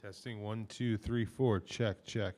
Testing 1, 2, 3, 4. Check, check.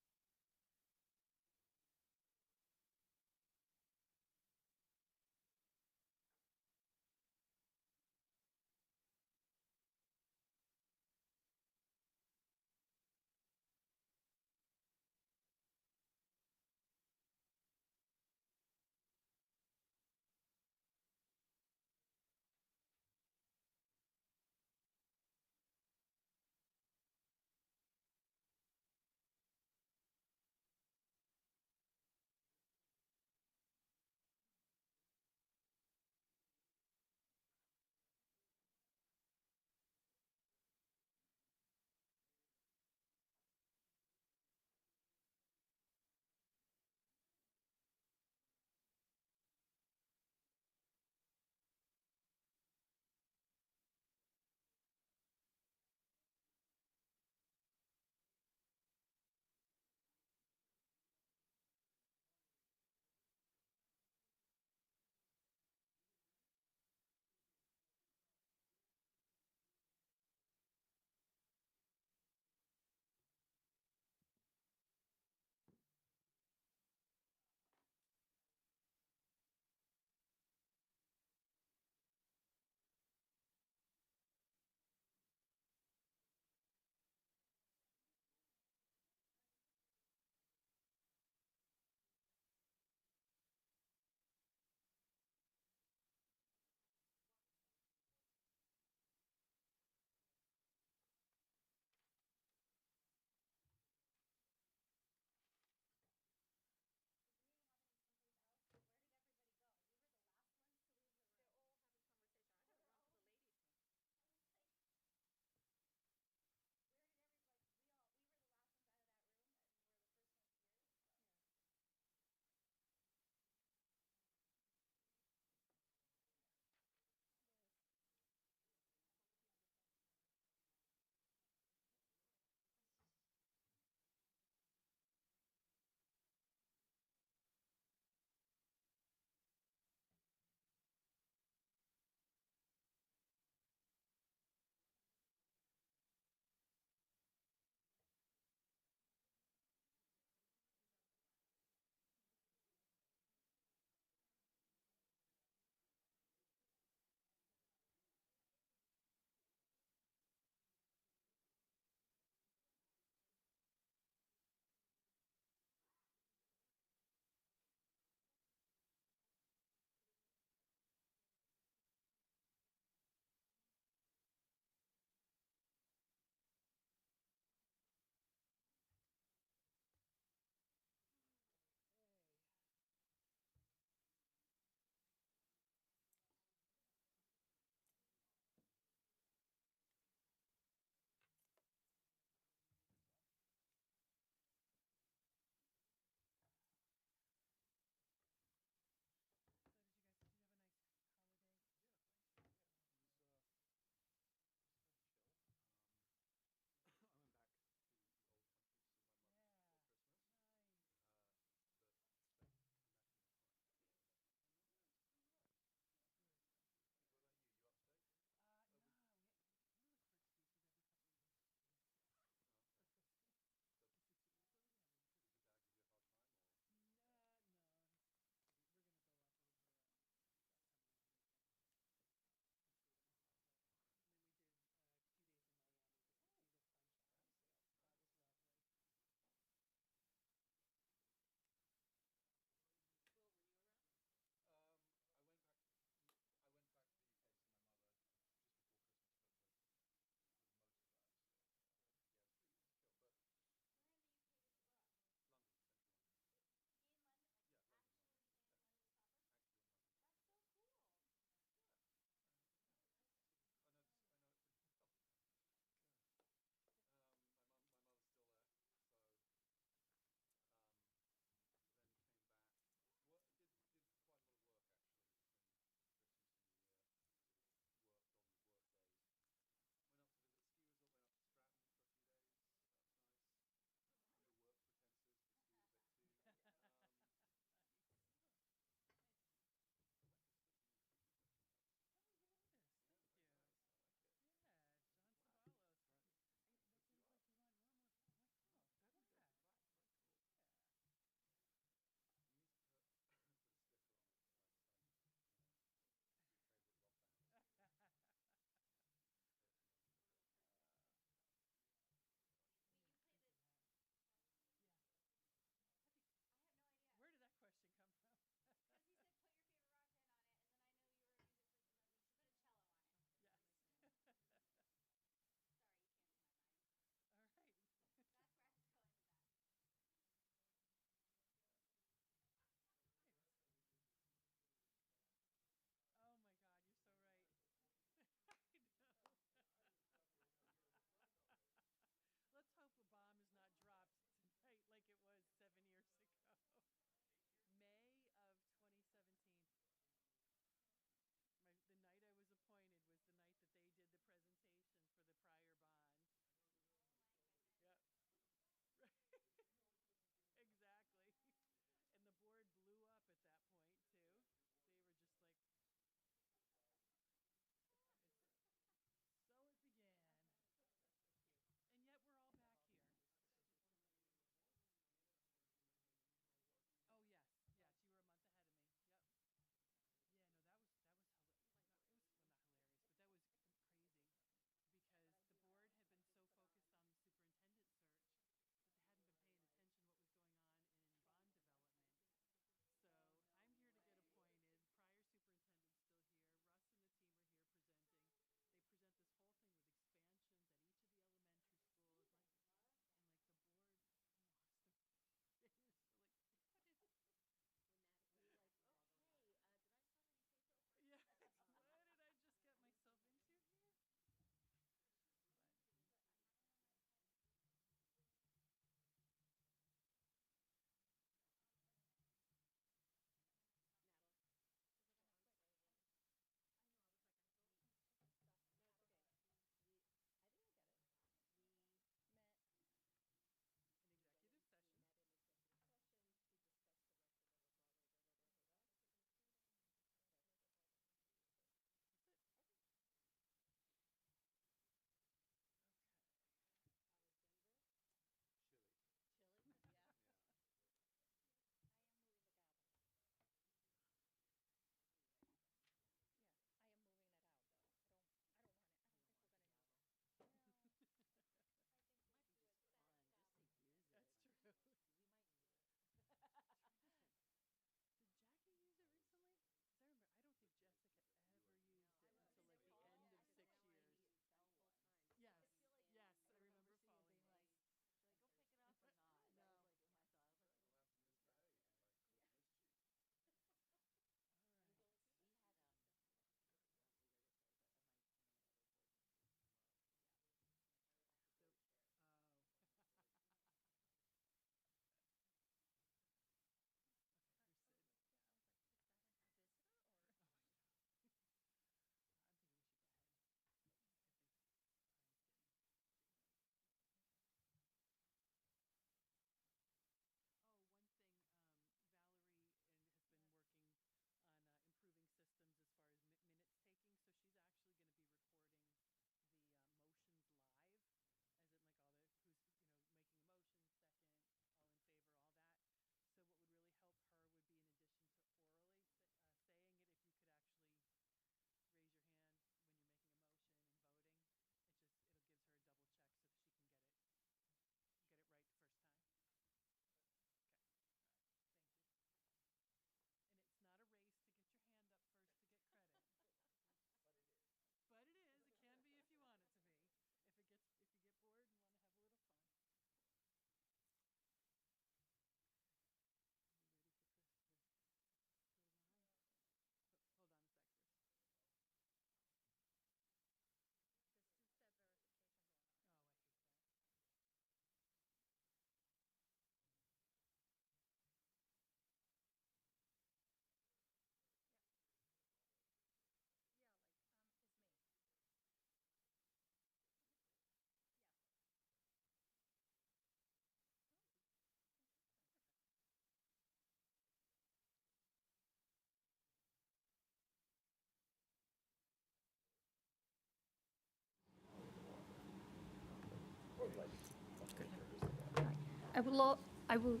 I would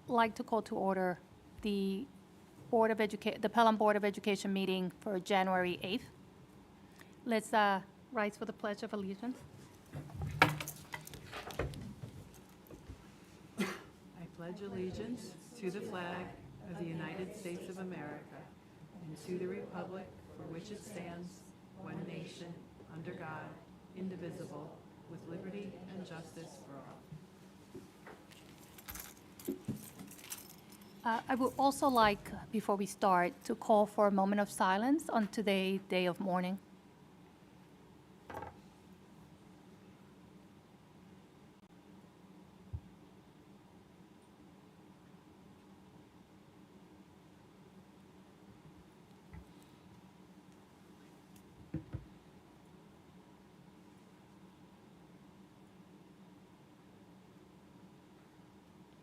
like to call to order the the Pelham Board of Education meeting for January 8th. Let's rise for the Pledge of Allegiance. I pledge allegiance to the flag of the United States of America and to the republic for which it stands, one nation, under God, indivisible, with liberty and justice for all. I would also like, before we start, to call for a moment of silence on today's day of mourning.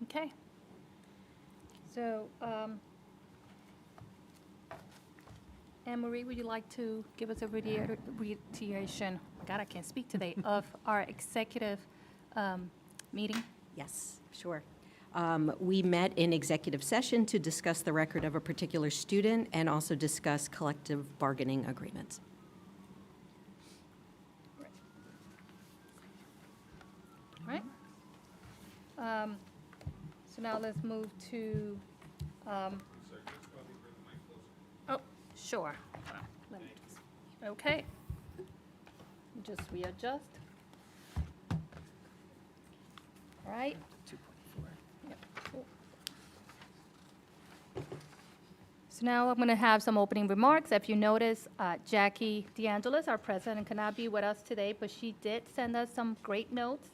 Okay. So, Anne-Marie, would you like to give us a reiteration, God, I can't speak today, of our executive meeting? Yes, sure. We met in executive session to discuss the record of a particular student and also discuss collective bargaining agreements. All right. So now let's move to, oh, sure. Let me just- Okay. Just readjust. All right. 2.4. Yep, cool. So now I'm going to have some opening remarks. If you notice, Jackie DeAngelis, our president, cannot be with us today, but she did send us some great notes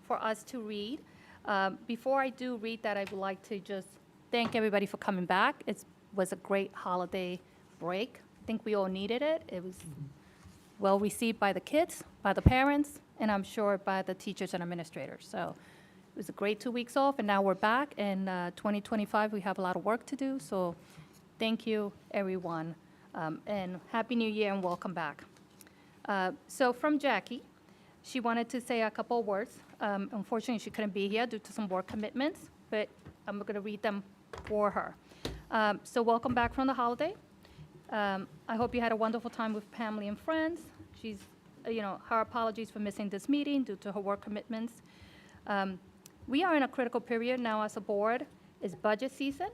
for us to read. Before I do read that, I would like to just thank everybody for coming back. It was a great holiday break. I think we all needed it. It was well received by the kids, by the parents, and I'm sure by the teachers and administrators. So it was a great 2 weeks off, and now we're back. In 2025, we have a lot of work to do. So thank you, everyone, and Happy New Year and welcome back. So from Jackie, she wanted to say a couple of words. Unfortunately, she couldn't be here due to some work commitments, but I'm going to read them for her. So welcome back from the holiday. I hope you had a wonderful time with family and friends. She's, her apologies for missing this meeting due to her work commitments. We are in a critical period now as a board. It's budget season.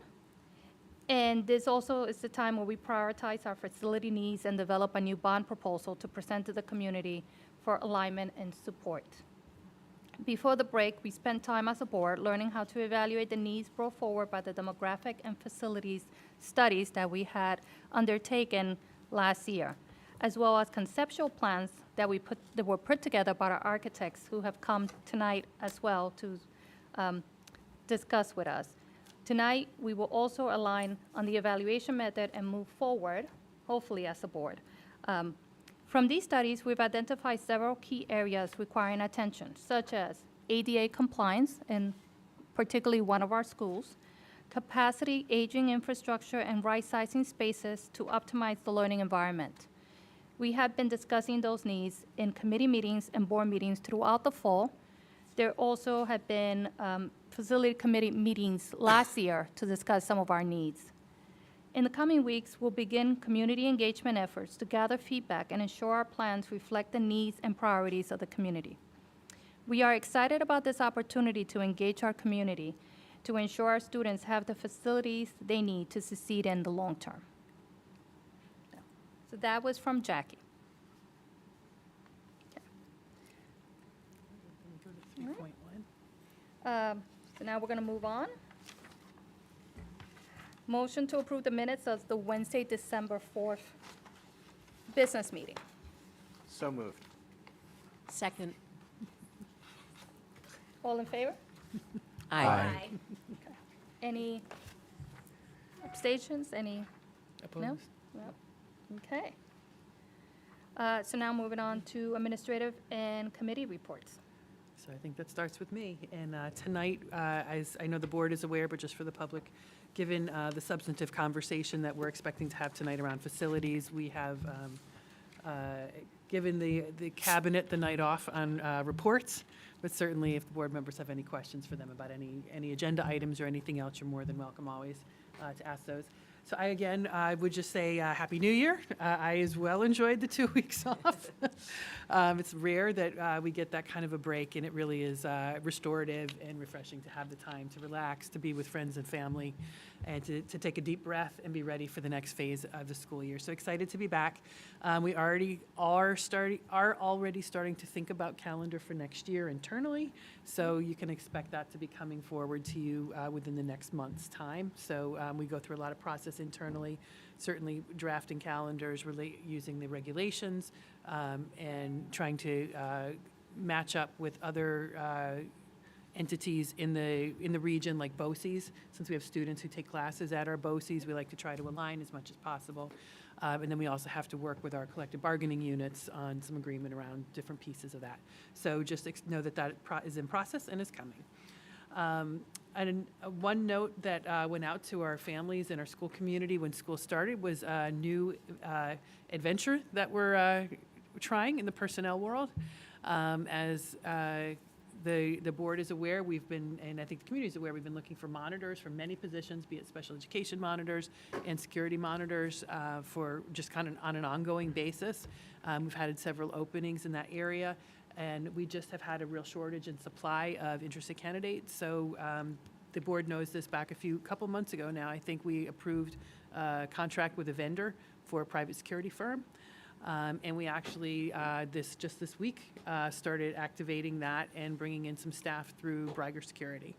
And this also is the time where we prioritize our facility needs and develop a new bond proposal to present to the community for alignment and support. Before the break, we spent time as a board learning how to evaluate the needs brought forward by the demographic and facilities studies that we had undertaken last year, as well as conceptual plans that were put together by our architects who have come tonight as well to discuss with us. Tonight, we will also align on the evaluation method and move forward, hopefully as a board. From these studies, we've identified several key areas requiring attention, such as ADA compliance in particularly one of our schools, capacity, aging infrastructure, and right-sizing spaces to optimize the learning environment. We have been discussing those needs in committee meetings and board meetings throughout the fall. There also have been facility committee meetings last year to discuss some of our needs. In the coming weeks, we'll begin community engagement efforts to gather feedback and ensure our plans reflect the needs and priorities of the community. We are excited about this opportunity to engage our community to ensure our students have the facilities they need to succeed in the long term. So that was from Jackie. Go to 3.1. So now we're going to move on. Motion to approve the minutes of the Wednesday, December 4th business meeting. So moved. Second. All in favor? Aye. Any abstentions? Any? No? Opposed? No. Okay. So now moving on to administrative and committee reports. So I think that starts with me. And tonight, as I know the board is aware, but just for the public, given the substantive conversation that we're expecting to have tonight around facilities, we have given the cabinet the night off on reports, But certainly, if the board members have any questions for them about any agenda items or anything else, you're more than welcome always to ask those. So I would just say Happy New Year. I as well enjoyed the 2 weeks off. It's rare that we get that kind of a break, and it really is restorative and refreshing to have the time to relax, to be with friends and family, and to take a deep breath and be ready for the next phase of the school year. So excited to be back. We already are already starting to think about calendar for next year internally, so you can expect that to be coming forward to you within the next month's time. So we go through a lot of process internally, certainly drafting calendars, using the regulations, and trying to match up with other entities in the region, like BOCES. Since we have students who take classes at our BOCES, we like to try to align as much as possible. And then we also have to work with our collective bargaining units on some agreement around different pieces of that. So just know that that is in process and is coming. And one note that went out to our families and our school community when school started was a new adventure that we're trying in the personnel world. As the board is aware, we've been, and I think the community is aware, we've been looking for monitors for many positions, be it special education monitors and security monitors for just kind of on an ongoing basis. We've had several openings in that area, and we just have had a real shortage in supply of interested candidates. So the board knows this back couple months ago now. I think we approved a contract with a vendor for a private security firm. And we actually, this week, started activating that and bringing in some staff through Briger Security.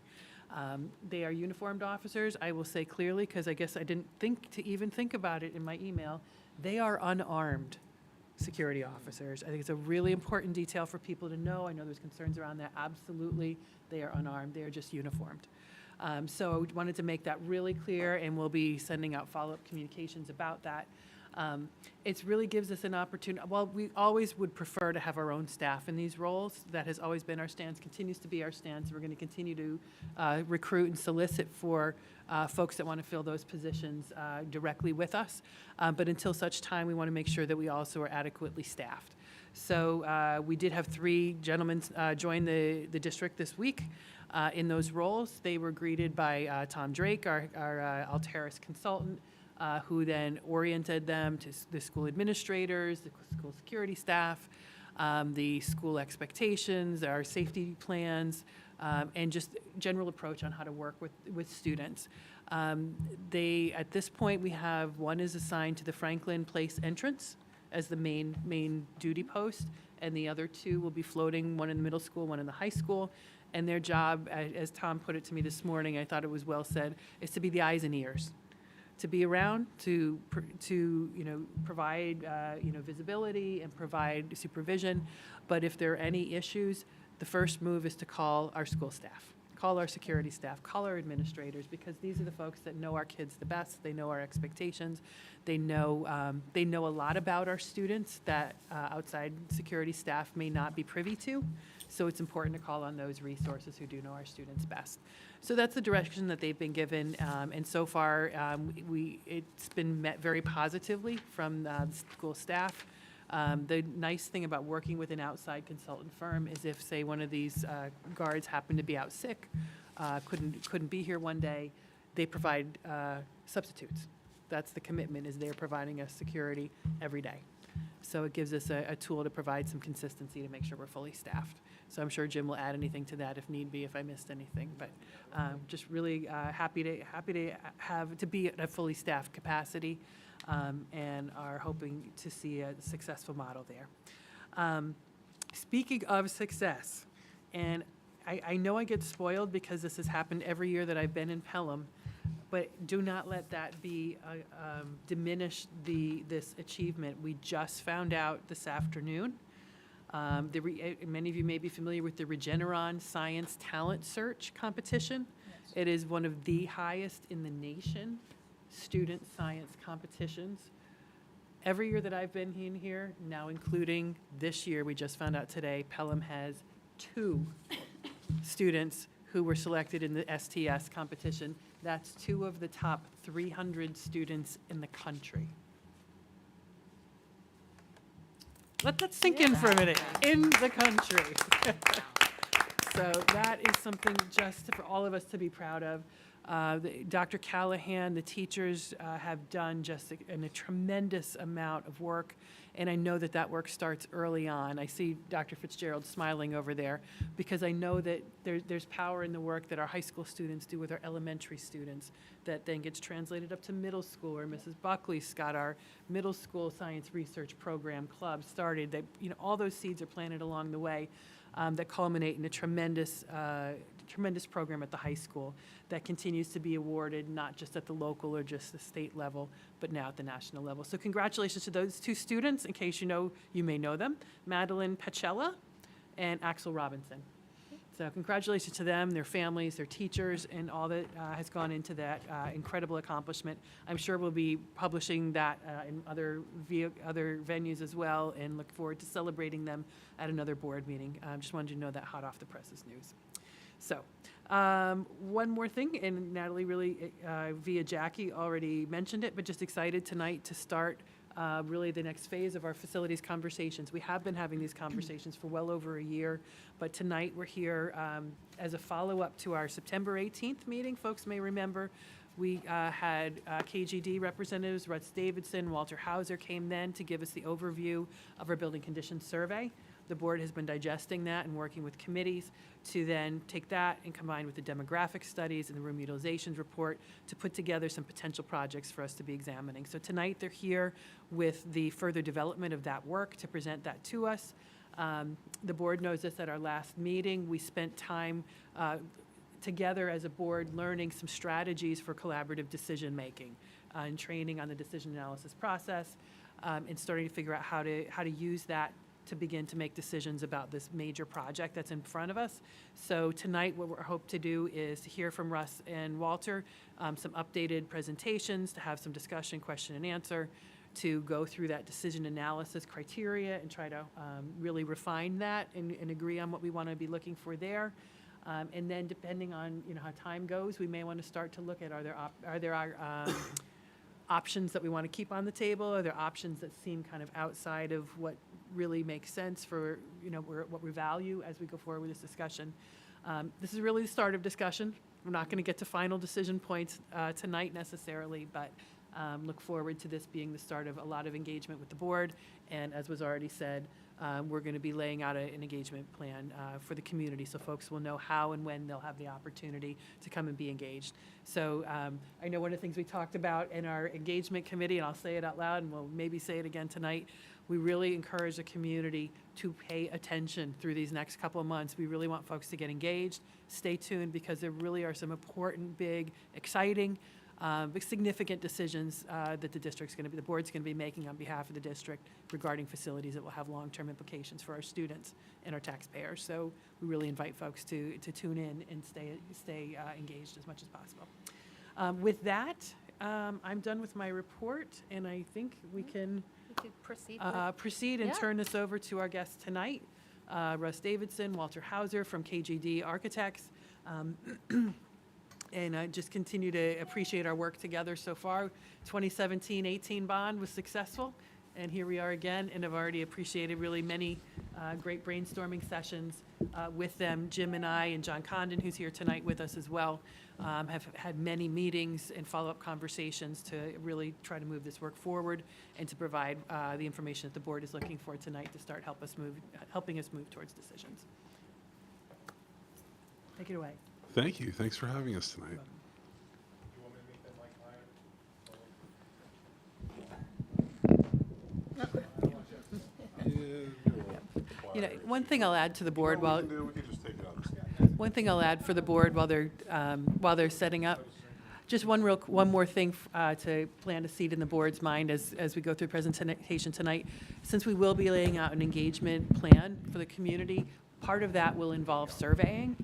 They are uniformed officers. I will say clearly, because I guess I didn't even think about it in my email, they are unarmed security officers. I think it's a really important detail for people to know. I know there's concerns around that. Absolutely, they are unarmed. They are just uniformed. So I wanted to make that really clear, and we'll be sending out follow-up communications about that. It really gives us an opportunity. Well, we always would prefer to have our own staff in these roles. That has always been our stance, continues to be our stance. We're going to continue to recruit and solicit for folks that want to fill those positions directly with us. But until such time, we want to make sure that we also are adequately staffed. So we did have 3 gentlemen join the district this week in those roles. They were greeted by Tom Drake, our Alteris consultant, who then oriented them to the school administrators, the school security staff, the school expectations, our safety plans, and just general approach on how to work with students. At this point, we have one is assigned to the Franklin Place entrance as the main duty post, and the other 2 will be floating, one in the middle school, one in the high school. And their job, as Tom put it to me this morning, I thought it was well said, is to be the eyes and ears, to be around, to provide visibility and provide supervision. But if there are any issues, the first move is to call our school staff, call our security staff, call our administrators, because these are the folks that know our kids the best. They know our expectations. They know a lot about our students that outside security staff may not be privy to. So it's important to call on those resources who do know our students best. So that's the direction that they've been given, and so far it's been met very positively from the school staff. The nice thing about working with an outside consultant firm is if, say, one of these guards happened to be out sick, couldn't be here one day, they provide substitutes. That's the commitment, is they're providing us security every day. So it gives us a tool to provide some consistency to make sure we're fully staffed. So I'm sure Jim will add anything to that if need be, if I missed anything. But just really happy to be at a fully staffed capacity, and are hoping to see a successful model there. Speaking of success, and I know I get spoiled because this has happened every year that I've been in Pelham, but do not let that be diminish this achievement. We just found out this afternoon. Many of you may be familiar with the Regeneron Science Talent Search competition. Yes. It is one of the highest in the nation student science competitions. Every year that I've been in here, now including this year, we just found out today, Pelham has 2 students who were selected in the STS competition. That's 2 of the top 300 students in the country. Let that sink in for a minute. In the country. So that is something just for all of us to be proud of. Dr. Callahan, the teachers have done just a tremendous amount of work, and I know that that work starts early on. I see Dr. Fitzgerald smiling over there because I know that there's power in the work that our high school students do with our elementary students that then gets translated up to middle school, where Mrs. Buckley's got our middle school science research program club started. That, you know, all those seeds are planted along the way that culminate in a tremendous program at the high school that continues to be awarded not just at the local or just the state level, but now at the national level. So congratulations to those two students, in case you may know them, Madeline Pacella and Axel Robinson. So congratulations to them, their families, their teachers, and all that has gone into that incredible accomplishment. I'm sure we'll be publishing that in other venues as well, and look forward to celebrating them at another board meeting. Just wanted you to know that hot off the presses news. So one more thing, and Natalie really, via Jackie, already mentioned it, but just excited tonight to start really the next phase of our facilities conversations. We have been having these conversations for well over a year, but tonight we're here as a follow-up to our September 18th meeting. Folks may remember we had KGD representatives, Russ Davidson, Walter Hauser came then to give us the overview of our building conditions survey. The board has been digesting that and working with committees to then take that and combine with the demographic studies and the room utilizations report to put together some potential projects for us to be examining. So tonight they're here with the further development of that work to present that to us. The board knows this at our last meeting. We spent time together as a board learning some strategies for collaborative decision making and training on the decision analysis process and starting to figure out how to use that to begin to make decisions about this major project that's in front of us. So tonight what we hope to do is to hear from Russ and Walter, some updated presentations, to have some discussion, question and answer, to go through that decision analysis criteria and try to really refine that and agree on what we want to be looking for there. And then depending on how time goes, we may want to start to look at are there options that we want to keep on the table? Are there options that seem kind of outside of what really makes sense for what we value as we go forward with this discussion? This is really the start of discussion. We're not going to get to final decision points tonight necessarily, but look forward to this being the start of a lot of engagement with the board. And as was already said, we're going to be laying out an engagement plan for the community so folks will know how and when they'll have the opportunity to come and be engaged. So I know one of the things we talked about in our engagement committee, and I'll say it out loud and we'll maybe say it again tonight, we really encourage the community to pay attention through these next couple of months. We really want folks to get engaged, stay tuned, because there really are some important, big, exciting, significant decisions that the board's going to be making on behalf of the district regarding facilities that will have long-term implications for our students and our taxpayers. So we really invite folks to tune in and stay engaged as much as possible. With that, I'm done with my report, and I think we can proceed and turn this over to our guests tonight, Russ Davidson, Walter Hauser from KGD Architects. And I just continue to appreciate our work together so far. 2017-18 bond was successful, and here we are again, and I've already appreciated really many great brainstorming sessions with them. Jim and I and John Condon, who's here tonight with us as well, have had many meetings and follow-up conversations to really try to move this work forward and to provide the information that the board is looking for tonight to start helping us move towards decisions. Take it away. Thank you. Thanks for having us tonight. One thing I'll add to the board We can just take it out. one thing I'll add for the board while they're setting up, just one more thing to plant a seed in the board's mind as we go through the presentation tonight. Since we will be laying out an engagement plan for the community, part of that will involve surveying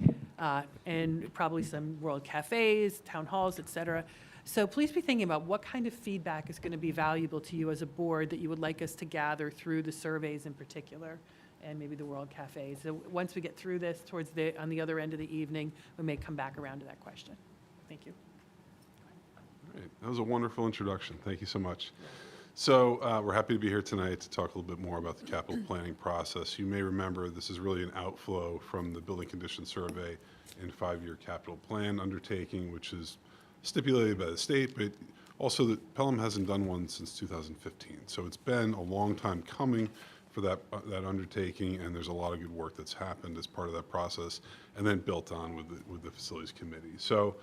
and probably some world cafes, town halls, et cetera. So please be thinking about what kind of feedback is going to be valuable to you as a board that you would like us to gather through the surveys in particular, and maybe the world cafes. So once we get through this on the other end of the evening, we may come back around to that question. Thank you. All right. That was a wonderful introduction. Thank you so much. So we're happy to be here tonight to talk a little bit more about the capital planning process. You may remember this is really an outflow from the building condition survey and 5-year capital plan undertaking, which is stipulated by the state, but also that Pelham hasn't done one since 2015. So it's been a long time coming for that undertaking, and there's a lot of good work that's happened as part of that process, and then built on with the facilities committee. So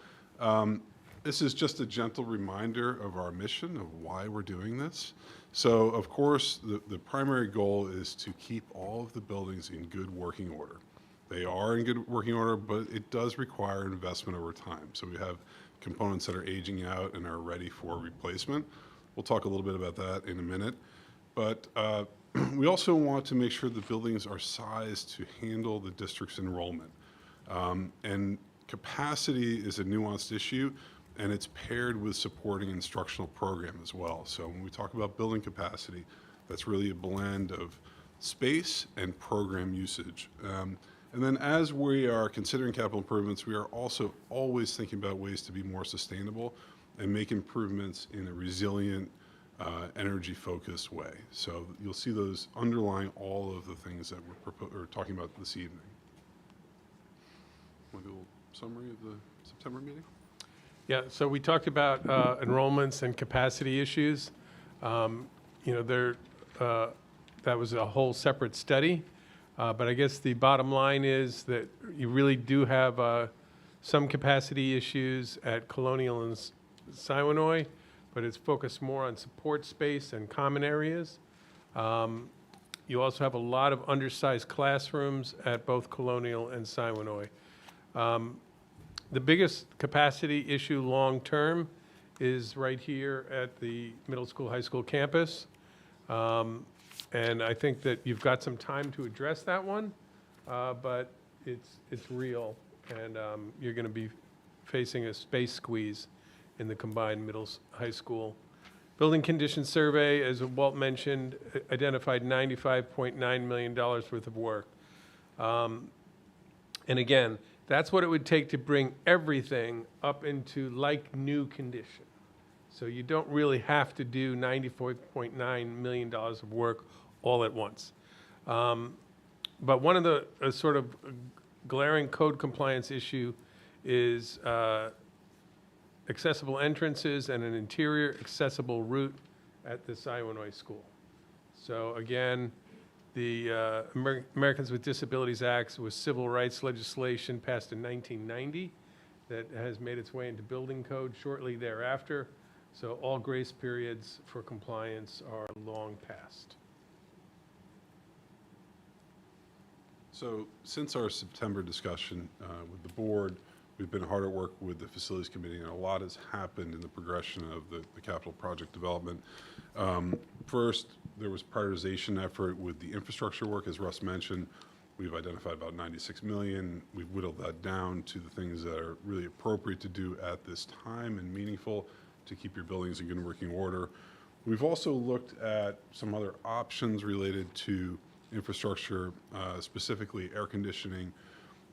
this is just a gentle reminder of our mission of why we're doing this. So of course, the primary goal is to keep all of the buildings in good working order. They are in good working order, but it does require investment over time. So we have components that are aging out and are ready for replacement. We'll talk a little bit about that in a minute. But we also want to make sure the buildings are sized to handle the district's enrollment. And capacity is a nuanced issue, and it's paired with supporting instructional program as well. So when we talk about building capacity, that's really a blend of space and program usage. And then as we are considering capital improvements, we are also always thinking about ways to be more sustainable and make improvements in a resilient, energy-focused way. So you'll see those underlying all of the things that we're talking about this evening. Want to do a little summary of the September meeting? Yeah, so we talked about enrollments and capacity issues. You know, that was a whole separate study, but I guess the bottom line is that you really do have some capacity issues at Colonial and Siwanoy, but it's focused more on support space and common areas. You also have a lot of undersized classrooms at both Colonial and Siwanoy. The biggest capacity issue long-term is right here at the middle school, high school campus. And I think that you've got some time to address that one, but it's real, and you're going to be facing a space squeeze in the combined high school. Building condition survey, as Walt mentioned, identified $95.9 million worth of work. And again, that's what it would take to bring everything up into like new condition. So you don't really have to do $94.9 million of work all at once. But one of the sort of glaring code compliance issue is accessible entrances and an interior accessible route at the Siwanoy School. So again, the Americans with Disabilities Act was civil rights legislation passed in 1990 that has made its way into building code shortly thereafter. So all grace periods for compliance are long past. So since our September discussion with the board, we've been hard at work with the facilities committee, and a lot has happened in the progression of the capital project development. First, there was prioritization effort with the infrastructure work, as Russ mentioned. We've identified about 96 million. We've whittled that down to the things that are really appropriate to do at this time and meaningful to keep your buildings in good working order. We've also looked at some other options related to infrastructure, specifically air conditioning,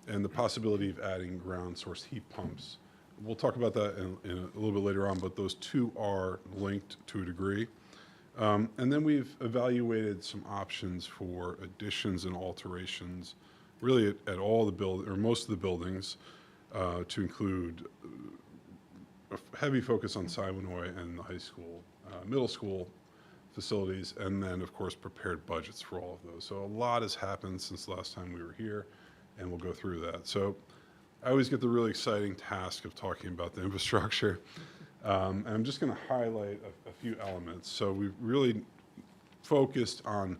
and the possibility of adding ground source heat pumps. We'll talk about that in a little bit later on, but those two are linked to a degree. And then we've evaluated some options for additions and alterations, really at all the or most of the buildings, to include a heavy focus on Siwanoy and the high school, middle school facilities, and then of course prepared budgets for all of those. So a lot has happened since the last time we were here, and we'll go through that. So I always get the really exciting task of talking about the infrastructure. And I'm just going to highlight a few elements. So we've really focused on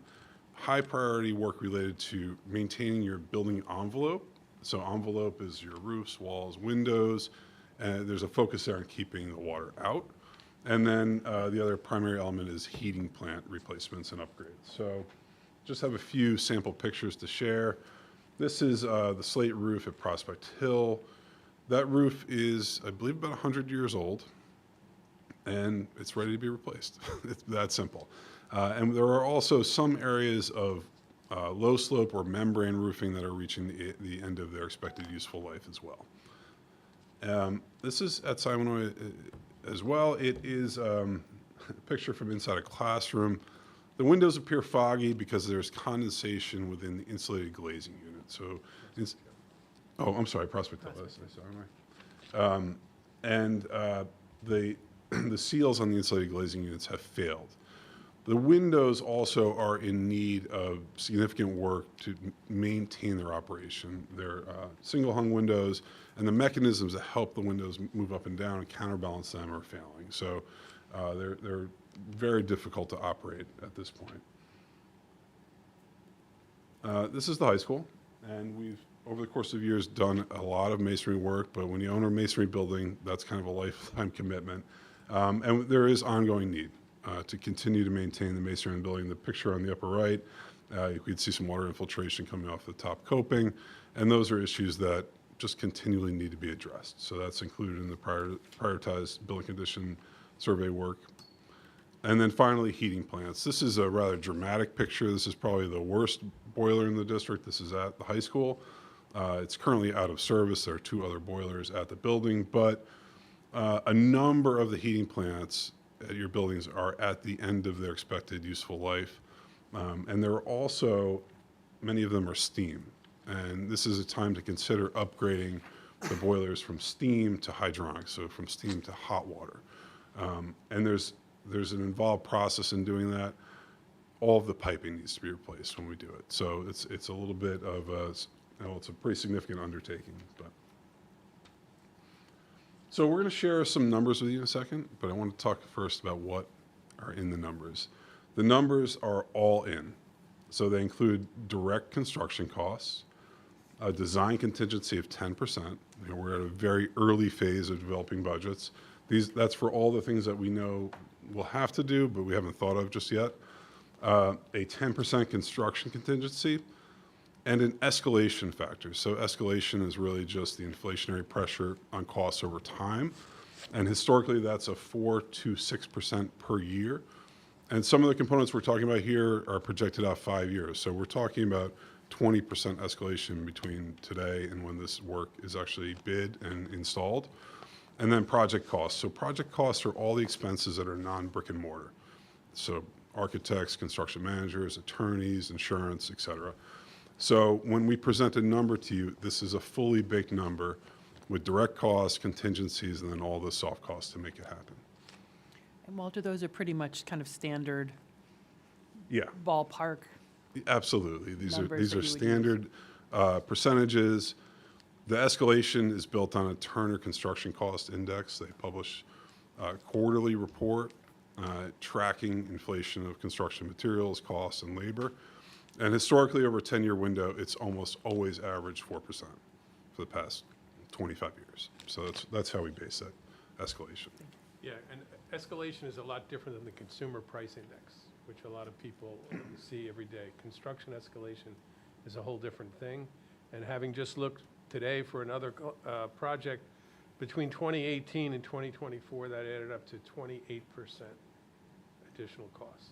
high priority work related to maintaining your building envelope. So envelope is your roofs, walls, windows, and there's a focus there on keeping the water out. And then the other primary element is heating plant replacements and upgrades. So just have a few sample pictures to share. This is the slate roof at Prospect Hill. That roof is, I believe, about 100 years old, and it's ready to be replaced. It's that simple. And there are also some areas of low slope or membrane roofing that are reaching the end of their expected useful life as well. This is at Siwanoy as well. It is picture from inside a classroom. The windows appear foggy because there's condensation within the insulated glazing unit. So, oh, I'm sorry, Prospect Hill. The the seals on the insulated glazing units have failed. The windows also are in need of significant work to maintain their operation. They're single hung windows, and the mechanisms that help the windows move up and down and counterbalance them are failing. So they're very difficult to operate at this point. This is the high school, and we've, over the course of years, done a lot of masonry work, but when you own a masonry building, that's kind of a lifetime commitment. And there is ongoing need to continue to maintain the masonry in the building. The picture on the upper right, you could see some water infiltration coming off the top coping, and those are issues that just continually need to be addressed. So that's included in the prioritized building condition survey work. And then finally, heating plants. This is a rather dramatic picture. This is probably the worst boiler in the district. This is at the high school. It's currently out of service. There are 2 other boilers at the building, but a number of the heating plants at your buildings are at the end of their expected useful life. And there are also, many of them are steam. And this is a time to consider upgrading the boilers from steam to hydronic, so from steam to hot water. And there's an involved process in doing that. All of the piping needs to be replaced when we do it. So it's a little bit of a, it's a pretty significant undertaking. But so we're going to share some numbers with you in a second, but I want to talk first about what are in the numbers. The numbers are all in. So they include direct construction costs, a design contingency of 10%. We're at a very early phase of developing budgets. That's for all the things that we know we'll have to do, but we haven't thought of just yet. A 10% construction contingency, and an escalation factor. So escalation is really just the inflationary pressure on costs over time. And historically, that's a 4 to 6% per year. And some of the components we're talking about here are projected out 5 years. So we're talking about 20% escalation between today and when this work is actually bid and installed. And then project costs. So project costs are all the expenses that are non-brick and mortar. So architects, construction managers, attorneys, insurance, et cetera. So when we present a number to you, this is a fully baked number with direct costs, contingencies, and then all the soft costs to make it happen. And Walter, those are pretty much kind of standard Yeah, ballpark. absolutely. These Numbers are that you would standard percentages. The escalation is built on a Turner Construction Cost Index. They publish a quarterly report tracking inflation of construction materials, costs, and labor. And historically, over a 10-year window, it's almost always averaged 4% for the past 25 years. So that's how we base that escalation. Yeah, and escalation is a lot different than the consumer price index, which a lot of people see every day. Construction escalation is a whole different thing. And having just looked today for another project, between 2018 and 2024, that added up to 28% additional cost.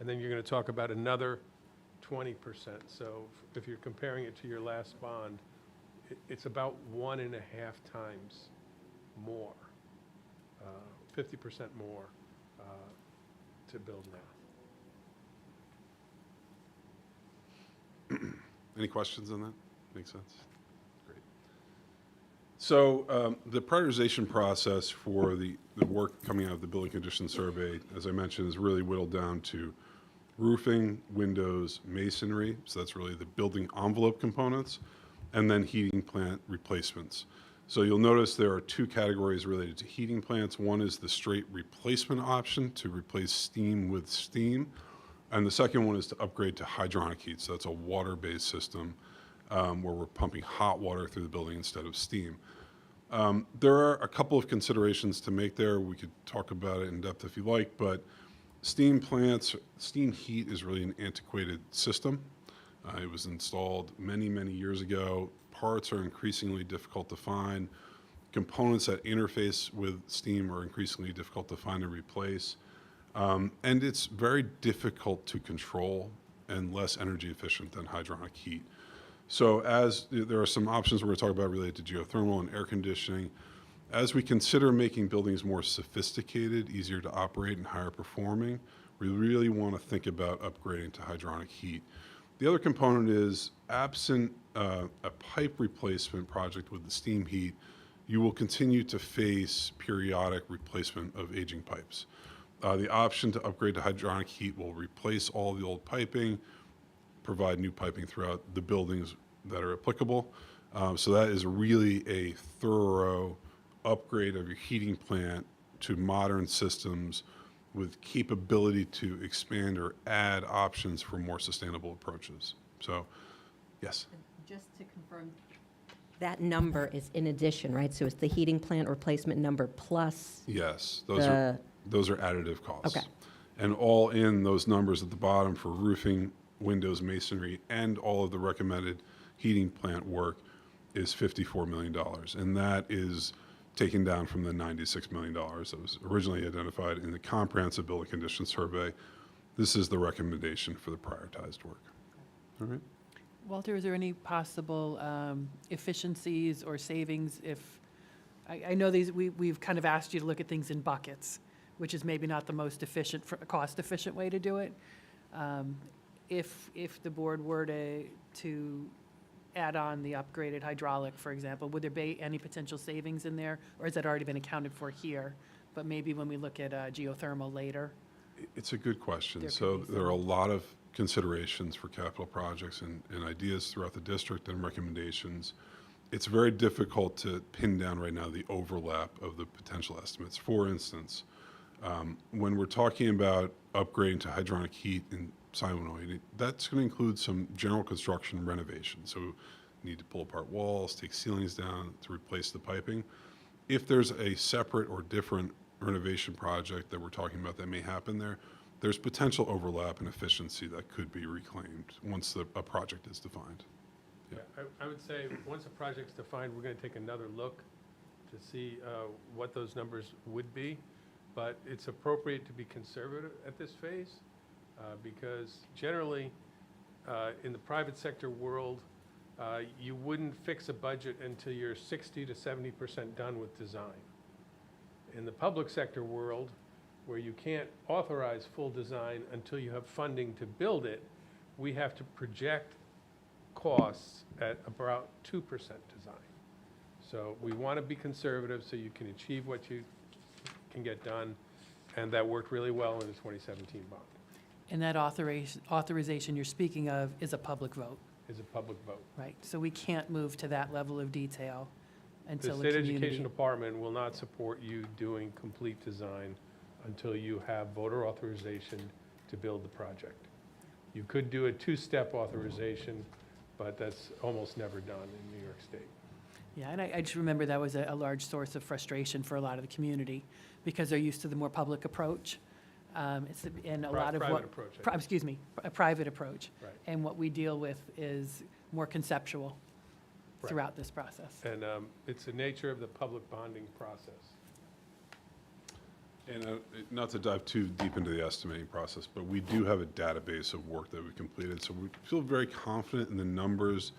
And then you're going to talk about another 20%. So if you're comparing it to your last bond, it's about 1.5 times more, 50% more to build now. Any questions on that? Make sense? Great. So the prioritization process for the work coming out of the building condition survey, as I mentioned, is really whittled down to roofing, windows, masonry, so that's really the building envelope components, and then heating plant replacements. So you'll notice there are 2 categories related to heating plants. One is the straight replacement option to replace steam with steam, and the second one is to upgrade to hydronic heat. So that's a water-based system where we're pumping hot water through the building instead of steam. There are a couple of considerations to make there. We could talk about it in depth if you like, but steam plants, steam heat is really an antiquated system. It was installed many, many years ago. Parts are increasingly difficult to find. Components that interface with steam are increasingly difficult to find and replace. And it's very difficult to control and less energy efficient than hydronic heat. So as there are some options we're going to talk about related to geothermal and air conditioning, As we consider making buildings more sophisticated, easier to operate, and higher performing, we really want to think about upgrading to hydronic heat. The other component is, absent a pipe replacement project with the steam heat, you will continue to face periodic replacement of aging pipes. The option to upgrade to hydronic heat will replace all the old piping, provide new piping throughout the buildings that are applicable. So that is really a thorough upgrade of your heating plant to modern systems with capability to expand or add options for more sustainable approaches. So, yes. Just to confirm, that number is in addition, right? So it's the heating plant replacement number plus Yes, those are additive costs. Okay. And all in those numbers at the bottom for roofing, windows, masonry, and all of the recommended heating plant work is $54 million. And that is taken down from the $96 million that was originally identified in the comprehensive building condition survey. This is the recommendation for the prioritized work. All right. Walter, is there any possible efficiencies or savings if, I know we've kind of asked you to look at things in buckets, which is maybe not the most efficient, cost-efficient way to do it. If the board were to add on the upgraded hydraulic, for example, would there be any potential savings in there? Or has that already been accounted for here? But maybe when we look at geothermal later? It's a good question. There could So be there are a some. lot of considerations for capital projects and ideas throughout the district and recommendations. It's very difficult to pin down right now the overlap of the potential estimates. For instance, when we're talking about upgrading to hydronic heat in Siwanoy, that's going to include some general construction renovation. So you need to pull apart walls, take ceilings down to replace the piping. If there's a separate or different renovation project that we're talking about that may happen there, there's potential overlap and efficiency that could be reclaimed once a project is defined. Yeah, I would say, once a project's defined, we're going to take another look to see what those numbers would be. But it's appropriate to be conservative at this phase because generally, in the private sector world, you wouldn't fix a budget until you're 60 to 70% done with design. In the public sector world, where you can't authorize full design until you have funding to build it, we have to project costs at about 2% design. So we want to be conservative so you can achieve what you can get done, and that worked really well in the 2017 bond. And that authorization you're speaking of is a public vote, Is a public vote. right? So we can't move to that level of detail The until the State community. Education Department will not support you doing complete design until you have voter authorization to build the project. You could do a two-step authorization, but that's almost never done in New York State. Yeah, and I just remember that was a large source of frustration for a lot of the community because they're used to the more public approach. And a lot of what. Private approach, I think. Excuse me, a private approach. Right. And what we deal with is more conceptual Right. throughout this process. And it's the nature of the public bonding process. And not to dive too deep into the estimating process, but we do have a database of work that we completed. So we feel very confident in the numbers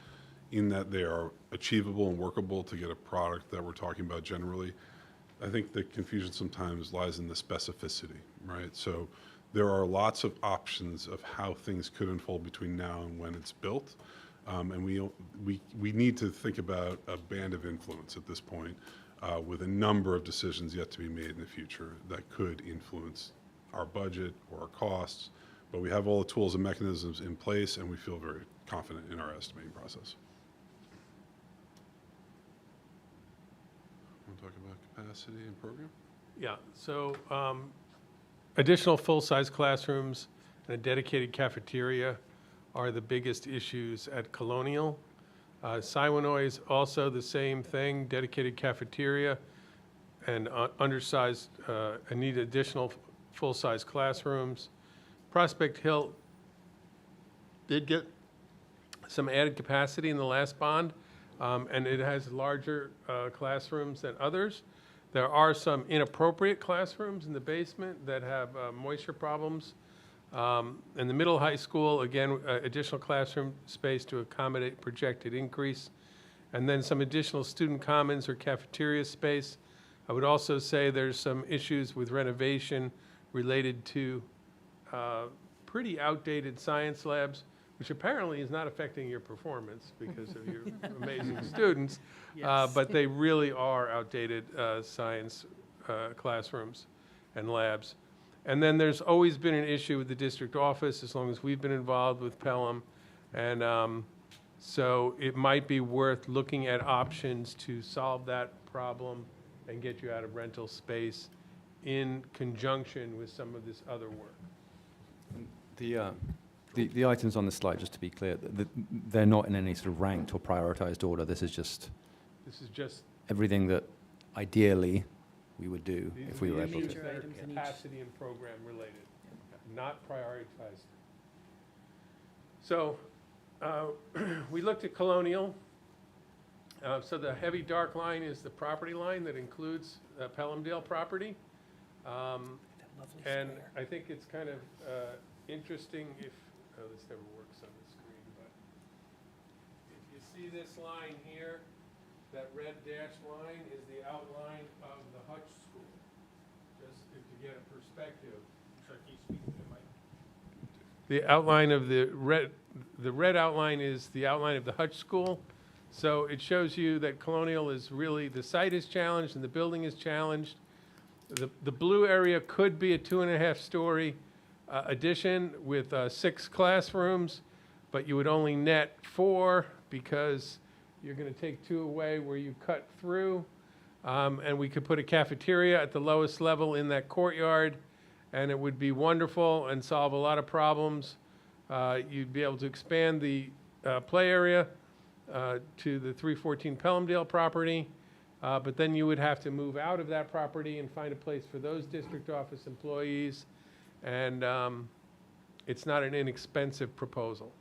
in that they are achievable and workable to get a product that we're talking about generally. I think the confusion sometimes lies in the specificity, right? So there are lots of options of how things could unfold between now and when it's built. And we need to think about a band of influence at this point with a number of decisions yet to be made in the future that could influence our budget or our costs. But we have all the tools and mechanisms in place, and we feel very confident in our estimating process. Want to talk about capacity and program? Yeah, so additional full-size classrooms and a dedicated cafeteria are the biggest issues at Colonial. Siwanoy is also the same thing, dedicated cafeteria and undersized, and need additional full-size classrooms. Prospect Hill did get some added capacity in the last bond, and it has larger classrooms than others. There are some inappropriate classrooms in the basement that have moisture problems. In the middle high school, again, additional classroom space to accommodate projected increase, and then some additional student commons or cafeteria space I would also say there's some issues with renovation related to pretty outdated science labs, which apparently is not affecting your performance because of your amazing students. But they really are outdated science classrooms and labs. And then there's always been an issue with the district office as long as we've been involved with Pelham. And so it might be worth looking at options to solve that problem and get you out of rental space in conjunction with some of this other work. The items on the slide, just to be clear, they're not in any sort of ranked or prioritized order. This is just everything that ideally we would do if we were able These to. are that are capacity and program related, not prioritized. So we looked at Colonial. So the heavy dark line is the property line that includes Pelhamdale property. And I think it's kind of interesting if, this never works on the screen, but if you see this line here, that red dashed line is the outline of the Hutch School. Just to get a perspective. Sorry, can you speak to the mic? The outline of the red outline is the outline of the Hutch School. So it shows you that Colonial is really, the site is challenged and the building is challenged. The blue area could be a 2.5-story addition with 6 classrooms, but you would only net 4 because you're going to take 2 away where you cut through. And we could put a cafeteria at the lowest level in that courtyard, and it would be wonderful and solve a lot of problems. You'd be able to expand the play area to the 314 Pelhamdale property, but then you would have to move out of that property and find a place for those district office employees, and it's not an inexpensive proposal.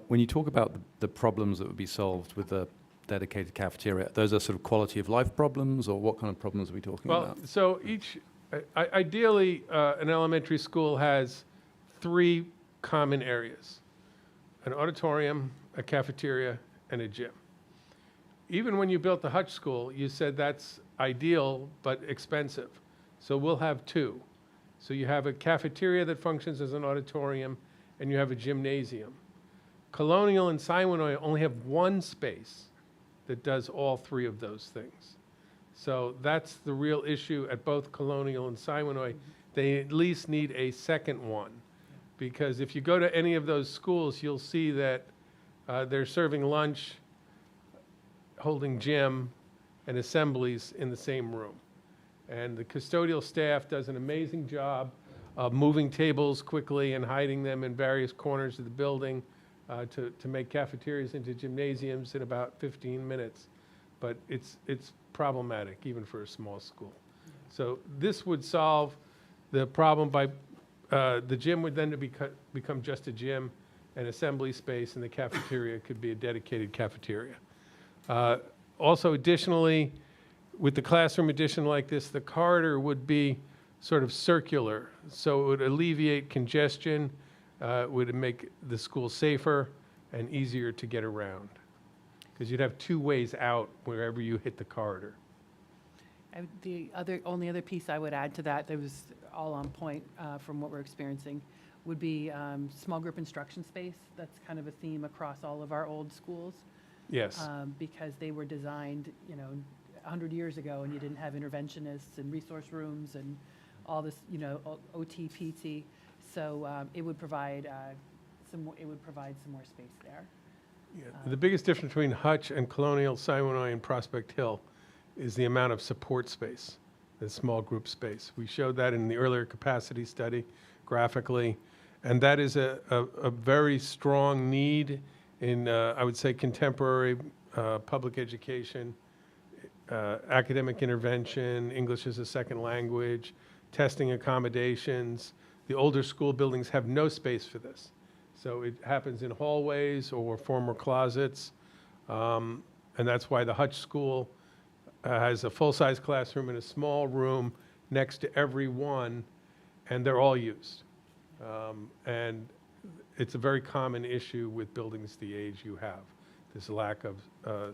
When you talk about the problems that would be solved with the dedicated cafeteria, those are sort of quality of life problems, or what kind of problems are we talking Well, about? so ideally, an elementary school has 3 common areas: an auditorium, a cafeteria, and a gym. Even when you built the Hutch School, you said that's ideal but expensive. So we'll have 2. So you have a cafeteria that functions as an auditorium, and you have a gymnasium. Colonial and Siwanoy only have 1 space that does all 3 of those things. So that's the real issue at both Colonial and Siwanoy. They at least need a second one, because if you go to any of those schools, you'll see that they're serving lunch, holding gym, and assemblies in the same room. And the custodial staff does an amazing job of moving tables quickly and hiding them in various corners of the building to make cafeterias into gymnasiums in about 15 minutes. But it's problematic, even for a small school. So this would solve the problem by, the gym would then become just a gym, an assembly space, and the cafeteria could be a dedicated cafeteria. Also, additionally, with the classroom addition like this, the corridor would be sort of circular, so it would alleviate congestion, would make the school safer and easier to get around, because you'd have 2 ways out wherever you hit the corridor. And the only other piece I would add to that was all on point from what we're experiencing would be small group instruction space. That's kind of a theme across all of our old schools. Yes. Because they were designed, 100 years ago, and you didn't have interventionists and resource rooms and all this, OT, PT. So it would provide some more space there. Yeah. The biggest difference between Hutch and Colonial, Siwanoy, and Prospect Hill is the amount of support space, the small group space. We showed that in the earlier capacity study graphically, and that is a very strong need in, I would say, contemporary public education, academic intervention, English as a second language, testing accommodations. The older school buildings have no space for this. So it happens in hallways or former closets. And that's why the Hutch School has a full-size classroom and a small room next to every one, and they're all used. And it's a very common issue with buildings the age you have, this lack of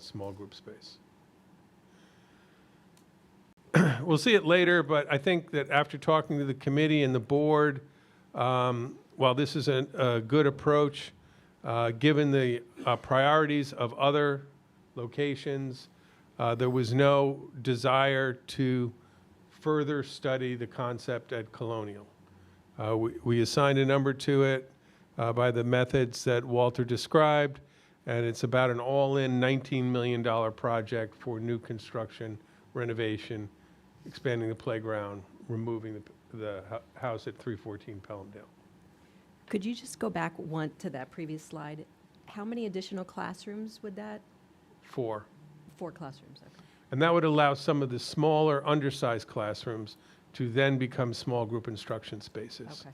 small group space. we'll see it later, but I think that after talking to the committee and the board, while this is a good approach, given the priorities of other locations, there was no desire to further study the concept at Colonial. We assigned a number to it by the methods that Walter described, and it's about an all-in $19 million project for new construction, renovation, expanding the playground, removing the house at 314 Pelhamdale. Could you just go back one to that previous slide? How many additional classrooms would that? 4. 4 classrooms, okay. And that would allow some of the smaller, undersized classrooms to then become small group instruction spaces.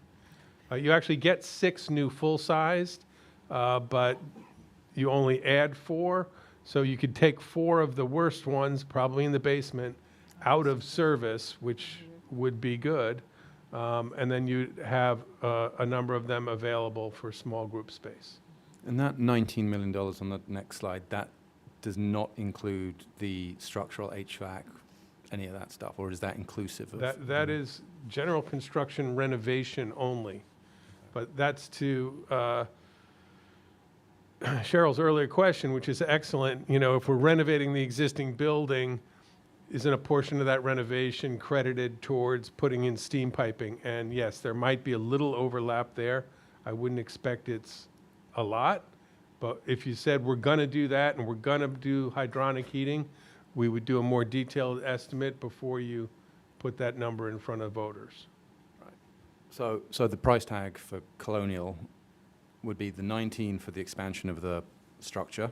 Okay. You actually get 6 new full-sized, but you only add 4. So you could take 4 of the worst ones, probably in the basement, out of service, which would be good. And then you'd have a number of them available for small group space. And that $19 million on the next slide, that does not include the structural HVAC, any of that stuff, or is that inclusive of? That is general construction renovation only. But that's to Cheryl's earlier question, which is excellent. You know, if we're renovating the existing building, isn't a portion of that renovation credited towards putting in steam piping? And yes, there might be a little overlap there. I wouldn't expect it's a lot. But if you said we're going to do that and we're going to do hydronic heating, we would do a more detailed estimate before you put that number in front of voters. So the price tag for Colonial would be the 19 for the expansion of the structure,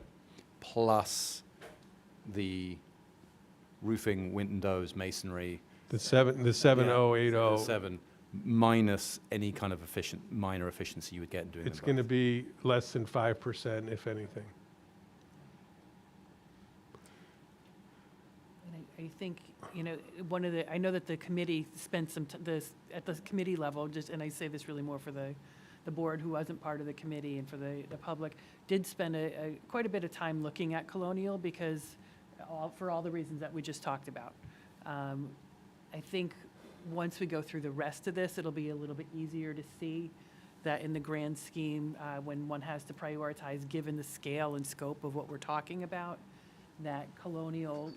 plus the roofing, windows, masonry. The 7080. The 7, minus any kind of minor efficiency you would get in doing It's them going to both. be less than 5%, if anything. And I think, you know, I know that the committee spent some, at the committee level, and I say this really more for the board who wasn't part of the committee and for the public, did spend quite a bit of time looking at Colonial because, for all the reasons that we just talked about. I think once we go through the rest of this, it'll be a little bit easier to see that in the grand scheme, when one has to prioritize, given the scale and scope of what we're talking about, that Colonial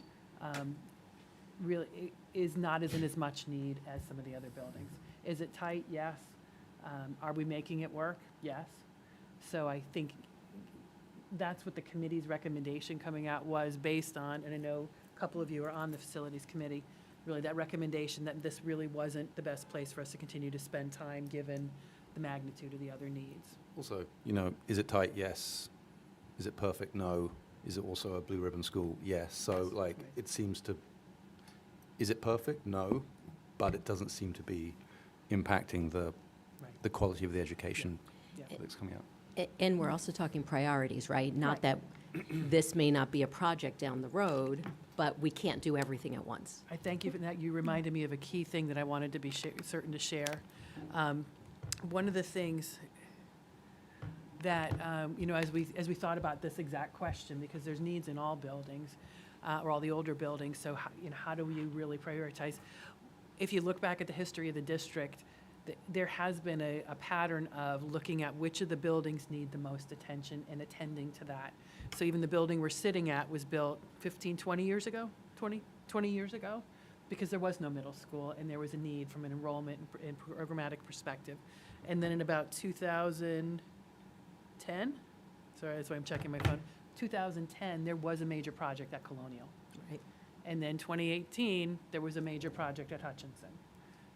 really is not in as much need as some of the other buildings. Is it tight? Yes. Are we making it work? Yes. So I think that's what the committee's recommendation coming out was based on, and I know a couple of you are on the facilities committee, really that recommendation that this really wasn't the best place for us to continue to spend time given the magnitude of the other needs. Also, you know, is it tight? Yes. Is it perfect? No. Is it also a blue ribbon school? Yes. So, like, it seems to, is it perfect? No. But it doesn't seem to be impacting the quality of the education Yeah. that's coming out. And we're also talking priorities, right? Not Right. that this may not be a project down the road, but we can't do everything at once. I thank you for that. You reminded me of a key thing that I wanted to be certain to share. One of the things that, you know, as we thought about this exact question, because there's needs in all buildings, or all the older buildings, so how do we really prioritize? If you look back at the history of the district, there has been a pattern of looking at which of the buildings need the most attention and attending to that. So even the building we're sitting at was built 15, 20 years ago, 20 years ago, because there was no middle school and there was a need from an enrollment and programmatic perspective. And then in about 2010, sorry, that's why I'm checking my phone, 2010, there was a major project at Colonial. Right. And then 2018, there was a major project at Hutchinson.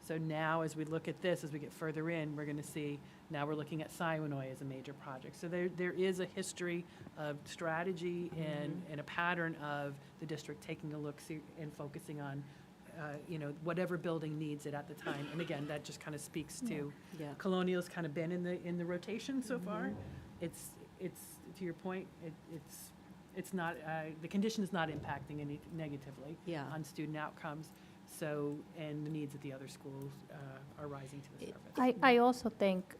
So now, as we look at this, as we get further in, we're going to see, now we're looking at Siwanoy as a major project. So there is a history of strategy and a pattern of the district taking a look and focusing on, you know, whatever building needs it at the time. And again, that just kind of speaks to, Yeah. Colonial's kind of been in the rotation so far. It's to your point, it's not, the condition is not impacting any negatively Yeah. on student outcomes. So, and the needs at the other schools are rising to the surface. I also think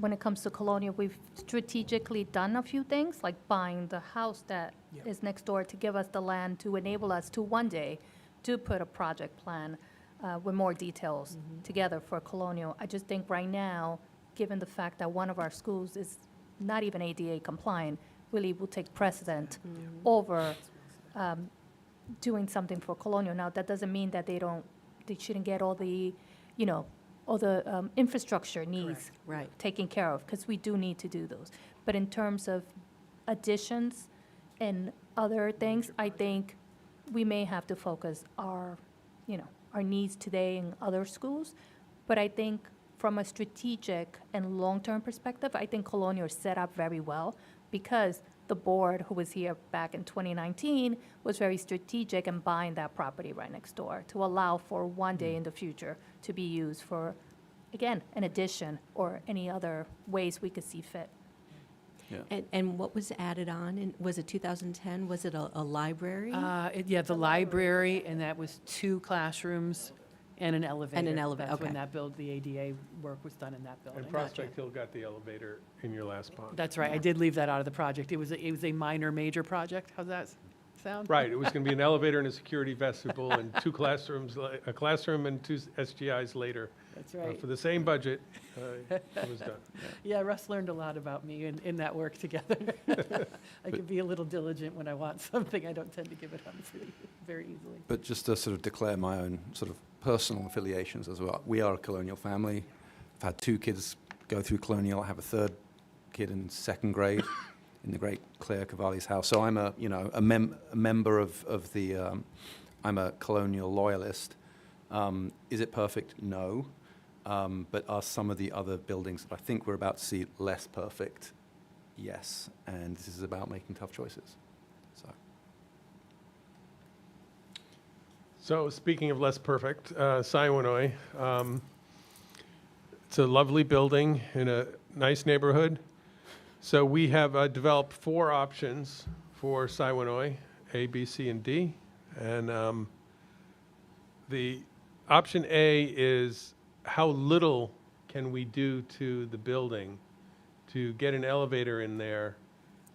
when it comes to Colonial, we've strategically done a few things, like buying the house that Yeah. is next door to give us the land to enable us to one day do put a project plan with more details together for Colonial. I just think right now, given the fact that one of our schools is not even ADA compliant, really will take precedent over doing something for Colonial. Now, that doesn't mean that they shouldn't get all the, all the infrastructure needs Right. taken care of, because we do need to do those. But in terms of additions and other things, I think we may have to focus our needs today in other schools. But I think from a strategic and long-term perspective, I think Colonial is set up very well, because the board, who was here back in 2019, was very strategic in buying that property right next door to allow for one day in the future to be used for, again, an addition or any other ways we could see fit. And what was added on? And was it 2010? Was it a library? Yeah, the library, and that was 2 classrooms and an elevator. That's when okay. the ADA work was done in that building. And Prospect Hill got the elevator in your last bond. That's right, I did leave that out of the project. It was a minor, major project. How's that sound? Right, it was going to be an elevator and a security vestibule and 2 classrooms, a classroom and 2 SGIs later. That's right. For the same budget, it was done. Yeah, Russ learned a lot about me in that work together. I can be a little diligent when I want something. I don't tend to give it up very easily. But just to sort of declare my own sort of personal affiliations as well. We are a Colonial family. I've had 2 kids go through Colonial. I have a 3rd kid in 2nd grade in the great Claire Cavalli's house. So I'm a member of the, I'm a Colonial loyalist. Is it perfect? No. But are some of the other buildings that I think we're about to see less perfect? Yes. And this is about making tough choices. So speaking of less perfect, Siwanoy, it's a lovely building in a nice neighborhood. So we have developed 4 options for Siwanoy, A, B, C, and D. And the option A is how little can we do to the building to get an elevator in there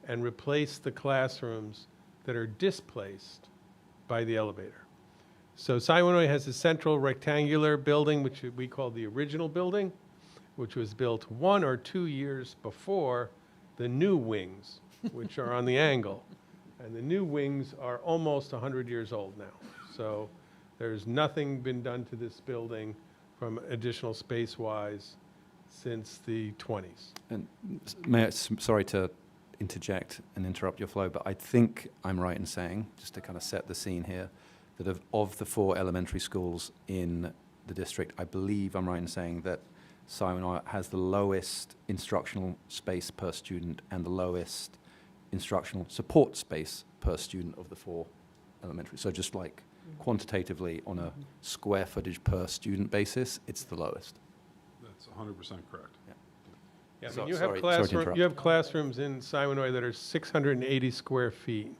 and replace the classrooms that are displaced by the elevator. So Siwanoy has a central rectangular building, which we call the original building, which was built 1 or 2 years before the new wings, which are on the angle. And the new wings are almost 100 years old now. So there's nothing been done to this building from additional space-wise since the 20s. And sorry to interject and interrupt your flow, but I think I'm right in saying, just to kind of set the scene here, that of the 4 elementary schools in the district, I believe I'm right in saying that Siwanoy has the lowest instructional space per student and the lowest instructional support space per student of the 4 elementary. So just like quantitatively on a square footage per student basis, it's the lowest. That's 100% correct. Yeah, I So- mean, you sorry have to interrupt. you have classrooms in Siwanoy that are 680 square feet,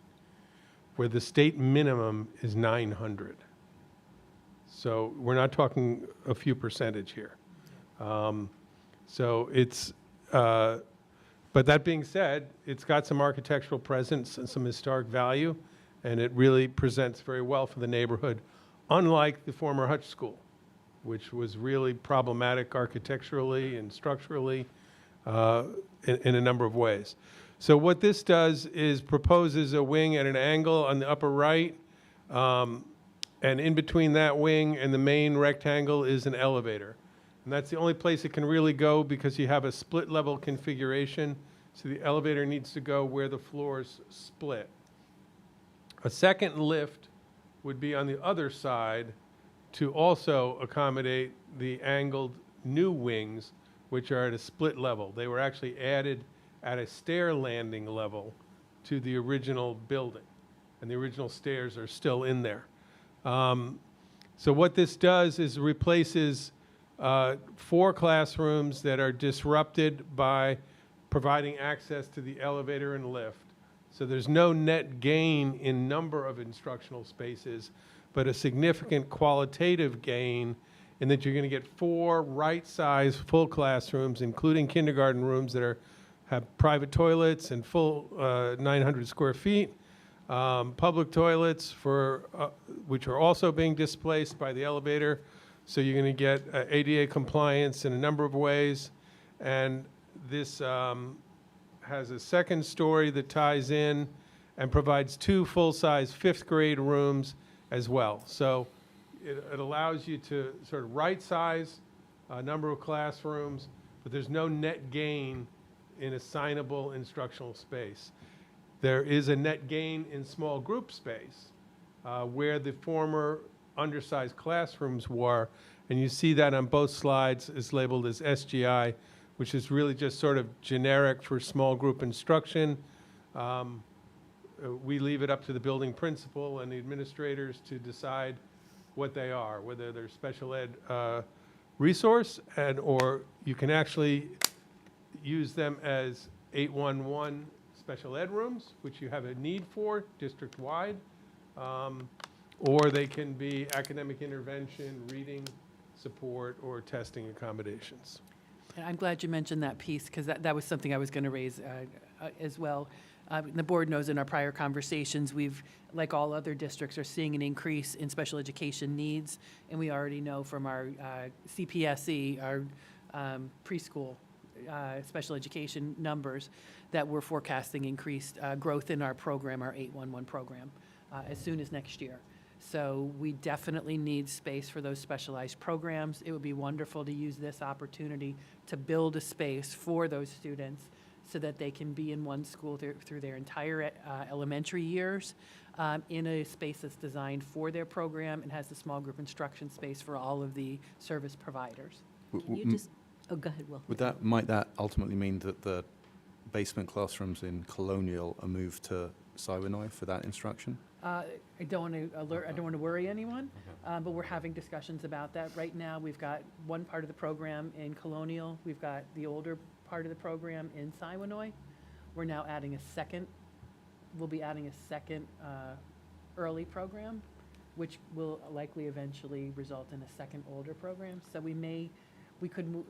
where the state minimum is 900. So we're not talking a few percentage here. So it's, but that being said, it's got some architectural presence and some historic value, and it really presents very well for the neighborhood, unlike the former Hutch School, which was really problematic architecturally and structurally in a number of ways. So what this does is proposes a wing at an angle on the upper right, and in between that wing and the main rectangle is an elevator. And that's the only place it can really go because you have a split level configuration, so the elevator needs to go where the floors split. A second lift would be on the other side to also accommodate the angled new wings, which are at a split level. They were actually added at a stair landing level to the original building, and the original stairs are still in there. So what this does is replaces 4 classrooms that are disrupted by providing access to the elevator and lift. So there's no net gain in number of instructional spaces, but a significant qualitative gain in that you're going to get 4 right-size full classrooms, including kindergarten rooms that have private toilets and full 900 square feet, public toilets for, which are also being displaced by the elevator. So you're going to get ADA compliance in a number of ways. And this has a second story that ties in and provides 2 full-size 5th grade rooms as well. So it allows you to sort of right-size a number of classrooms, but there's no net gain in assignable instructional space. There is a net gain in small group space where the former undersized classrooms were, and you see that on both slides is labeled as SGI, which is really just sort of generic for small group instruction. We leave it up to the building principal and the administrators to decide what they are, whether they're special ed resource, or you can actually use them as 811 special ed rooms, which you have a need for district-wide, or they can be academic intervention, reading support, or testing accommodations. And I'm glad you mentioned that piece, because that was something I was going to raise as well. The board knows in our prior conversations, we've, like all other districts, are seeing an increase in special education needs, and we already know from our CPSE, our preschool special education numbers, that we're forecasting increased growth in our program, our 811 program, as soon as next year. So we definitely need space for those specialized programs. It would be wonderful to use this opportunity to build a space for those students so that they can be in one school through their entire elementary years in a space that's designed for their program and has a small group instruction space for all of the service providers. Can you just, oh, go ahead, Will. Might that ultimately mean that the basement classrooms in Colonial are moved to Siwanoy for that instruction? I don't want to worry anyone, but we're having discussions about that. Right now, we've got one part of the program in Colonial. We've got the older part of the program in Siwanoy. We're now adding we'll be adding a second early program, which will likely eventually result in a second older program. So we could move,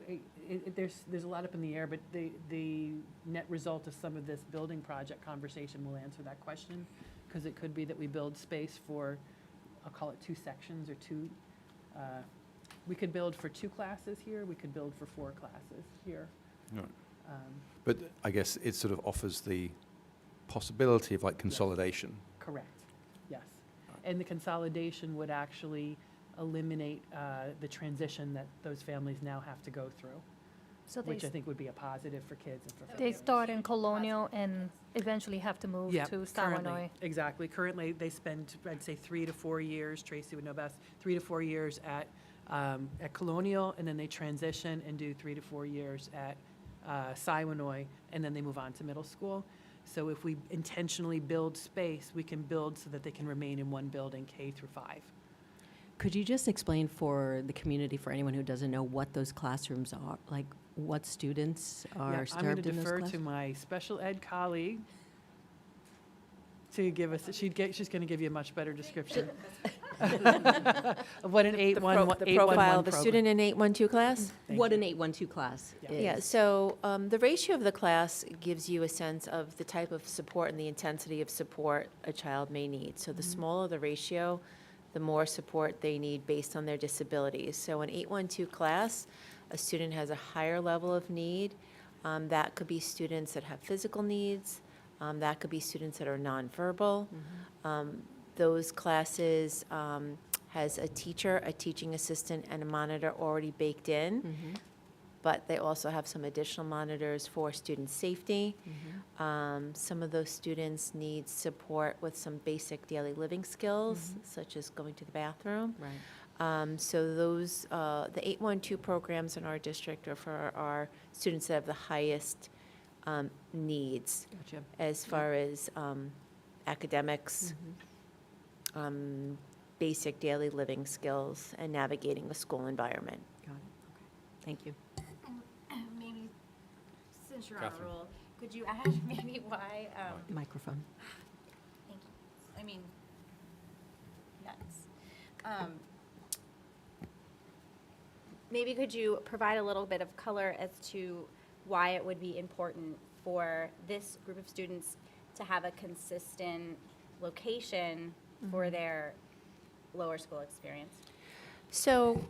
there's a lot up in the air, but the net result of some of this building project conversation will answer that question, because it could be that we build space for, I'll call it 2 sections or we could build for 2 classes here, we could build for 4 classes here. Right. But I guess it sort of offers the possibility of like consolidation. Correct, yes. And the consolidation would actually eliminate the transition that those families now have to go through, So which I think would be a positive for kids and for they families. start in Colonial and eventually have to move Yeah, to currently, Siwanoy. exactly. Currently, they spend, I'd say, 3 to 4 years, Tracy would know best, 3 to 4 years at Colonial, and then they transition and do 3 to 4 years at Siwanoy, and then they move on to middle school. So if we intentionally build space, we can build so that they can remain in one building, K through 5. Could you just explain for the community, for anyone who doesn't know, what those classrooms are, like what students are served in those I'm going to defer classrooms? to my special ed colleague to give us, she's going to give you a much better description of what an 811 The profile of a program. student in 812 class? Thank What you. an 812 class Yeah. is. Yeah, so the ratio of the class gives you a sense of the type of support and the intensity of support a child may need. So the smaller the ratio, the more support they need based on their disabilities. So an 812 class, a student has a higher level of need. That could be students that have physical needs. That could be students that are nonverbal. Those classes has a teacher, a teaching assistant, and a monitor already baked in. But they also have some additional monitors for student safety. Some of those students need support with some basic daily living skills, such as going to the bathroom. Right. So those, the 812 programs in our district are for our students that have the highest needs Gotcha. as far as academics, basic daily living skills, and navigating a school environment. Got it. Okay. Thank you. Maybe, since you're on Catherine. a roll, could you add maybe why, Microphone. thank you, I mean, nuts. Maybe could you provide a little bit of color as to why it would be important for this group of students to have a consistent location for their lower school experience? So,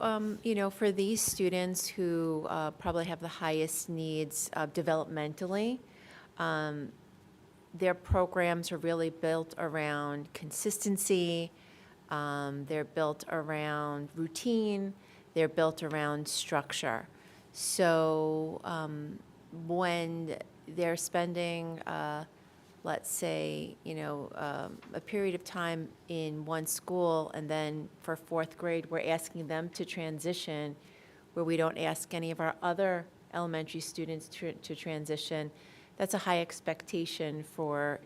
for these students who probably have the highest needs developmentally, their programs are really built around consistency, they're built around routine, they're built around structure. So when they're spending, let's say, a period of time in one school, and then for fourth grade, we're asking them to transition, where we don't ask any of our other elementary students to transition, that's a high expectation for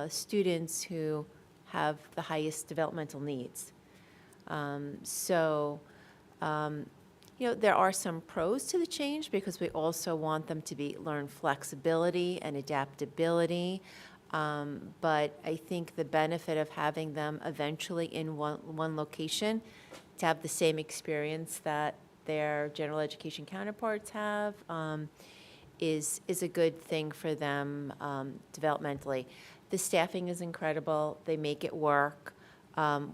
students who have the highest developmental needs. There are some pros to the change, because we also want them to learn flexibility and adaptability. But I think the benefit of having them eventually in one location to have the same experience that their general education counterparts have is a good thing for them developmentally. The staffing is incredible. They make it work.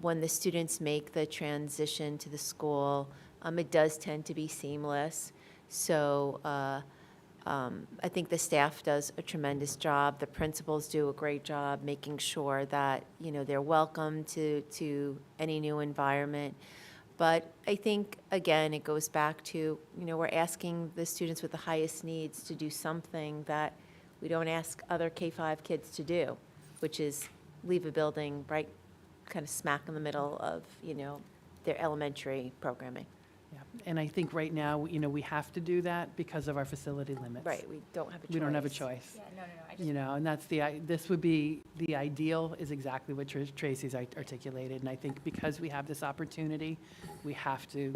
When the students make the transition to the school, it does tend to be seamless. So I think the staff does a tremendous job. The principals do a great job making sure that, they're welcome to any new environment. But I think, again, it goes back to, we're asking the students with the highest needs to do something that we don't ask other K-5 kids to do, which is leave a building right kind of smack in the middle of, their elementary programming. Yeah. And I think right now, we have to do that because of our facility limits. Right, we don't have a choice. We don't have a choice. Yeah, no, I just, And that's this would be, the ideal is exactly what Tracy's articulated. And I think because we have this opportunity, we have to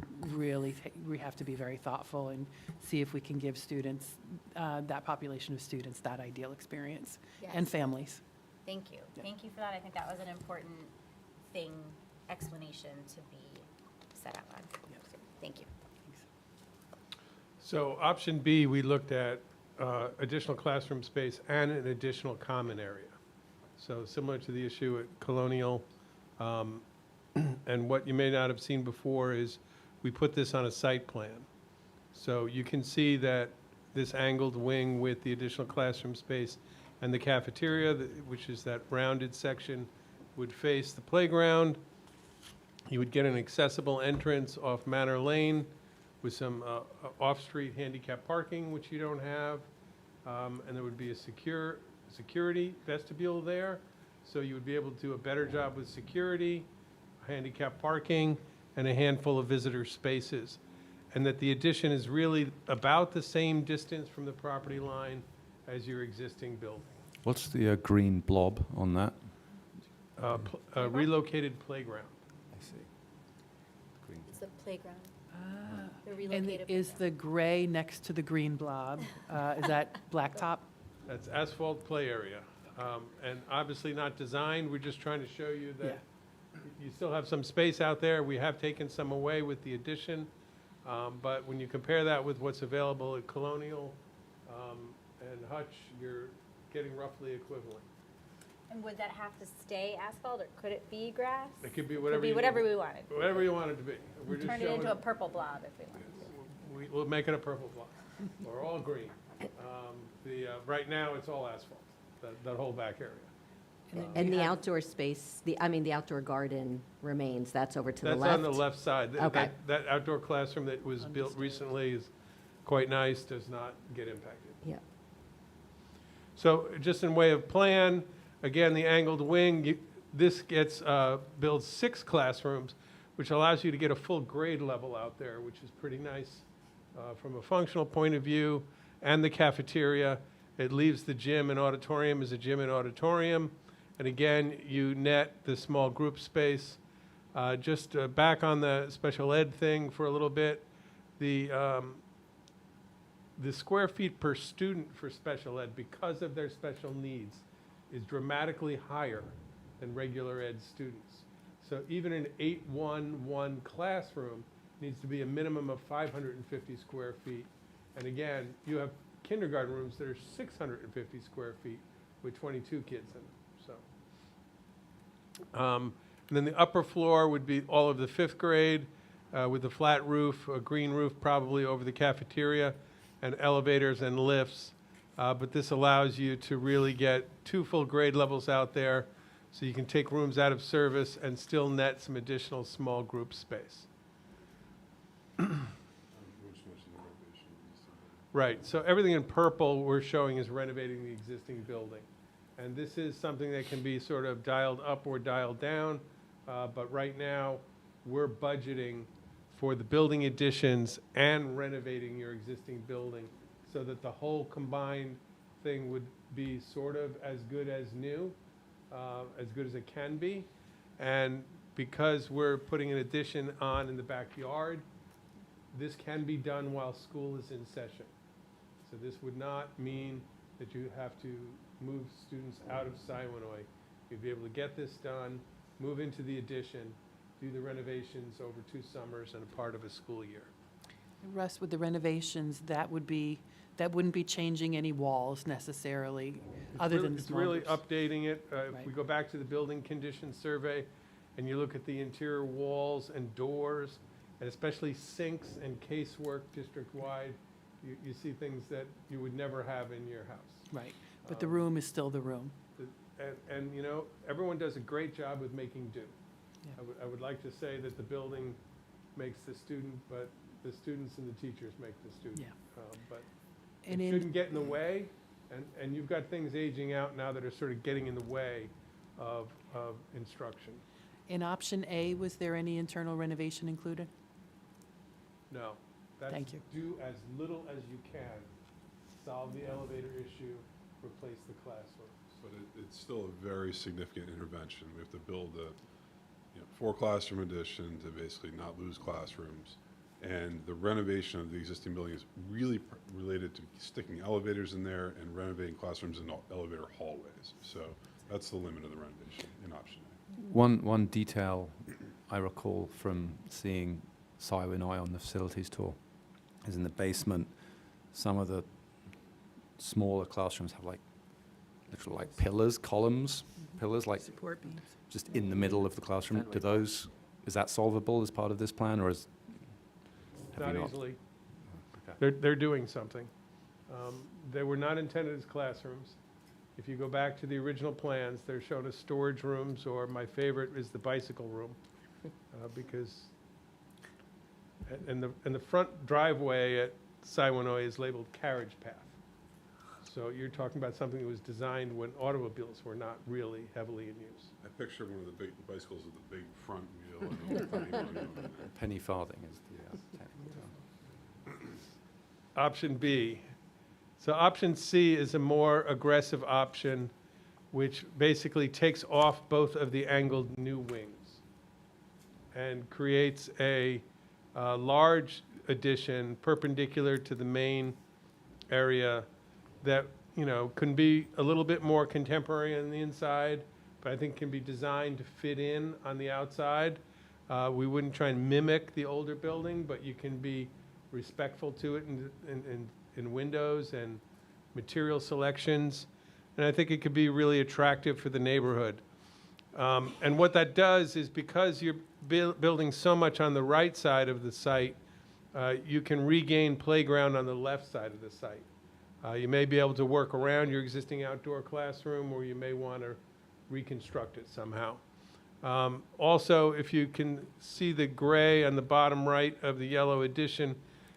we have to be very thoughtful and see if we can give students, that population of students, that ideal experience, and Yes. families. thank you. Yeah. Thank you for that. I think that was an important explanation to be set out on. So, thank you. So option B, we looked at additional classroom space and an additional common area. So similar to the issue at Colonial. And what you may not have seen before is we put this on a site plan. So you can see that this angled wing with the additional classroom space and the cafeteria, which is that rounded section, would face the playground. You would get an accessible entrance off Manor Lane with some off-street handicap parking, which you don't have. And there would be a security vestibule there. So you would be able to do a better job with security, handicap parking, and a handful of visitor spaces. And that the addition is really about the same distance from the property line as your existing building. What's the green blob on that? Relocated playground. I see. Green. It's the playground. The And relocated is playground. the gray next to the green blob, is that blacktop? That's asphalt play area. And obviously not designed, we're just trying to show you that you still have some space out there. We have taken some away with the addition. But when you compare that with what's available at Colonial and Hutch, you're getting roughly equivalent. And would that have to stay asphalt, or could it be grass? It could be Could whatever be you whatever need. we wanted. Whatever you want it to be. We're just Turn it showing into a purple blob if we wanted to. We'll make it a purple block, or all green. Right now, it's all asphalt, that whole back area. And the outdoor space, the outdoor garden remains, that's over to the That's left? on the left side. Okay. That outdoor classroom that was built recently is quite nice, does not get impacted. Yeah. So just in way of plan, again, the angled wing, this builds 6 classrooms, which allows you to get a full grade level out there, which is pretty nice from a functional point of view, and the cafeteria. It leaves the gym and auditorium as a gym and auditorium. And again, you net the small group space. Just back on the special ed thing for a little bit, the square feet per student for special ed, because of their special needs, is dramatically higher than regular ed students. So even an 8-1-1 classroom needs to be a minimum of 550 square feet. And again, you have kindergarten rooms that are 650 square feet with 22 kids in them, so. And then the upper floor would be all of the 5th grade with a flat roof, a green roof probably over the cafeteria, and elevators and lifts. But this allows you to really get 2 full grade levels out there, so you can take rooms out of service and still net some additional small group space. Right, so everything in purple we're showing is renovating the existing building. And this is something that can be sort of dialed up or dialed down, but right now, we're budgeting for the building additions and renovating your existing building so that the whole combined thing would be sort of as good as new, as good as it can be. And because we're putting an addition on in the backyard, this can be done while school is in session. So this would not mean that you have to move students out of Siwanoy. You'd be able to get this done, move into the addition, do the renovations over 2 summers and a part of a school year. Russ, with the renovations, that wouldn't be changing any walls necessarily, other than the It's small really groups. updating it. If we Right. go back to the building condition survey and you look at the interior walls and doors, and especially sinks and casework district-wide, you see things that you would never have in your house. Right, but the room is still the room. And you know, everyone does a great job with making do. Yeah. I would like to say that the building makes the student, but the students and the teachers make the student. Yeah. But And it in, shouldn't get in the way, and you've got things aging out now that are sort of getting in the way of instruction. in option A, was there any internal renovation included? No. Thank you. Do as little as you can. Solve the elevator issue, replace the classroom. But it's still a very significant intervention. We have to build a 4-classroom addition to basically not lose classrooms. And the renovation of the existing building is really related to sticking elevators in there and renovating classrooms and elevator hallways. So that's the limit of the renovation in option A. One detail I recall from seeing Siwanoy on the facilities tour is in the basement, some of the smaller classrooms have literally like pillars, columns, pillars like Support beams. just in the middle of the classroom. Is that solvable as part of this plan, or is? have you Not easily. They're doing something. They were not intended as classrooms. If you go back to the original plans, they're shown as storage rooms, or my favorite is the bicycle room, because and the front driveway at Siwanoy is labeled carriage path. So you're talking about something that was designed when automobiles were not really heavily in use. I picture one of the big bicycles with the big front wheel and a tiny one on it. Penny farthing is the technical term. Option B. So option C is a more aggressive option, which basically takes off both of the angled new wings and creates a large addition perpendicular to the main area that, can be a little bit more contemporary on the inside, but I think can be designed to fit in on the outside. We wouldn't try and mimic the older building, but you can be respectful to it in windows and material selections. And I think it could be really attractive for the neighborhood. And what that does is, because you're building so much on the right side of the site, you can regain playground on the left side of the site. You may be able to work around your existing outdoor classroom, or you may want to reconstruct it somehow. Also, if you can see the gray on the bottom right of the yellow addition,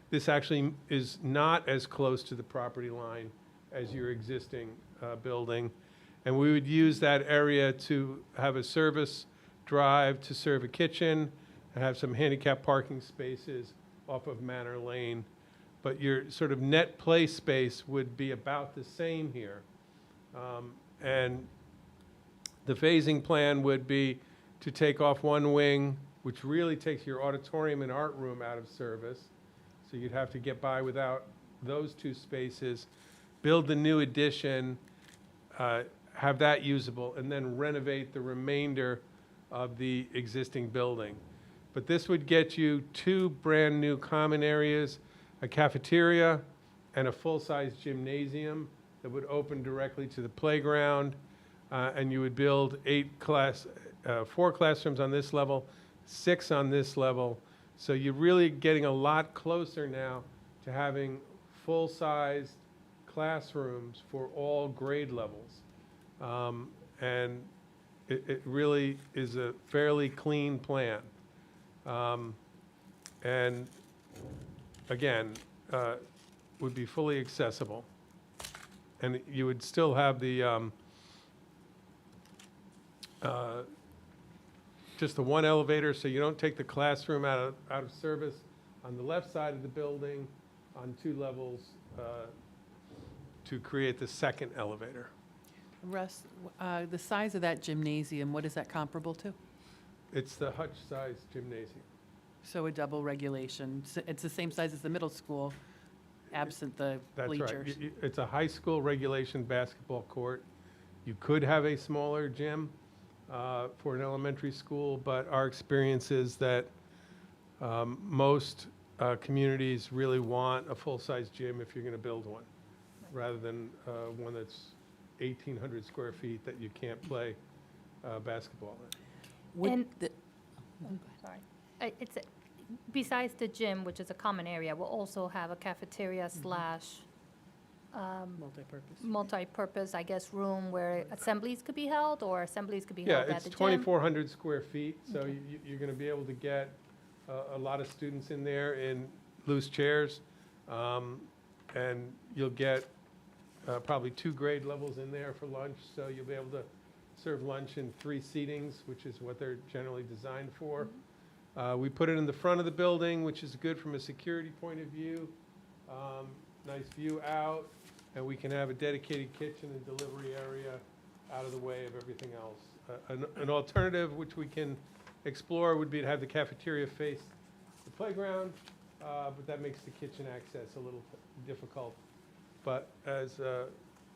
this actually is not as close to the property line as your existing building. And we would use that area to have a service drive to serve a kitchen, and have some handicap parking spaces off of Manor Lane. But your sort of net play space would be about the same here. And the phasing plan would be to take off one wing, which really takes your auditorium and art room out of service. So you'd have to get by without those 2 spaces, build the new addition, have that usable, and then renovate the remainder of the existing building. But this would get you 2 brand-new common areas, a cafeteria, and a full-size gymnasium that would open directly to the playground, and you would build 8 4 classrooms on this level, 6 on this level. So you're really getting a lot closer now to having full-sized classrooms for all grade levels. And it really is a fairly clean plan. And again, would be fully accessible. And you would still have the, just the one elevator, so you don't take the classroom out of service on the left side of the building on 2 levels to create the second elevator. Russ, the size of that gymnasium, what is that comparable to? It's the hutch-sized gymnasium. So a double regulation. It's the same size as the middle school, absent the That's right. bleachers. It's a high school regulation basketball court. You could have a smaller gym for an elementary school, but our experience is that most communities really want a full-size gym if you're going to build one, rather than one that's 1,800 square feet that you can't play basketball in. And- Sorry. It's, besides the gym, which is a common area, we'll also have a cafeteria slash Multi-purpose. multi-purpose, I guess, room where assemblies could be held, or assemblies could be Yeah, held at it's the gym. 2,400 square feet, so you're going to be able to get a lot of students in there in loose chairs. And you'll get probably 2 grade levels in there for lunch, so you'll be able to serve lunch in 3 seatings, which is what they're generally designed for. We put it in the front of the building, which is good from a security point of view. Nice view out, and we can have a dedicated kitchen and delivery area out of the way of everything else. An alternative which we can explore would be to have the cafeteria face the playground, but that makes the kitchen access a little difficult. But as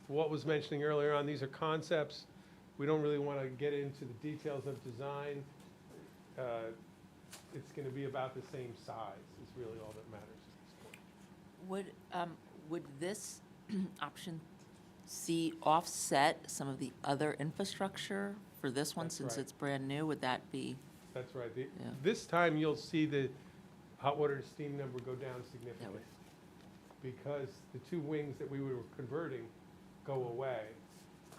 Walt was mentioning earlier on, these are concepts. We don't really want to get into the details of design. It's going to be about the same size is really all that matters at this point. Would this option C offset some of the other infrastructure for this one, That's since right. it's brand new? Would that be? That's right. Yeah. This time you'll see the hot water to steam number go down significantly because the 2 wings that we were converting go away.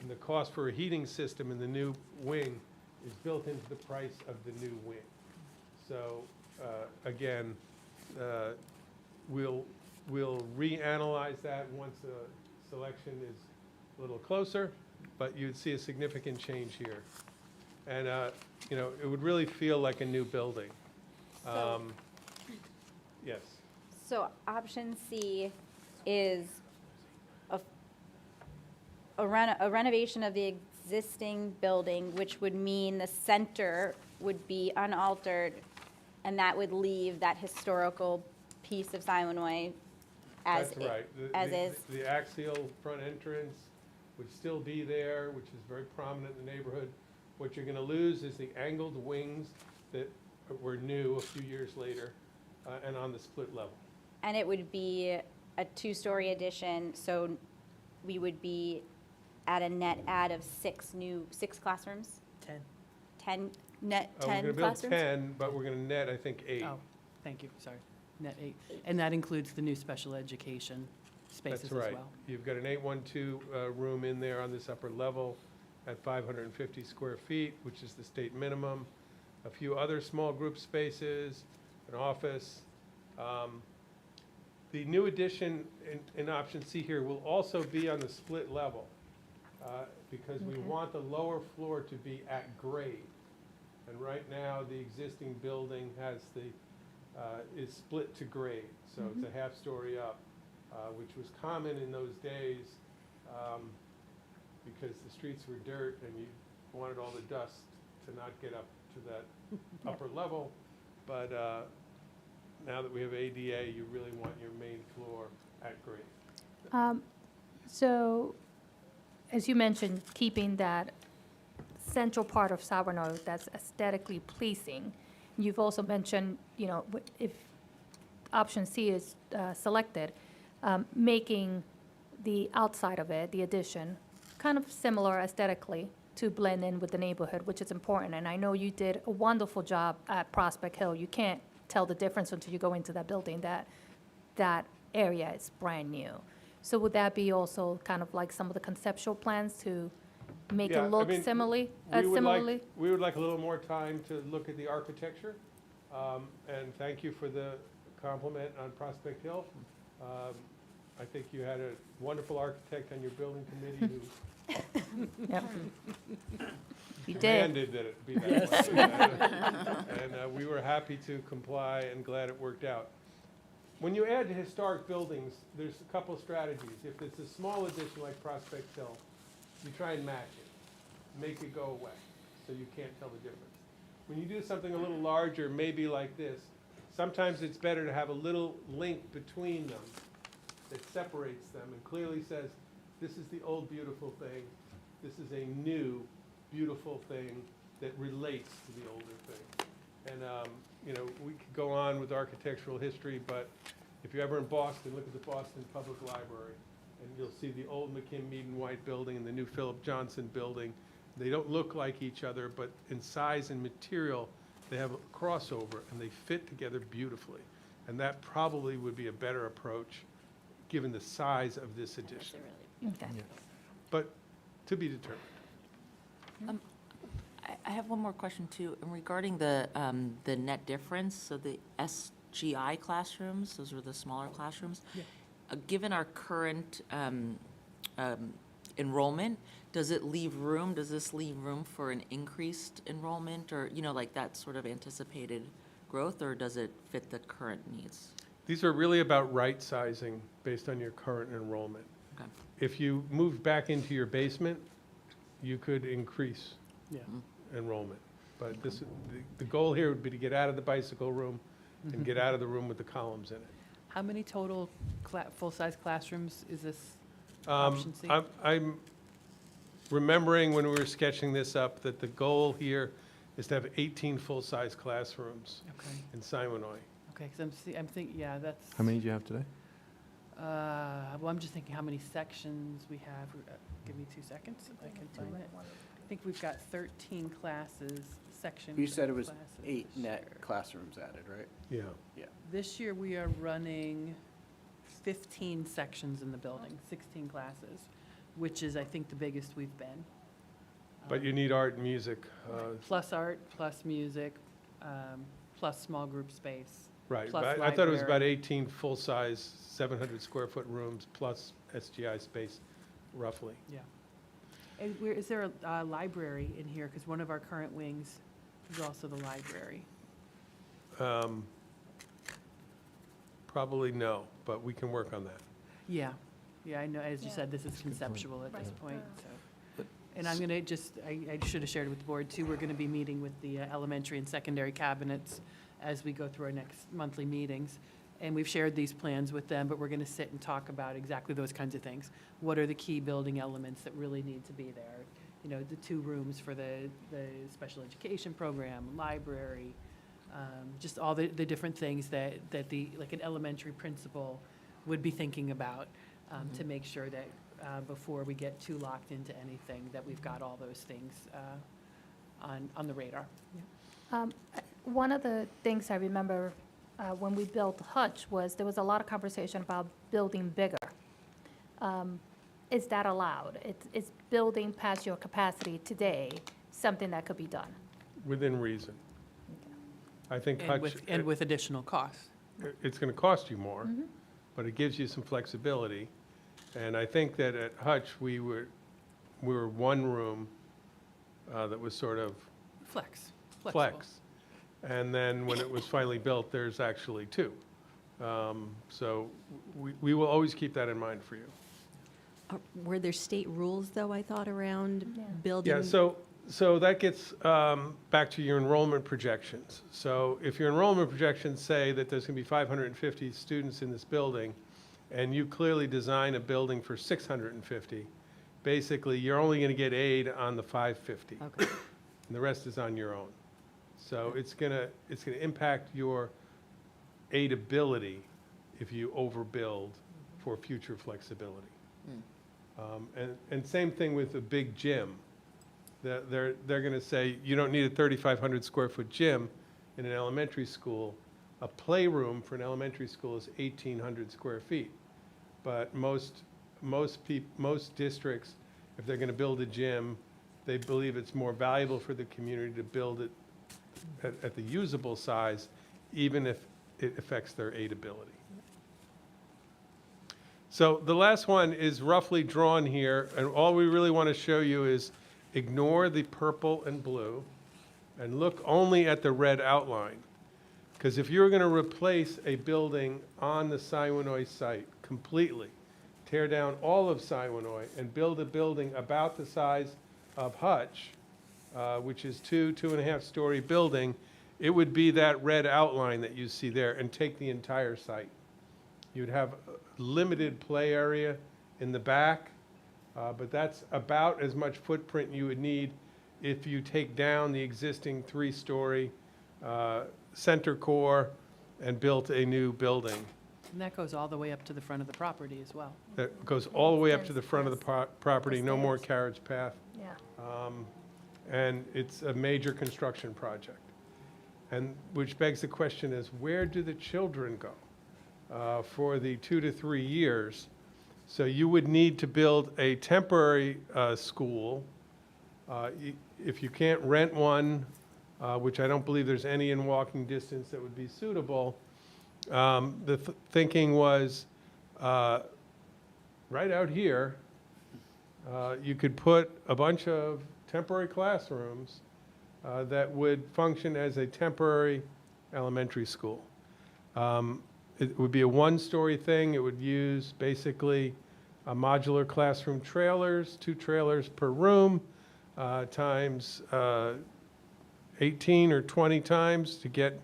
And the cost for a heating system in the new wing is built into the price of the new wing. So again, we'll reanalyze that once the selection is a little closer, but you'd see a significant change here. And, you know, it would really feel like a new building. So- Yes. So option C is a renovation of the existing building, which would mean the center would be unaltered, and that would leave that historical piece of Siwanoy as That's right. as is. The axial front entrance would still be there, which is very prominent in the neighborhood. What you're going to lose is the angled wings that were new a few years later and on the split level. And it would be a 2-story addition, so we would be at a net add of 6 classrooms? 10. 10, net We're 10 going to build classrooms? 10, but we're going to net, I think, 8. Oh, thank you, sorry. Net 8. And that includes the new special education spaces as That's well. right. You've got an 812 room in there on this upper level at 550 square feet, which is the state minimum. A few other small group spaces, an office. The new addition in option C here will also be on the split level because we want the lower floor to be at grade. And right now, the existing building has is split to grade, so it's a half-story up, which was common in those days because the streets were dirt and you wanted all the dust to not get up to that upper level. But now that we have ADA, you really want your main floor at grade. So, as you mentioned, keeping that central part of Siwanoy that's aesthetically pleasing. You've also mentioned, you know, if option C is selected, making the outside of it, the addition, kind of similar aesthetically to blend in with the neighborhood, which is important. And I know you did a wonderful job at Prospect Hill. You can't tell the difference until you go into that building, that area is brand new. So would that be also kind of like some of the conceptual plans to make Yeah, I it look mean, similarly? We would like a little more time to look at the architecture. And thank you for the compliment on Prospect Hill. I think you had a wonderful architect on your building committee who Yep. You did. demanded that it be that way. And we were happy to comply and glad it worked out. When you add to historic buildings, there's a couple strategies. If it's a small addition like Prospect Hill, you try and match it, make it go away, so you can't tell the difference. When you do something a little larger, maybe like this, sometimes it's better to have a little link between them that separates them and clearly says, this is the old beautiful thing, this is a new beautiful thing that relates to the older thing. And, you know, we could go on with architectural history, but if you're ever in Boston, look at the Boston Public Library, and you'll see the old McKim-Meaden White building and the new Philip Johnson building. They don't look like each other, but in size and material, they have a crossover, and they fit together beautifully. And that probably would be a better approach, given the size of this addition. Okay. But to be determined. I have one more question too, and regarding the net difference, so the SGI classrooms, those were the smaller classrooms. Given our current enrollment, does this leave room for an increased enrollment, or, you know, like that sort of anticipated growth, or does it fit the current needs? These are really about right-sizing based on your current enrollment. Okay. If you moved back into your basement, you could increase enrollment. But this, the goal here would be to get out of the bicycle room and get out of the room with the columns in it. How many total full-size classrooms is this option C? I'm remembering when we were sketching this up that the goal here is to have 18 full-size classrooms Okay, in Siwanoy. okay, because I'm thinking, yeah, that's. How many do you have today? Well, I'm just thinking how many sections we have. Give me 2 seconds if I can find it. I think we've got 13 classes, sections. You said it was classes 8 this net year. classrooms added, right? Yeah. This year, we are running 15 sections in the building, 16 classes, which is, I think, the biggest we've been. But you need art and music. Plus art, plus music, plus small group space. Right, plus but I thought it was about library. 18 full-size, 700-square-foot rooms plus SGI space, roughly. Yeah. And is there a library in here? Because one of our current wings is also the library. Probably no, but we can work on that. Yeah, yeah, I know, as you Yeah. said, this is conceptual at this Right. point, so. And I'm gonna just, I should have shared it with the board too, we're gonna be meeting with the elementary and secondary cabinets as we go through our next monthly meetings. And we've shared these plans with them, but we're gonna sit and talk about exactly those kinds of things. What are the key building elements that really need to be there? You know, the 2 rooms for the special education program, library, just all the different things that like an elementary principal would be thinking about to make sure that before we get too locked into anything, that we've got all those things on the radar. One of the things I remember when we built Hutch was there was a lot of conversation about building bigger. Is that allowed? Is building past your capacity today something that could be done? Within reason. I think Hutch, And with additional costs. it's going to cost you more, but it gives you some flexibility. And I think that at Hutch, we were one room that was sort of Flexible. flex. And then when it was finally built, there's actually 2. So we will always keep that in mind for you. Were there state rules, though, I thought, around Yeah. building? Yeah, so that gets back to your enrollment projections. So if your enrollment projections say that there's going to be 550 students in this building, and you clearly design a building for 650, basically, you're only going to get aid on the 550. Okay. And the rest is on your own. So it's gonna impact your aid ability if you overbuild for future flexibility. And same thing with a big gym. They're going to say, you don't need a 3,500 square foot gym in an elementary school. A playroom for an elementary school is 1,800 square feet. But most districts, if they're going to build a gym, they believe it's more valuable for the community to build it at the usable size, even if it affects their aidability. So the last one is roughly drawn here, and all we really want to show you is ignore the purple and blue and look only at the red outline. Because if you're going to replace a building on the Siwanoy site completely, tear down all of Siwanoy and build a building about the size of Hutch, which is 2.5-story building, it would be that red outline that you see there, and take the entire site. You'd have a limited play area in the back, but that's about as much footprint you would need if you take down the existing 3-story center core and built a new building. And that goes all the way up to the front of the property as well. That goes all the way up to the front of the property, no more carriage path. Yeah. And it's a major construction project. And which begs the question is, where do the children go for the 2 to 3 years? So you would need to build a temporary school. If you can't rent one, which I don't believe there's any in walking distance that would be suitable, the thinking was right out here, you could put a bunch of temporary classrooms that would function as a temporary elementary school. It would be a 1-story thing. It would use basically modular classroom trailers, 2 trailers per room, times 18 or 20 times to get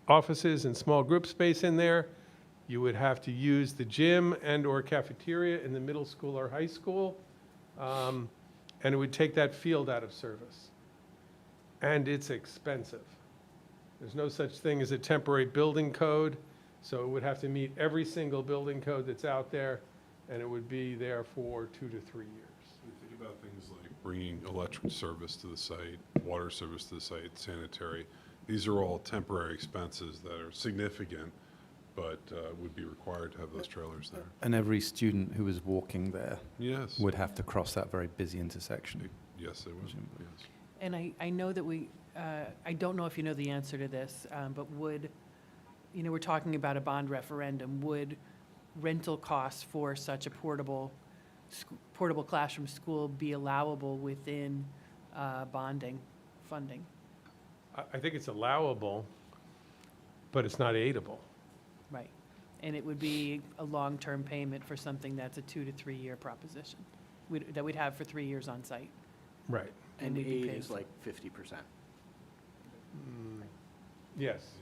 offices and small group space in there. You would have to use the gym and/or cafeteria in the middle school or high school, and it would take that field out of service. And it's expensive. There's no such thing as a temporary building code, so it would have to meet every single building code that's out there, and it would be there for 2 to 3 years. When you think about things like bringing electric service to the site, water service to the site, sanitary, these are all temporary expenses that are significant, but would be required to have those trailers there. And every student who is walking there Yes. would have to cross that very busy intersection. Yes, they would, yes. And I know that I don't know if you know the answer to this, but we're talking about a bond referendum, would rental costs for such a portable classroom school be allowable within bonding funding? I think it's allowable, but it's not aidable. Right. And it would be a long-term payment for something that's a 2 to 3 year proposition that we'd have for 3 years on site. Right. And we'd be aid paying is for it. like 50%. Yes.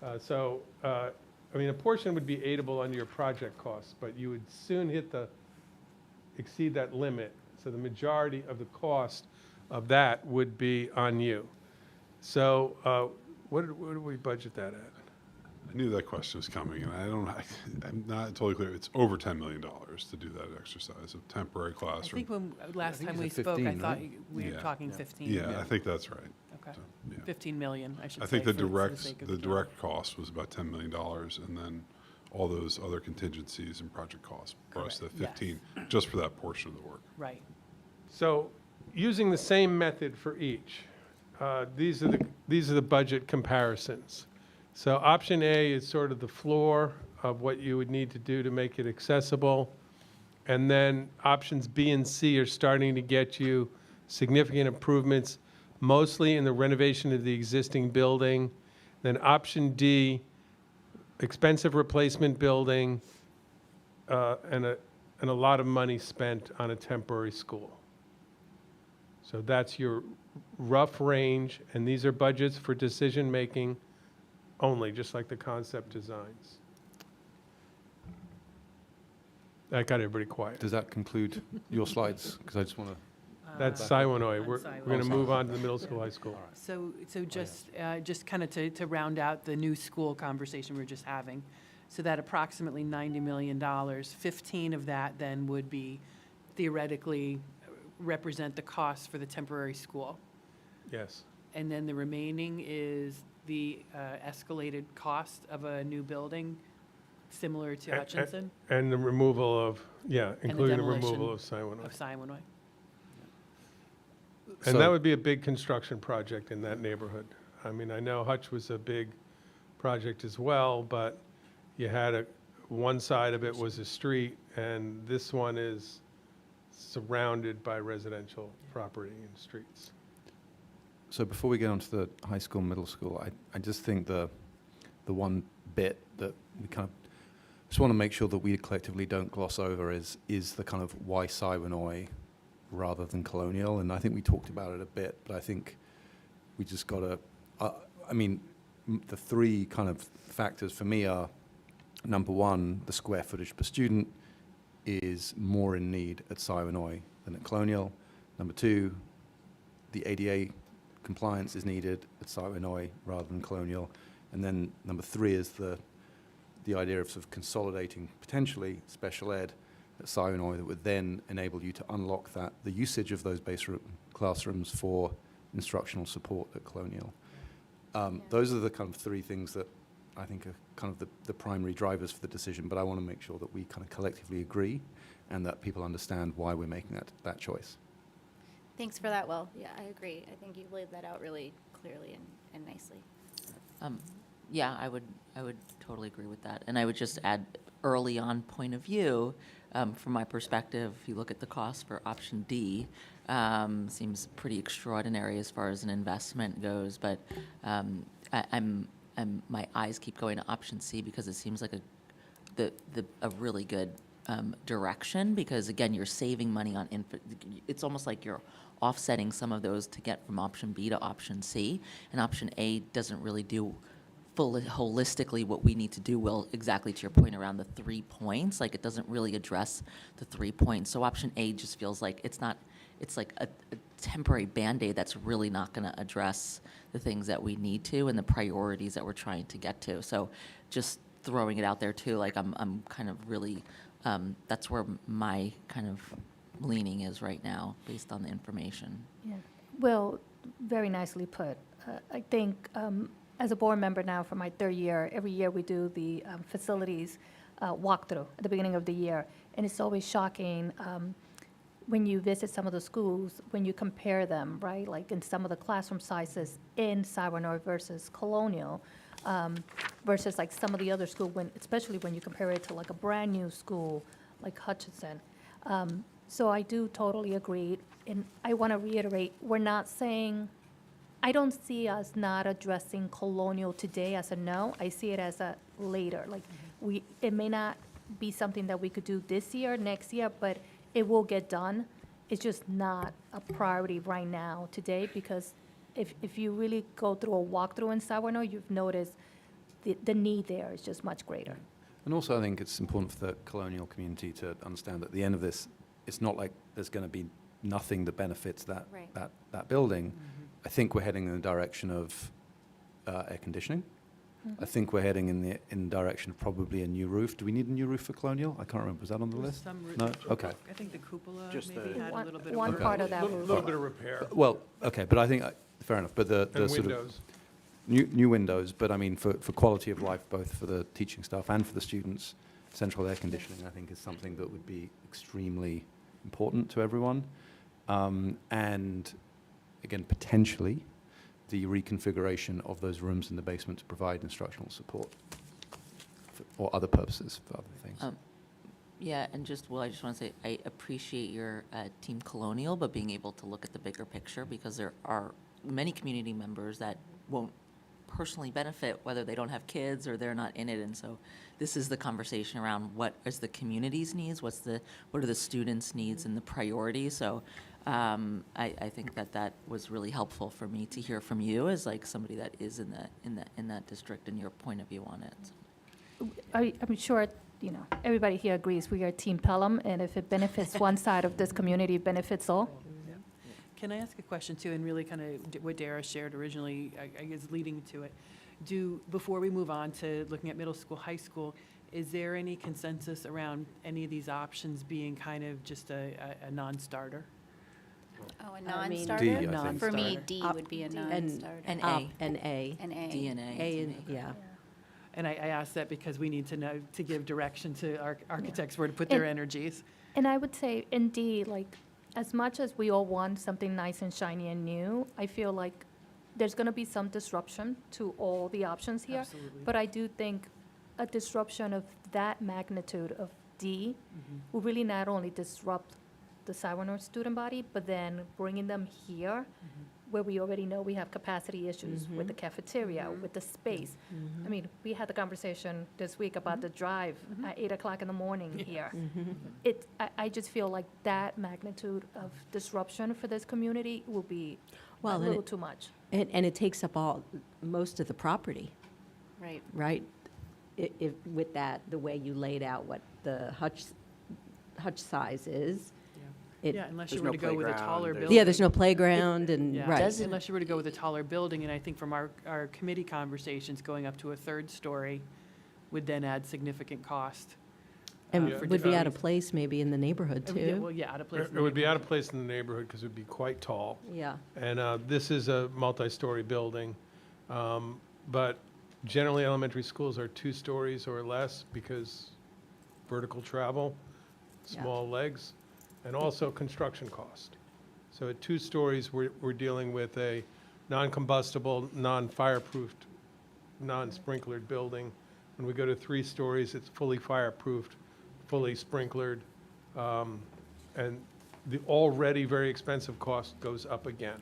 A portion would be aidable under your project costs, but you would soon exceed that limit. So the majority of the cost of that would be on you. So what did we budget that at? I knew that question was coming, and I'm not totally clear. It's over $10 million to do that exercise of temporary I classroom. think last think time it's we at spoke, I 15, thought right? we were Yeah. talking 15. Yeah, I think that's right. Okay. So, yeah. 15 million, I should say. I think the for sake of the count. direct cost was about $10 million, and then all those other contingencies and project costs brought us to Correct, yes. 15, just for that portion of the work. Right. So using the same method for each, these are the budget comparisons. So option A is sort of the floor of what you would need to do to make it accessible. And then options B and C are starting to get you significant improvements, mostly in the renovation of the existing building. Then option D, expensive replacement building, and a lot of money spent on a temporary school. So that's your rough range, and these are budgets for decision-making only, just like the concept designs. That got everybody quiet. Does that conclude your slides? Because I just want to. That's Uh, Siwanoy. on We're Siwanoy. going to move on to the middle school, high school. So just kind of to round out the new school conversation we were just having, so that approximately $90 million, 15 of that then would be theoretically represent the cost for the temporary school. Yes. And then the remaining is the escalated cost of a new building, similar to Hutchinson And the removal of, yeah, including the demolition removal of Siwanoy. of Siwanoy. And that So- would be a big construction project in that neighborhood. I mean, I know Hutch was a big project as well, but you had one side of it was a street, and this one is surrounded by residential property and streets. So before we get on to the high school, middle school, I just think the one bit that we kind of just want to make sure that we collectively don't gloss over is the kind of why Siwanoy rather than Colonial. And I think we talked about it a bit, but I think we just got to, I mean, the three kind of factors for me are, number one, the square footage per student is more in need at Siwanoy than at Colonial. Number two, the ADA compliance is needed at Siwanoy rather than Colonial. And then number three is the idea of sort of consolidating potentially special ed at Siwanoy that would then enable you to unlock the usage of those classrooms for instructional support at Colonial. Those are the kind of three things that I think are kind of the primary drivers for the decision, but I want to make sure that we kind of collectively agree and that people understand why we're making that choice. Thanks for that, Will. Yeah, I agree. I think you laid that out really clearly and nicely. Yeah, I would totally agree with that. And I would just add, early on point of view, from my perspective, if you look at the cost for option D, seems pretty extraordinary as far as an investment goes. But my eyes keep going to option C because it seems like a really good direction. Because again, you're saving money on it's almost like you're offsetting some of those to get from option B to option C, and option A doesn't really do holistically what we need to do. Well, exactly to your point around the 3 points, like it doesn't really address the 3 points. So option A just feels like it's like a temporary Band-Aid that's really not going to address the things that we need to and the priorities that we're trying to get to. So just throwing it out there too, like I'm kind of really, that's where my kind of leaning is right now based on the information. Yeah. Well, very nicely put. I think as a board member now for my third year, every year we do the facilities walkthrough at the beginning of the year. And it's always shocking when you visit some of the schools, when you compare them, right? Like in some of the classroom sizes in Siwanoy versus Colonial, versus like some of the other schools, especially when you compare it to like a brand-new school like Hutchinson. So I do totally agree. And I want to reiterate, we're not saying, I don't see us not addressing Colonial today as a no. I see it as a later. Like it may not be something that we could do this year, next year, but it will get done. It's just not a priority right now today because if you really go through a walkthrough in Siwanoy, you've noticed the need there is just much greater. And also I think it's important for the Colonial community to understand that at the end of this, it's not like there's going to be nothing that benefits that building. I think we're heading in the direction of air conditioning. I think we're heading in the direction of probably a new roof. Do we need a new roof for Colonial? I can't remember. Was that on the list? No? Okay. I think the cupola Just maybe had a little bit of One work. part of that A roof. little bit of repair Well, okay, but I think, fair enough, but the and sort windows. of new windows, but I mean, for quality of life, both for the teaching staff and for the students, central air conditioning, I think, is something that would be extremely important to everyone. And again, potentially, the reconfiguration of those rooms in the basement to provide instructional support or other purposes for other things. Yeah, and I just want to say, I appreciate your Team Colonial, but being able to look at the bigger picture, because there are many community members that won't personally benefit, whether they don't have kids or they're not in it. And so this is the conversation around what is the community's needs, what are the students' needs and the priorities. So I think that was really helpful for me to hear from you as like somebody that is in that district and your point of view on it. I'm sure, everybody here agrees we are Team Pelham, and if it benefits one side of this community, it benefits all. Can I ask a question too, and really kind of what Dara shared originally, I guess leading to it. Before we move on to looking at middle school, high school, is there any consensus around any of these options being kind of just a non-starter? Oh, a I mean, non-starter? D, I think. For me, Non-starter. D would be a And- non-starter. And Up A. and A. An A. D and A. A, and- yeah. And I ask that because we need to know, to give direction to our architects where to put their energies. And I would say, in D, like, as much as we all want something nice and shiny and new, I feel like there's going to be some disruption to all the options here. Absolutely. But I do think a disruption of that magnitude of D Mhm. will really not only disrupt the Siwanoy student body, but then bringing them here, where we already know we have capacity issues with the cafeteria, with the space. I mean, we had the conversation this week about the drive at 8 o'clock in the morning here. I just feel like that magnitude of disruption for this community will be a Well, and little it- too much. And it takes up most of the property, Right. right? If, with that, the way you laid out what the hutch size is. It- Yeah, unless There's you were no to go with a playground, taller there's- building. Yeah, there's no playground and, Yeah, right. Doesn't- unless you were to go with a taller building, and I think from our committee conversations, going up to a third story would then add significant cost. And for would be out different of place maybe in the neighborhood, Yeah, too. well, yeah, out of place. in It the would be out neighborhood. of place in the neighborhood because it would be quite tall. Yeah. And this is a multi-story building. But generally, elementary schools are 2 stories or less because vertical travel, Yeah. small legs, and also construction cost. So at 2 stories, we're dealing with a non-combustible, non-fireproofed, non-sprinklered building. When we go to 3 stories, it's fully fireproofed, fully sprinklered, and the already very expensive cost goes up again.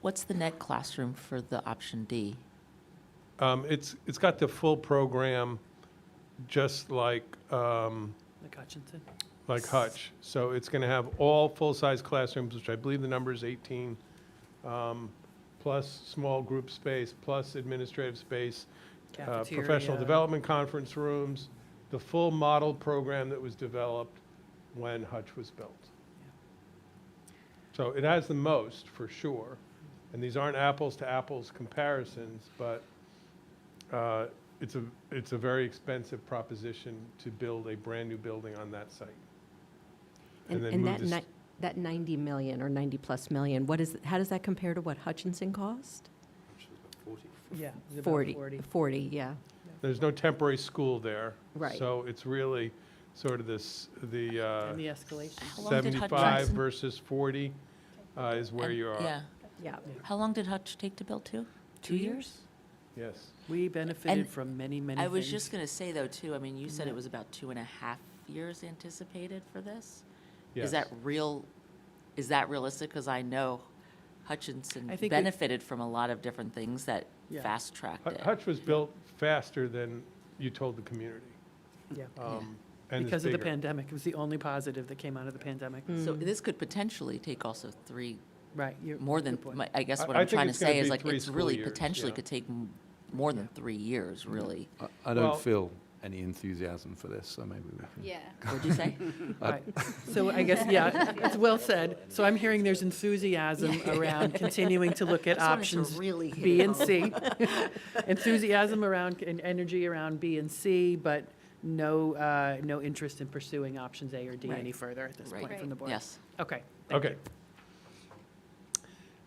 What's the net classroom for the option D? It's got the full program, just like Like Hutchinson. Hutch. So it's going to have all full-size classrooms, which I believe the number is 18, plus small group space, plus administrative space, professional Cafeteria. development conference rooms, the full model program that was developed when Hutch was built. So it has the most, for sure. And these aren't apples-to-apples comparisons, but it's a very expensive proposition to build a brand-new building on that site. And then and move this- that 90 million or 90-plus million, how does that compare to what Hutchinson cost? Yeah. it was about 40, yeah. There's no temporary school there. Right. So it's really sort of the And the escalation. How long did 75 Hutchinson- versus 40 is where And- you are. Yeah. Yeah. How long did Hutch take to build too? 2 years? Yes. We benefited And from many, many I things. was just going to say, though, too, I mean, you said Yeah. it was about 2.5 years anticipated for this? Yes. Is that real, is that realistic? Because I know Hutchinson I think it- benefited from a lot of different things that Yeah. fast-tracked it. Hutch was built faster than you told the community. Yeah. And it's Because of the bigger. pandemic. It was the only positive that came out of the pandemic. So this could potentially take also 3, Right. you're- more than, good point. I guess what I I'm think trying to it's gonna say is be like, 3 it's school really years, potentially yeah. could take more than 3 years, really. I Well- don't feel any enthusiasm for this, so maybe we can. Yeah. What'd you say? Right. So I guess, yeah, it's well said. So I'm hearing there's enthusiasm around continuing to look at Just wanted to options really hit B it and home. C. Enthusiasm around, and energy around B and C, but no interest in pursuing options A or D any Right. further at this Right. point from the board. Yes. Okay. thank Okay. you.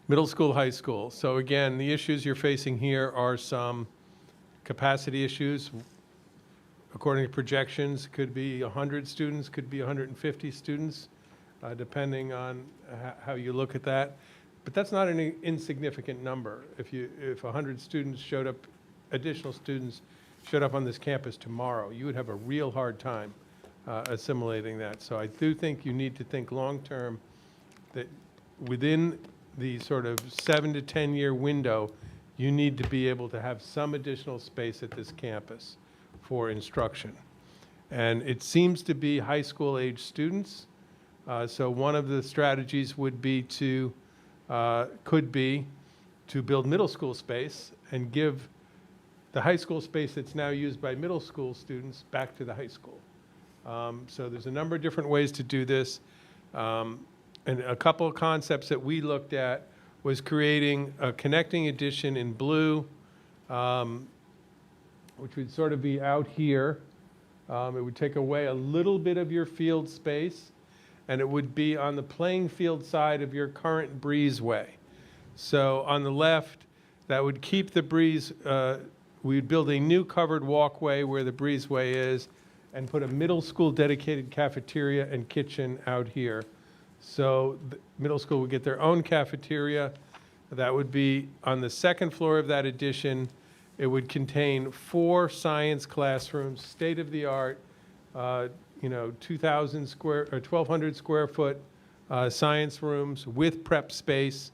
Middle school, high school. So again, the issues you're facing here are some capacity issues. According to projections, could be 100 students, could be 150 students, depending on how you look at that. But that's not an insignificant number. If 100 students showed up, additional students showed up on this campus tomorrow, you would have a real hard time assimilating that. So I do think you need to think long-term, that within the sort of 7 to 10-year window, you need to be able to have some additional space at this campus for instruction. And it seems to be high school age students. So one of the strategies would be could be to build middle school space and give the high school space that's now used by middle school students back to the high school. So there's a number of different ways to do this. And a couple of concepts that we looked at was creating a connecting addition in blue which would sort of be out here. It would take away a little bit of your field space, and it would be on the playing field side of your current breezeway. So on the left, that would keep the breeze, we'd build a new covered walkway where the breezeway is and put a middle school dedicated cafeteria and kitchen out here. So the middle school would get their own cafeteria. That would be on the second floor of that addition. It would contain 4 science classrooms, state-of-the-art, 2,000 square or 1,200 square foot science rooms with prep space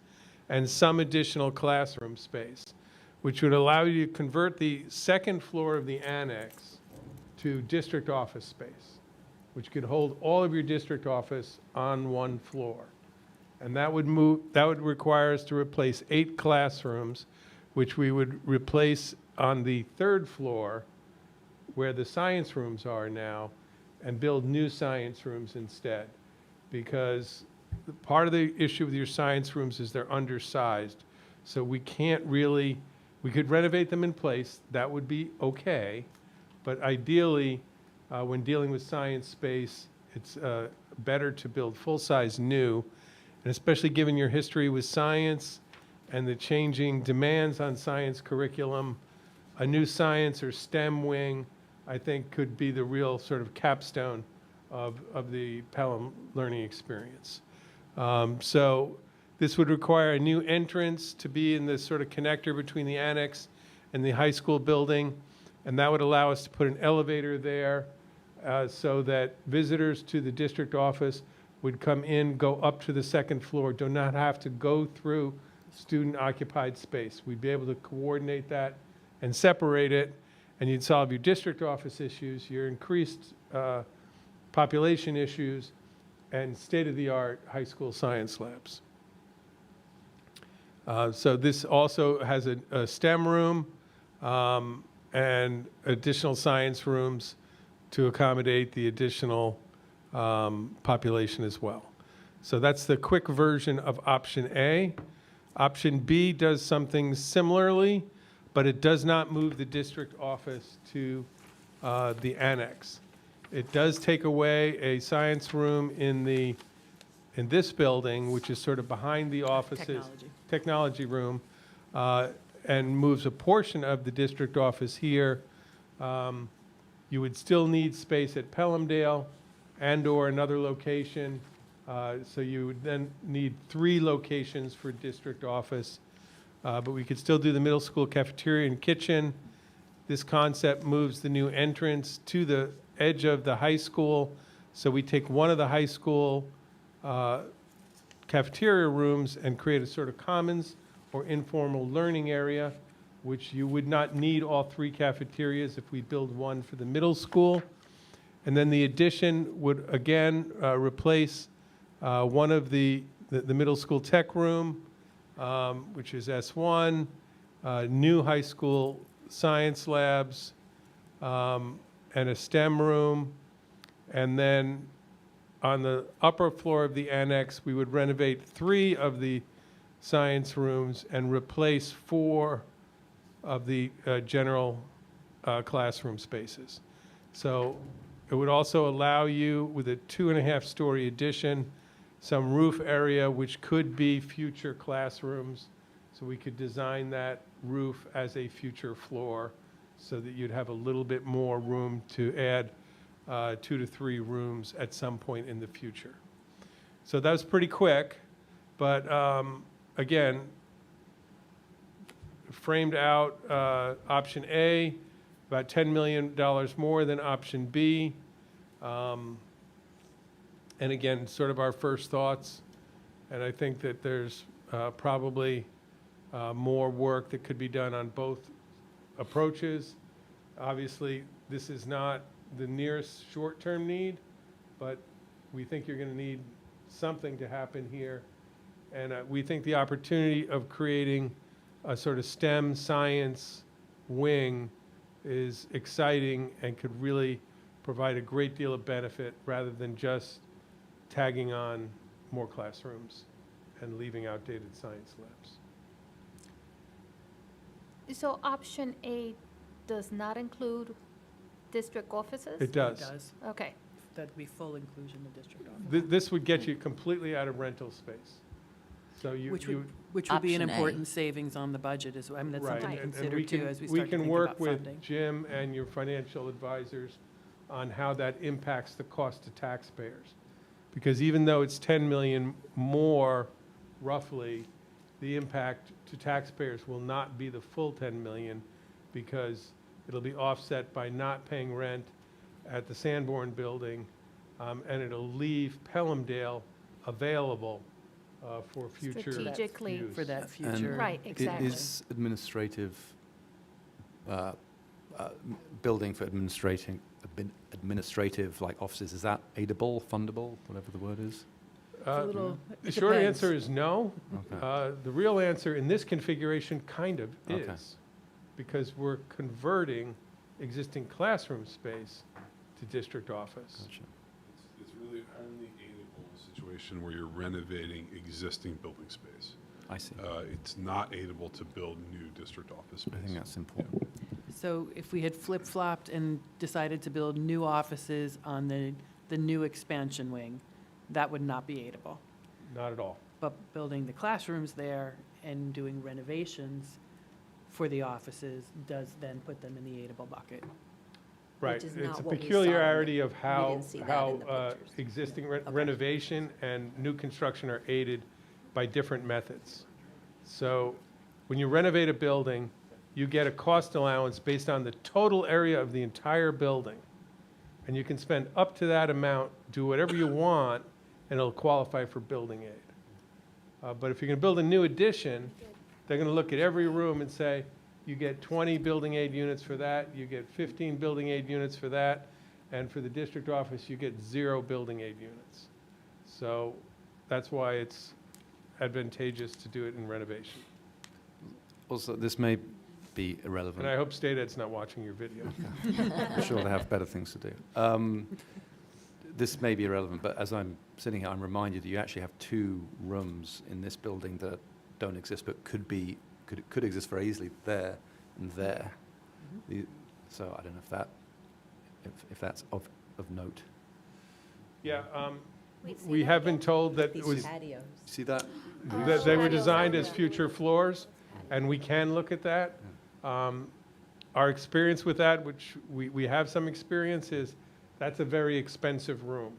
and some additional classroom space, which would allow you to convert the second floor of the annex to district office space, which could hold all of your district office on one floor. And that would require us to replace 8 classrooms, which we would replace on the 3rd floor where the science rooms are now, and build new science rooms instead. Because part of the issue with your science rooms is they're undersized. So we can't really, we could renovate them in place, that would be okay. But ideally, when dealing with science space, it's better to build full-size new, and especially given your history with science and the changing demands on science curriculum, a new science or STEM wing, I think, could be the real sort of capstone of the Pelham learning experience. So this would require a new entrance to be in this sort of connector between the annex and the high school building, and that would allow us to put an elevator there so that visitors to the district office would come in, go up to the 2nd floor, do not have to go through student-occupied space. We'd be able to coordinate that and separate it, and you'd solve your district office issues, your increased population issues, and state-of-the-art high school science labs. So this also has a STEM room and additional science rooms to accommodate the additional population as well. So that's the quick version of option A. Option B does something similarly, but it does not move the district office to the annex. It does take away a science room in this building, which is sort of behind the offices. Technology room, and moves a portion of the district office here. You would still need space at Pelhamdale and/or another location. So you would then need 3 locations for district office. But we could still do the middle school cafeteria and kitchen. This concept moves the new entrance to the edge of the high school. So we take one of the high school cafeteria rooms and create a sort of commons or informal learning area, which you would not need all 3 cafeterias if we build one for the middle school. And then the addition would again replace one of the middle school tech room, which is S1, new high school science labs, and a STEM room. And then on the upper floor of the annex, we would renovate 3 of the science rooms and replace 4 of the general classroom spaces. So it would also allow you, with a 2.5-story addition, some roof area which could be future classrooms. So we could design that roof as a future floor so that you'd have a little bit more room to add 2 to 3 rooms at some point in the future. So that was pretty quick, but again, framed out option A, about $10 million more than option B. And again, sort of our first thoughts. And I think that there's probably more work that could be done on both approaches. Obviously, this is not the nearest short-term need, but we think you're going to need something to happen here. And we think the opportunity of creating a sort of STEM science wing is exciting and could really provide a great deal of benefit rather than just tagging on more classrooms and leaving outdated science labs. So option A does not include district offices? It does. Does. Okay, That'd be full inclusion of district office. This would get you completely out of rental space. So Which you. would be an Option A. important savings on the budget as well. I mean, that's Right, something to and consider we too can- as we start to think We can work about with funding. Jim and your financial advisors on how that impacts the cost to taxpayers. Because even though it's 10 million more roughly, the impact to taxpayers will not be the full 10 million because it'll be offset by not paying rent at the Sanborn building, and it'll leave Pelhamdale available for future Strategically. use. For that And future. Right, exactly. Is administrative, building for administrative, like offices, is that aidable, fundable, whatever the word is? The It short depends. answer is no. Okay. The real answer in this configuration kind of Okay. is, because we're converting existing classroom space to district office. Gotcha. It's really only aidable in a situation where you're renovating existing building space. I see. It's not aidable to build new district office space. I think that's important. So if we had flip-flopped and decided to build new offices on the new expansion wing, that would not be aidable. Not at all. But building the classrooms there and doing renovations for the offices does then put them in the aidable bucket. Right. is It's not a what we saw in peculiarity of we how, didn't see that in the pictures. existing renovation and new construction are aided by different methods. So when you renovate a building, you get a cost allowance based on the total area of the entire building. And you can spend up to that amount, do whatever you want, and it'll qualify for building aid. But if you're going to build a new addition, they're going to look at every room and say, you get 20 building aid units for that, you get 15 building aid units for that, and for the district office, you get 0 building aid units. So that's why it's advantageous to do it in renovation. Also, this may be irrelevant. And I hope State Ed's not watching your video. I'm sure they have better things to do. This may be irrelevant, but as I'm sitting here, I'm reminded that you actually have 2 rooms in this building that don't exist, but could exist very easily there and there. So I don't know if that's of note. Yeah, Wait, say we that have been again? told that it was, These patios. See that? that they were Patios, designed as yeah. future floors, and we can look at that. Our experience with that, which we have some experience, is that's a very expensive room.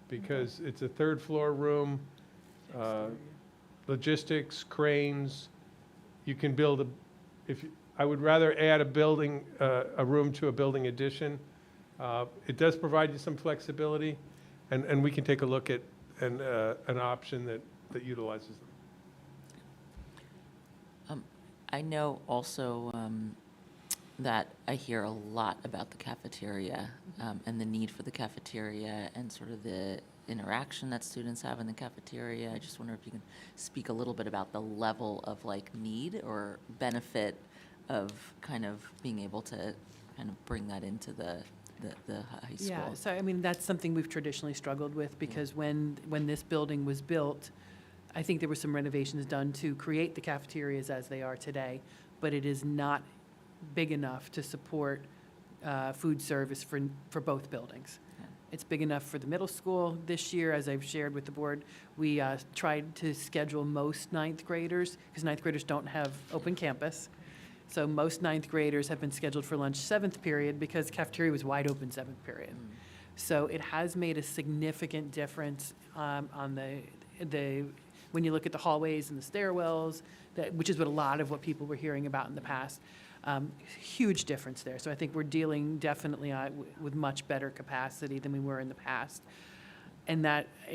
Because it's a 3rd floor room, logistics, cranes. You can build I would rather add a room to a building addition. It does provide you some flexibility, and we can take a look at an option that utilizes them. I know also that I hear a lot about the cafeteria and the need for the cafeteria and sort of the interaction that students have in the cafeteria. I just wonder if you can speak a little bit about the level of like need or benefit of kind of being able to kind of bring that into the high school. Yeah, so I mean, that's something we've traditionally struggled with because when this building was built, I think there were some renovations done to create the cafeterias as they are today, but it is not big enough to support food service for both buildings. Yeah. It's big enough for the middle school. This year, as I've shared with the board, we tried to schedule most 9th graders, because 9th graders don't have open campus. So most 9th graders have been scheduled for lunch 7th period because cafeteria was wide open 7th period. So it has made a significant difference on when you look at the hallways and the stairwells, which is what people were hearing about in the past. Huge difference there. So I think we're dealing definitely with much better capacity than we were in the past. And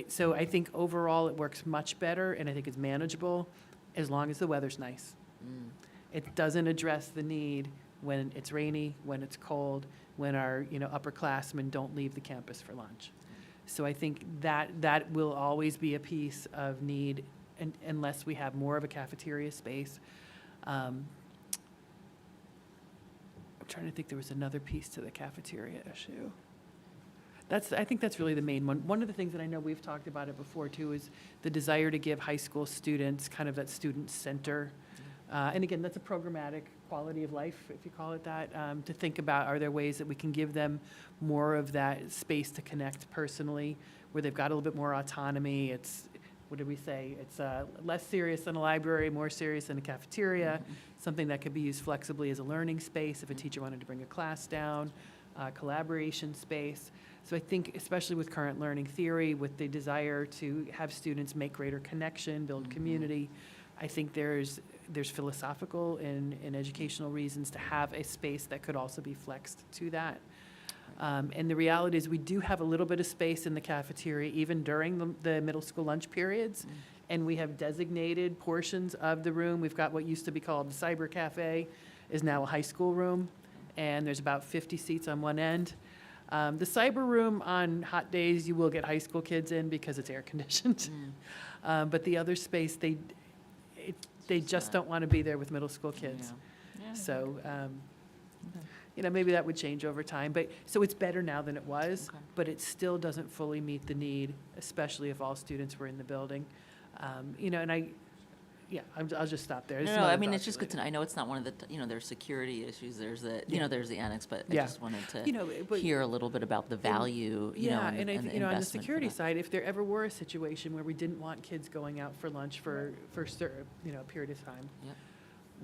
so I think overall it works much better and I think it's manageable as long as the weather's nice. It doesn't address the need when it's rainy, when it's cold, when our upperclassmen don't leave the campus for lunch. So I think that will always be a piece of need unless we have more of a cafeteria space. I'm trying to think, there was another piece to the cafeteria issue. I think that's really the main one. One of the things that I know we've talked about it before too is the desire to give high school students kind of that student center And again, that's a programmatic quality of life, if you call it that, to think about, are there ways that we can give them more of that space to connect personally, where they've got a little bit more autonomy. It's, what did we say? It's less serious than a library, more serious than a cafeteria, something that could be used flexibly as a learning space if a teacher wanted to bring a class down, collaboration space. So I think, especially with current learning theory, with the desire to have students make greater connection, build community, I think there's philosophical and educational reasons to have a space that could also be flexed to that. And the reality is, we do have a little bit of space in the cafeteria, even during the middle school lunch periods. And we have designated portions of the room. We've got what used to be called the cyber cafe, is now a high school room. And there's about 50 seats on one end. The cyber room, on hot days, you will get high school kids in because it's air conditioned. But the other space, they just don't want to be there with middle school kids. So, maybe that would change over time. But, so it's better now than it was, Okay. but it still doesn't fully meet the need, especially if all students were in the building. I'll just stop there. No, I mean, it's just good to know. I know it's not one of the, there's security issues, there's the, there's the annex, but I Yeah. just wanted But- to hear a little bit about the value, and I the think, on the investment security for that. side, if there ever were a situation where we didn't want kids going out for lunch for a period of time, Yep.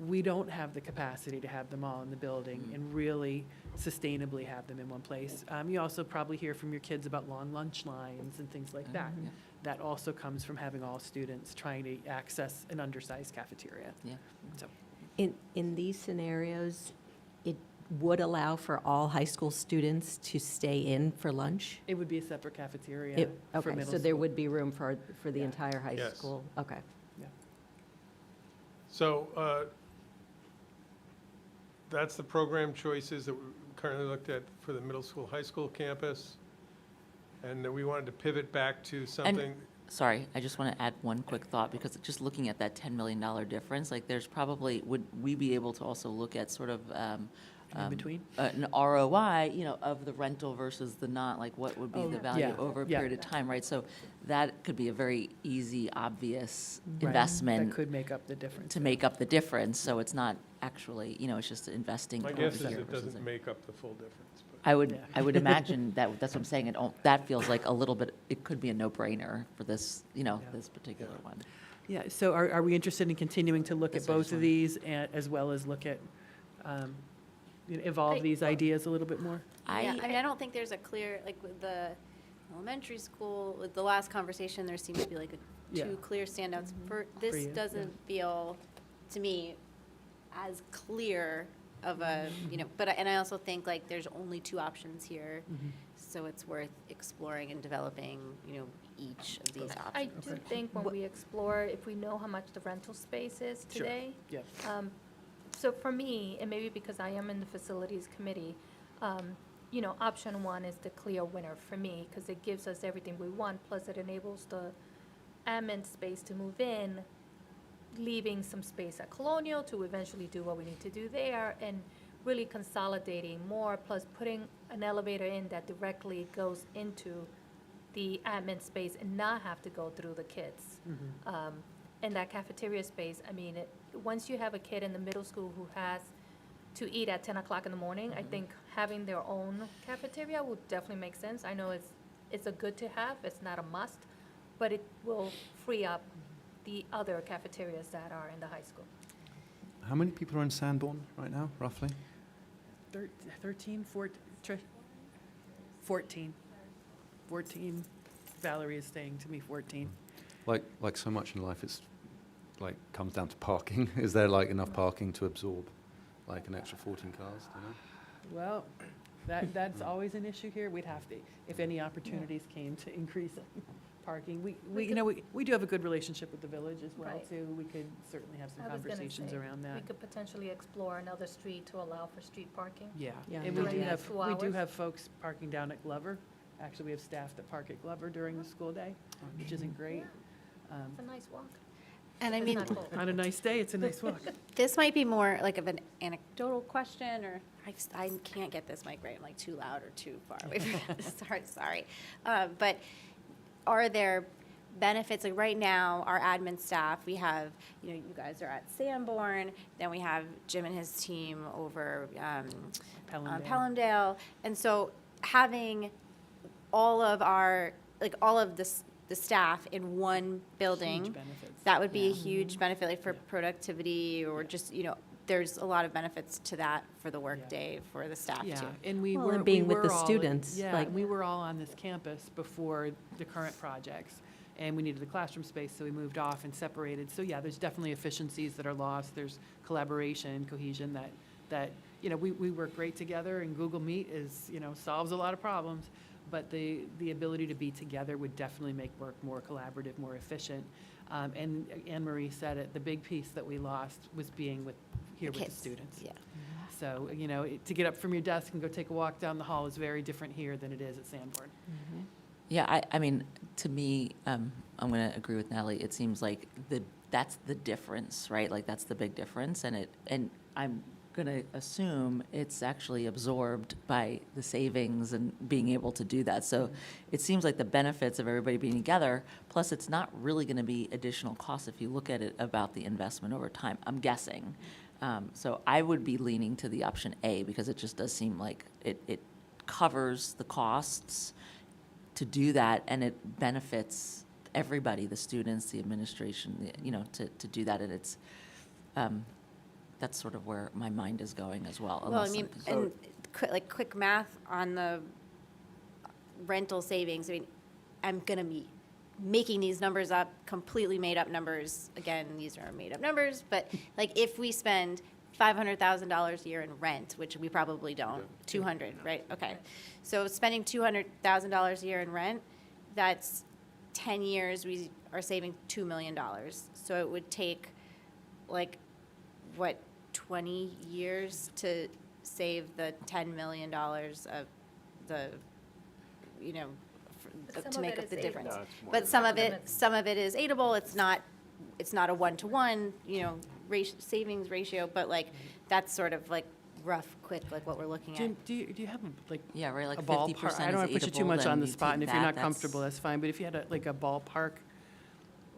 we don't have the capacity to have them all in the building and really sustainably have them in one place. You also probably hear from your kids about long lunch lines and things like that. Yeah. That also comes from having all students trying to access an undersized cafeteria. Yeah. So, In these scenarios, it would allow for all high school students to stay in for lunch? it would be a separate cafeteria for Okay, middle so there school. would be room for the Yeah. entire high Yes. school? Okay. So that's the program choices that we currently looked at for the middle school, high school campus. And then we wanted to pivot back to something. Sorry, I just want to add one quick thought, because just looking at that $10 million difference, like there's probably, would we be able to also look at sort of In between? an ROI, of the rental versus the not, like what would be the value yeah, over a yeah. period of time, right? So that could be a very easy, obvious Right. investment That could make up the difference. to make up the difference. So it's not actually, it's just investing. My over guess is here it versus doesn't there. make up the full difference. But Yeah. I would imagine that's what I'm saying. That feels like a little bit, it could be a no-brainer for this, this particular one. Yeah, so are we interested in continuing to look at That's what I both just of wanted- these, as well as look at, evolve these ideas a little bit more? Yeah, I don't think there's a clear, like with the elementary school, with the last conversation, there seemed to be like Yeah. two clear standouts. For This you, yeah. doesn't feel, to me, as clear of a, and I also think like there's only two options here. So it's worth exploring and developing, each of these I options. do think when we explore, if we know how much the rental space is Sure. today. Yeah. So for me, and maybe because I am in the facilities committee, option one is the clear winner for me, because it gives us everything we want, plus it enables the admin space to move in, leaving some space at Colonial to eventually do what we need to do there, and really consolidating more, plus putting an elevator in that directly goes into the admin space and not have to go through the kids. And that cafeteria space, once you have a kid in the middle school who has to eat at 10 o'clock in the morning, I think having their own cafeteria would definitely make sense. I know it's a good to have, it's not a must, but it will free up the other cafeterias that are in the high school. How many people are in Sanborn right now, roughly? 13, 14, 14. Valerie is saying to me 14. Like so much in life, it's comes down to parking. Is there enough parking to absorb an extra 14 cars? Do you know? Well, that's always an issue here. We'd have to, if any opportunities came to increase parking. We do have a good relationship with the village as well, Right. too. We could certainly have some I was gonna conversations say, around that. We could potentially explore another street to allow for street parking. Yeah, Yeah. and we During do that have, 2 we do hours. have folks parking down at Glover. Actually, we have staff that park at Glover during the school day, which isn't great. It's a nice walk. And I It's mean, not cold. On a nice day, it's a nice walk. this might be more like of an anecdotal question, or I can't get this mic right. I'm like too loud or too far away from it. Sorry. But are there benefits, like right now, our admin staff, we have, you guys are at Sanborn, then we have Jim and his team over Pelhamdale. And so having all of the staff in one building, Huge benefits. that would be a huge benefit, like for productivity or just, there's a lot of benefits to that for the workday, for the staff Yeah, too. and we Well, were. and being we with were the all- students, Yeah, like- and we were all on this campus before the current projects, and we needed the classroom space, so we moved off and separated. So yeah, there's definitely efficiencies that are lost. There's collaboration, cohesion that we work great together, and Google Meet is, solves a lot of problems. But the ability to be together would definitely make work more collaborative, more efficient. And Anne Marie said it, the big piece that we lost was being here with the kids, students. yeah. So, to get up from your desk and go take a walk down the hall is very different here than it is at Sanborn. Yeah, I mean, to me, I'm going to agree with Natalie. It seems like that's the difference, right? Like, that's the big difference. And I'm going to assume it's actually absorbed by the savings and being able to do that. So it seems like the benefits of everybody being together, plus it's not really going to be additional costs if you look at it about the investment over time, I'm guessing. So I would be leaning to the option A because it just does seem like it covers the costs to do that, and it benefits everybody, the students, the administration, to do that. And it's, that's sort of where my mind is going as well. Well, I unless mean, something- and quick math on the rental savings, I mean, I'm gonna be making these numbers up, completely made up numbers. Again, these are made up numbers, but like if we spend $500,000 a year in rent, which we probably don't, 200, right? Okay. So spending $200,000 a year in rent, that's 10 years, we are saving $2 million. So it would take like, 20 years to save the $10 million of the, Some to of make it up the is difference. aidable. But some of it is aidable, it's not a one-to-one, savings ratio, but like, that's sort of like rough, quick, like what we're looking at. Jim, do you have like Yeah, right, like a 50% ballpark? I don't want to put you too is much aidable, on the then spot, and you if take you're that, not that's- comfortable, that's fine, but if you had like a ballpark.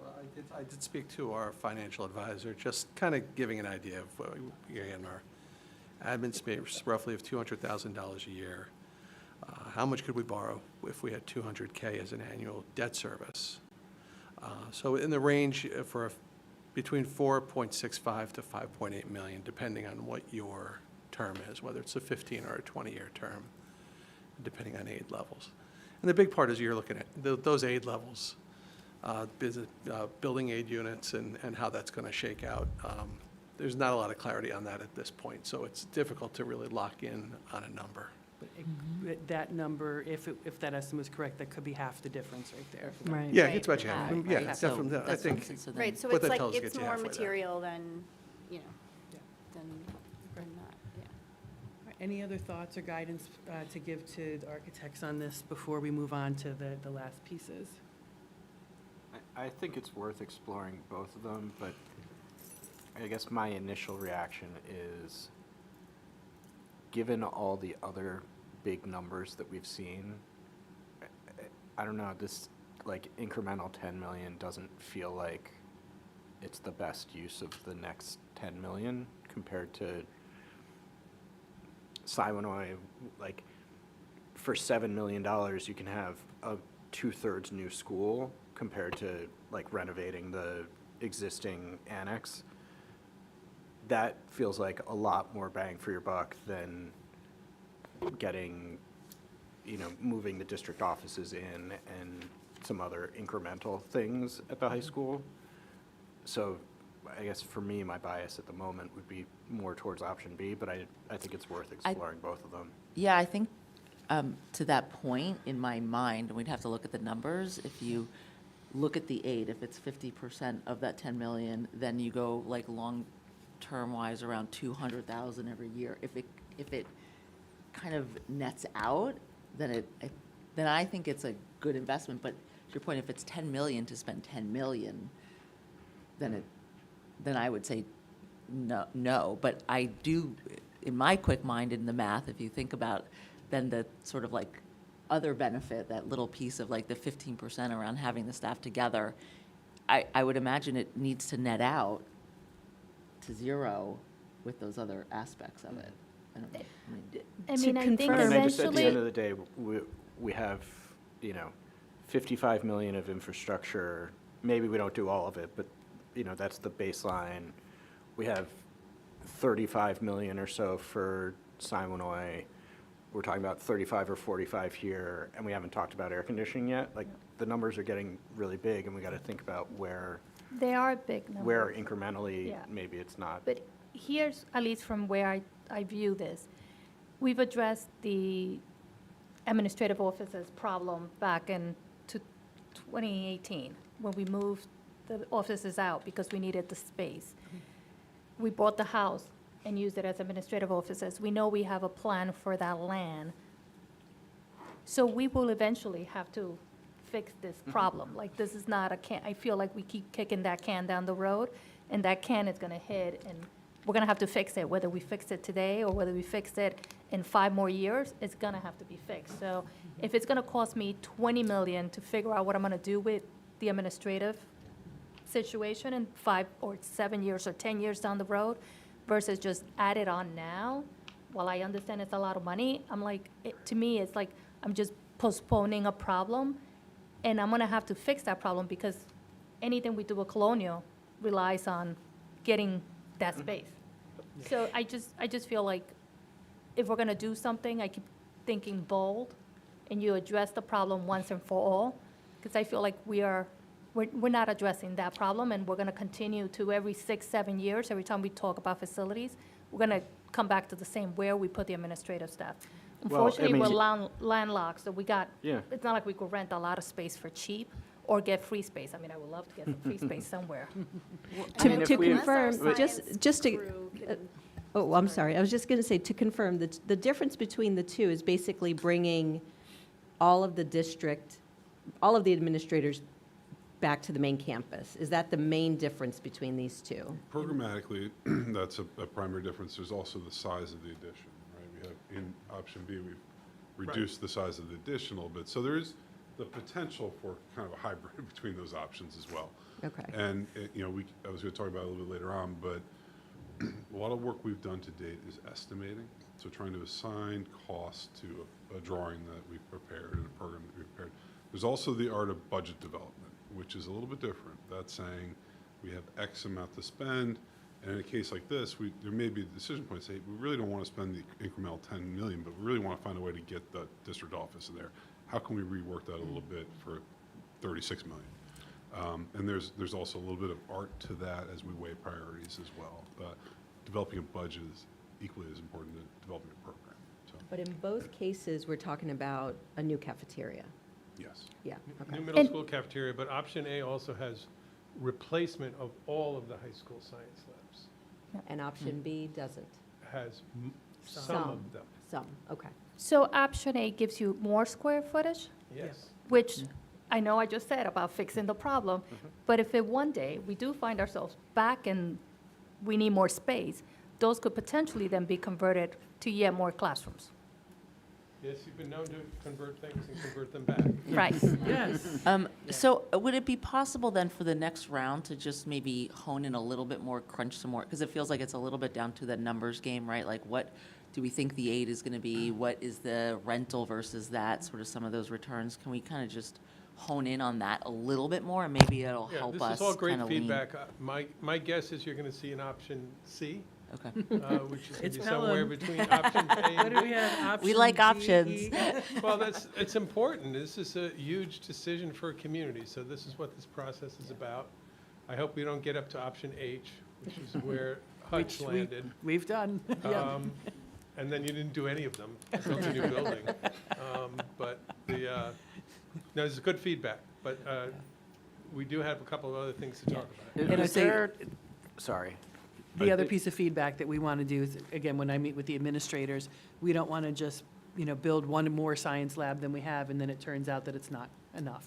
Well, I did speak to our financial advisor, just kind of giving an idea of, again, our admin space roughly of $200,000 a year. How much could we borrow if we had $200K as an annual debt service? So in the range between 4.65 to 5.8 million, depending on what your term is, whether it's a 15 or a 20-year term, depending on aid levels. And the big part is you're looking at those aid levels, building aid units and how that's going to shake out. There's not a lot of clarity on that at this point, so it's difficult to really lock in on a number. But that number, if that estimate is correct, that could be half the difference right there. Right. Yeah, Right. it's about half. Right, Yeah, right. it's So definitely, I that's think, what- so then- Right, so What it's that like, tells it's gets you more halfway there. material than, Yeah. than that, yeah. All right, any other thoughts or guidance to give to the architects on this before we move on to the last pieces? I think it's worth exploring both of them, but I guess my initial reaction is, given all the other big numbers that we've seen, I don't know, this like incremental 10 million doesn't feel like it's the best use of the next 10 million compared to Siwanoy. Like, for $7 million, you can have a 2/3 new school compared to like renovating the existing annex. That feels like a lot more bang for your buck than getting, moving the district offices in and some other incremental things at the high school. So I guess for me, my bias at the moment would be more towards option B, but I think it's worth exploring both of them. Yeah, I think to that point, in my mind, and we'd have to look at the numbers, if you look at the aid, if it's 50% of that 10 million, then you go like long-term wise around 200,000 every year. If it kind of nets out, then I think it's a good investment. But to your point, if it's 10 million to spend 10 million, then I would say no. But I do, in my quick mind, in the math, if you think about then the sort of like other benefit, that little piece of like the 15% around having the staff together, I would imagine it needs to net out to zero with those other aspects of it. I don't know. I To mean, I think confirm- And I just, at the end eventually, of the day, we have, 55 million of infrastructure. Maybe we don't do all of it, but, that's the baseline. We have 35 million or so for Siwanoy. We're talking about 35 or 45 here, and we haven't talked about air conditioning yet. Like, the numbers are getting really big, and we got to think about where they are big numbers. incrementally, Yeah. maybe it's not. But here's, at least from where I view this, we've addressed the administrative office's problem back in 2018, when we moved the offices out because we needed the space. We bought the house and used it as administrative offices. We know we have a plan for that land. So we will eventually have to fix this problem. Like, this is not a can, I feel like we keep kicking that can down the road, and that can is gonna hit, and we're gonna have to fix it, whether we fix it today or whether we fix it in 5 more years, it's gonna have to be fixed. So if it's gonna cost me 20 million to figure out what I'm gonna do with the administrative situation in 5 or 7 years or 10 years down the road, versus just add it on now, while I understand it's a lot of money, I'm like, to me, it's like, I'm just postponing a problem, and I'm gonna have to fix that problem, because anything we do with Colonial relies on getting that space. So I just feel like, if we're gonna do something, I keep thinking bold, and you address the problem once and for all, because I feel like we're not addressing that problem, and we're gonna continue to every 6, 7 years, every time we talk about facilities, we're gonna come back to the same, where we put the administrative staff. Well, I Unfortunately, mean, we're landlocked, so Yeah. it's not like we could rent a lot of space for cheap or get free space. I mean, I would love to get some free space somewhere. I mean, To if we- confirm, Wait. just to, oh, I'm sorry, I was just going to say, to confirm, the difference between the two is basically bringing all of the administrators back to the main campus. Is that the main difference between these two? Programmatically, that's a primary difference. There's also the size of the addition, right? We have, in option B, we've reduced the size of the addition a little bit. So there is the potential for kind of a hybrid between those options as well. Okay. And, I was going to talk about it a little bit later on, but a lot of work we've done to date is estimating. So trying to assign costs to a drawing that we've prepared and a program that we've prepared. There's also the art of budget development, which is a little bit different. That's saying we have X amount to spend, and in a case like this, there may be a decision point, say, we really don't want to spend the incremental 10 million, but we really want to find a way to get the district office in there. How can we rework that a little bit for 36 million? And there's also a little bit of art to that as we weigh priorities as well. But developing a budget is equally as important as developing a program. So, But in both cases, we're talking about a new cafeteria. yes. Yeah, New okay. middle school cafeteria, but option A also has replacement of all of the high school science labs. And option B doesn't? Has some Some. of them, Some, okay. So option A gives you more square footage, yes. which I know I just said about fixing the problem, but if one day we do find ourselves back and we need more space, those could potentially then be converted to yet more classrooms. Yes, you've been known to convert things and convert them back. Right. Yes. So would it be possible then for the next round to just maybe hone in a little bit more, crunch some more? Because it feels like it's a little bit down to the numbers game, right? Like, what do we think the aid is going to be? What is the rental versus that, sort of some of those returns? Can we kind of just hone in on that a little bit more, and maybe it'll Yeah, help us this is all great kind of lean? feedback. My guess is you're going to see an option C, Okay. which is going to It's be somewhere Pelham. between option A What and do we have? We like Option options. D? Well, it's important. This is a huge decision for a community, so this is what this process is about. I hope we don't get up to option H, which is where Hutch Which landed. We've done. Yeah. And then you didn't do any of them, built a new building. But no, this is good feedback, but we do have a couple of other things to talk about. And I Is say, there- Sorry. the other piece of feedback that we want to do is, again, when I meet with the administrators, we don't want to just, build one more science lab than we have, and then it turns out that it's not enough.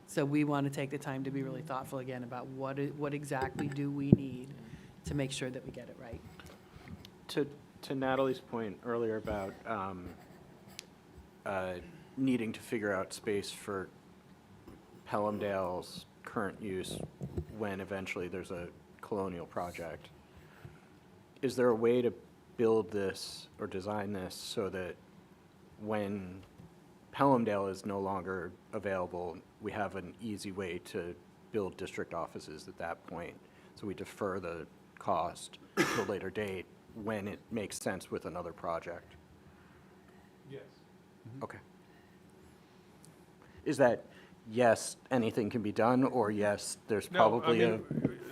So we want to take the time to be really thoughtful again about what exactly do we need to make sure that we get it right. To Natalie's point earlier about needing to figure out space for Pelhamdale's current use when eventually there's a Colonial project. Is there a way to build this or design this so that when Pelhamdale is no longer available, we have an easy way to build district offices at that point? So we defer the cost to a later date when it makes sense with another project? Yes. Okay. Is that, yes, anything can be done, or yes, there's No, probably a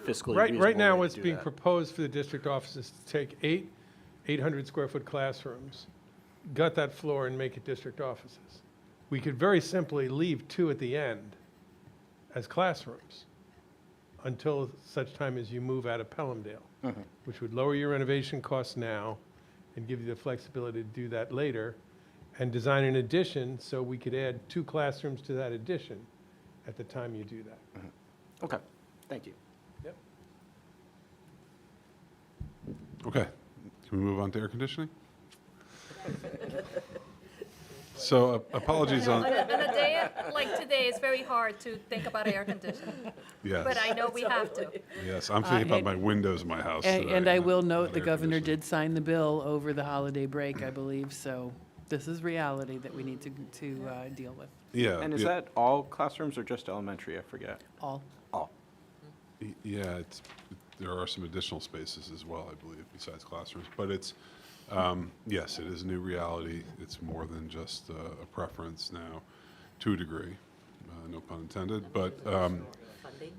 fiscally reasonable Right now, way what's to do being that? proposed for the district offices to take 800 square foot classrooms, gut that floor and make it district offices. We could very simply leave 2 at the end as classrooms until such time as you move out of Pelhamdale, which would lower your renovation costs now and give you the flexibility to do that later, and design an addition so we could add 2 classrooms to that addition at the time you do that. Okay, thank you. Yep. Okay, can we move on to air conditioning? So apologies on, On a day like today, it's very hard to think about air conditioning, yes, but I know we have to. yes, I'm thinking about and- my windows in my house today. And I will not note, the air governor conditioning. did sign the bill over the holiday break, I believe, so this is reality that we need to deal with, Yeah. And is yeah, that all classrooms or just elementary? I forget. all. All. Yeah, there are some additional spaces as well, I believe, besides classrooms. But it's, yes, it is a new reality. It's more than just a preference now, to a degree, no pun intended. But, Funding?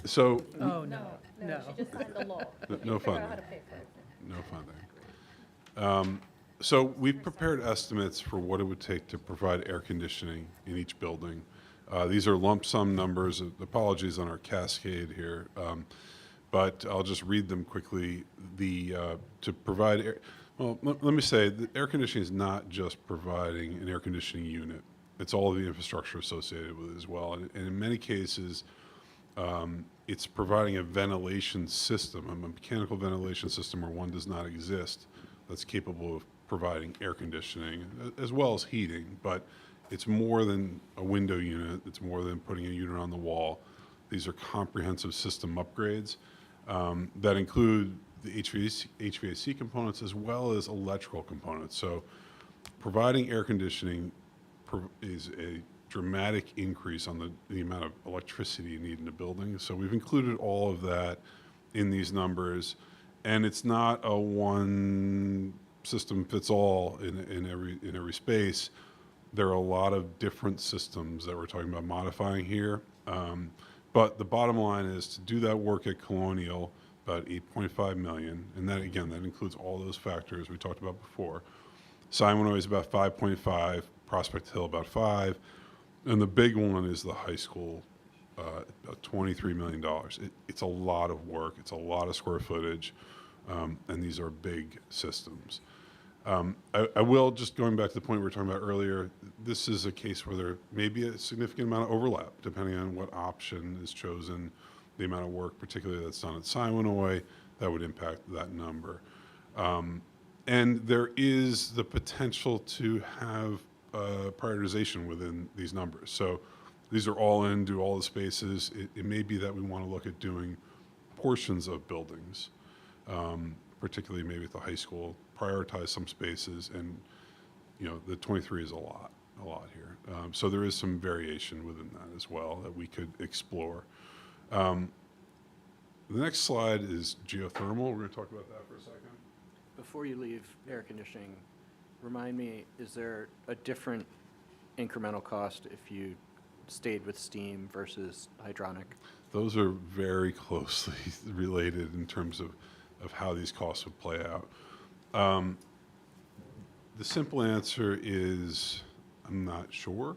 so, Oh, no, no. She just signed the law. no Figure out how funding. to pay for it. No funding. So we've prepared estimates for what it would take to provide air conditioning in each building. These are lump sum numbers. Apologies on our cascade here, but I'll just read them quickly. To provide air, well, let me say that air conditioning is not just providing an air conditioning unit. It's all of the infrastructure associated with it as well. And in many cases, it's providing a ventilation system, a mechanical ventilation system where one does not exist, that's capable of providing air conditioning as well as heating. But it's more than a window unit. It's more than putting a unit on the wall. These are comprehensive system upgrades that include the HVAC components as well as electrical components. So providing air conditioning is a dramatic increase on the amount of electricity you need in a building. So we've included all of that in these numbers, and it's not a one system fits all in every space. There are a lot of different systems that we're talking about modifying here. But the bottom line is to do that work at Colonial, about $8.5 million, and that again, that includes all those factors we talked about before. Siwanoy is about 5.5, Prospect Hill about 5, and the big one is the high school, $23 million. It's a lot of work, it's a lot of square footage, and these are big systems. I will, just going back to the point we were talking about earlier, this is a case where there may be a significant amount of overlap, depending on what option is chosen, the amount of work, particularly that's done at Siwanoy, that would impact that number. And there is the potential to have prioritization within these numbers. So these are all in, do all the spaces. It may be that we want to look at doing portions of buildings, particularly maybe at the high school, prioritize some spaces, and the 23 is a lot here. So there is some variation within that as well that we could explore. The next slide is geothermal. We're going to talk about that for a second. Before you leave air conditioning, remind me, is there a different incremental cost if you stayed with steam versus hydronic? Those are very closely related in terms of how these costs would play out. The simple answer is I'm not sure.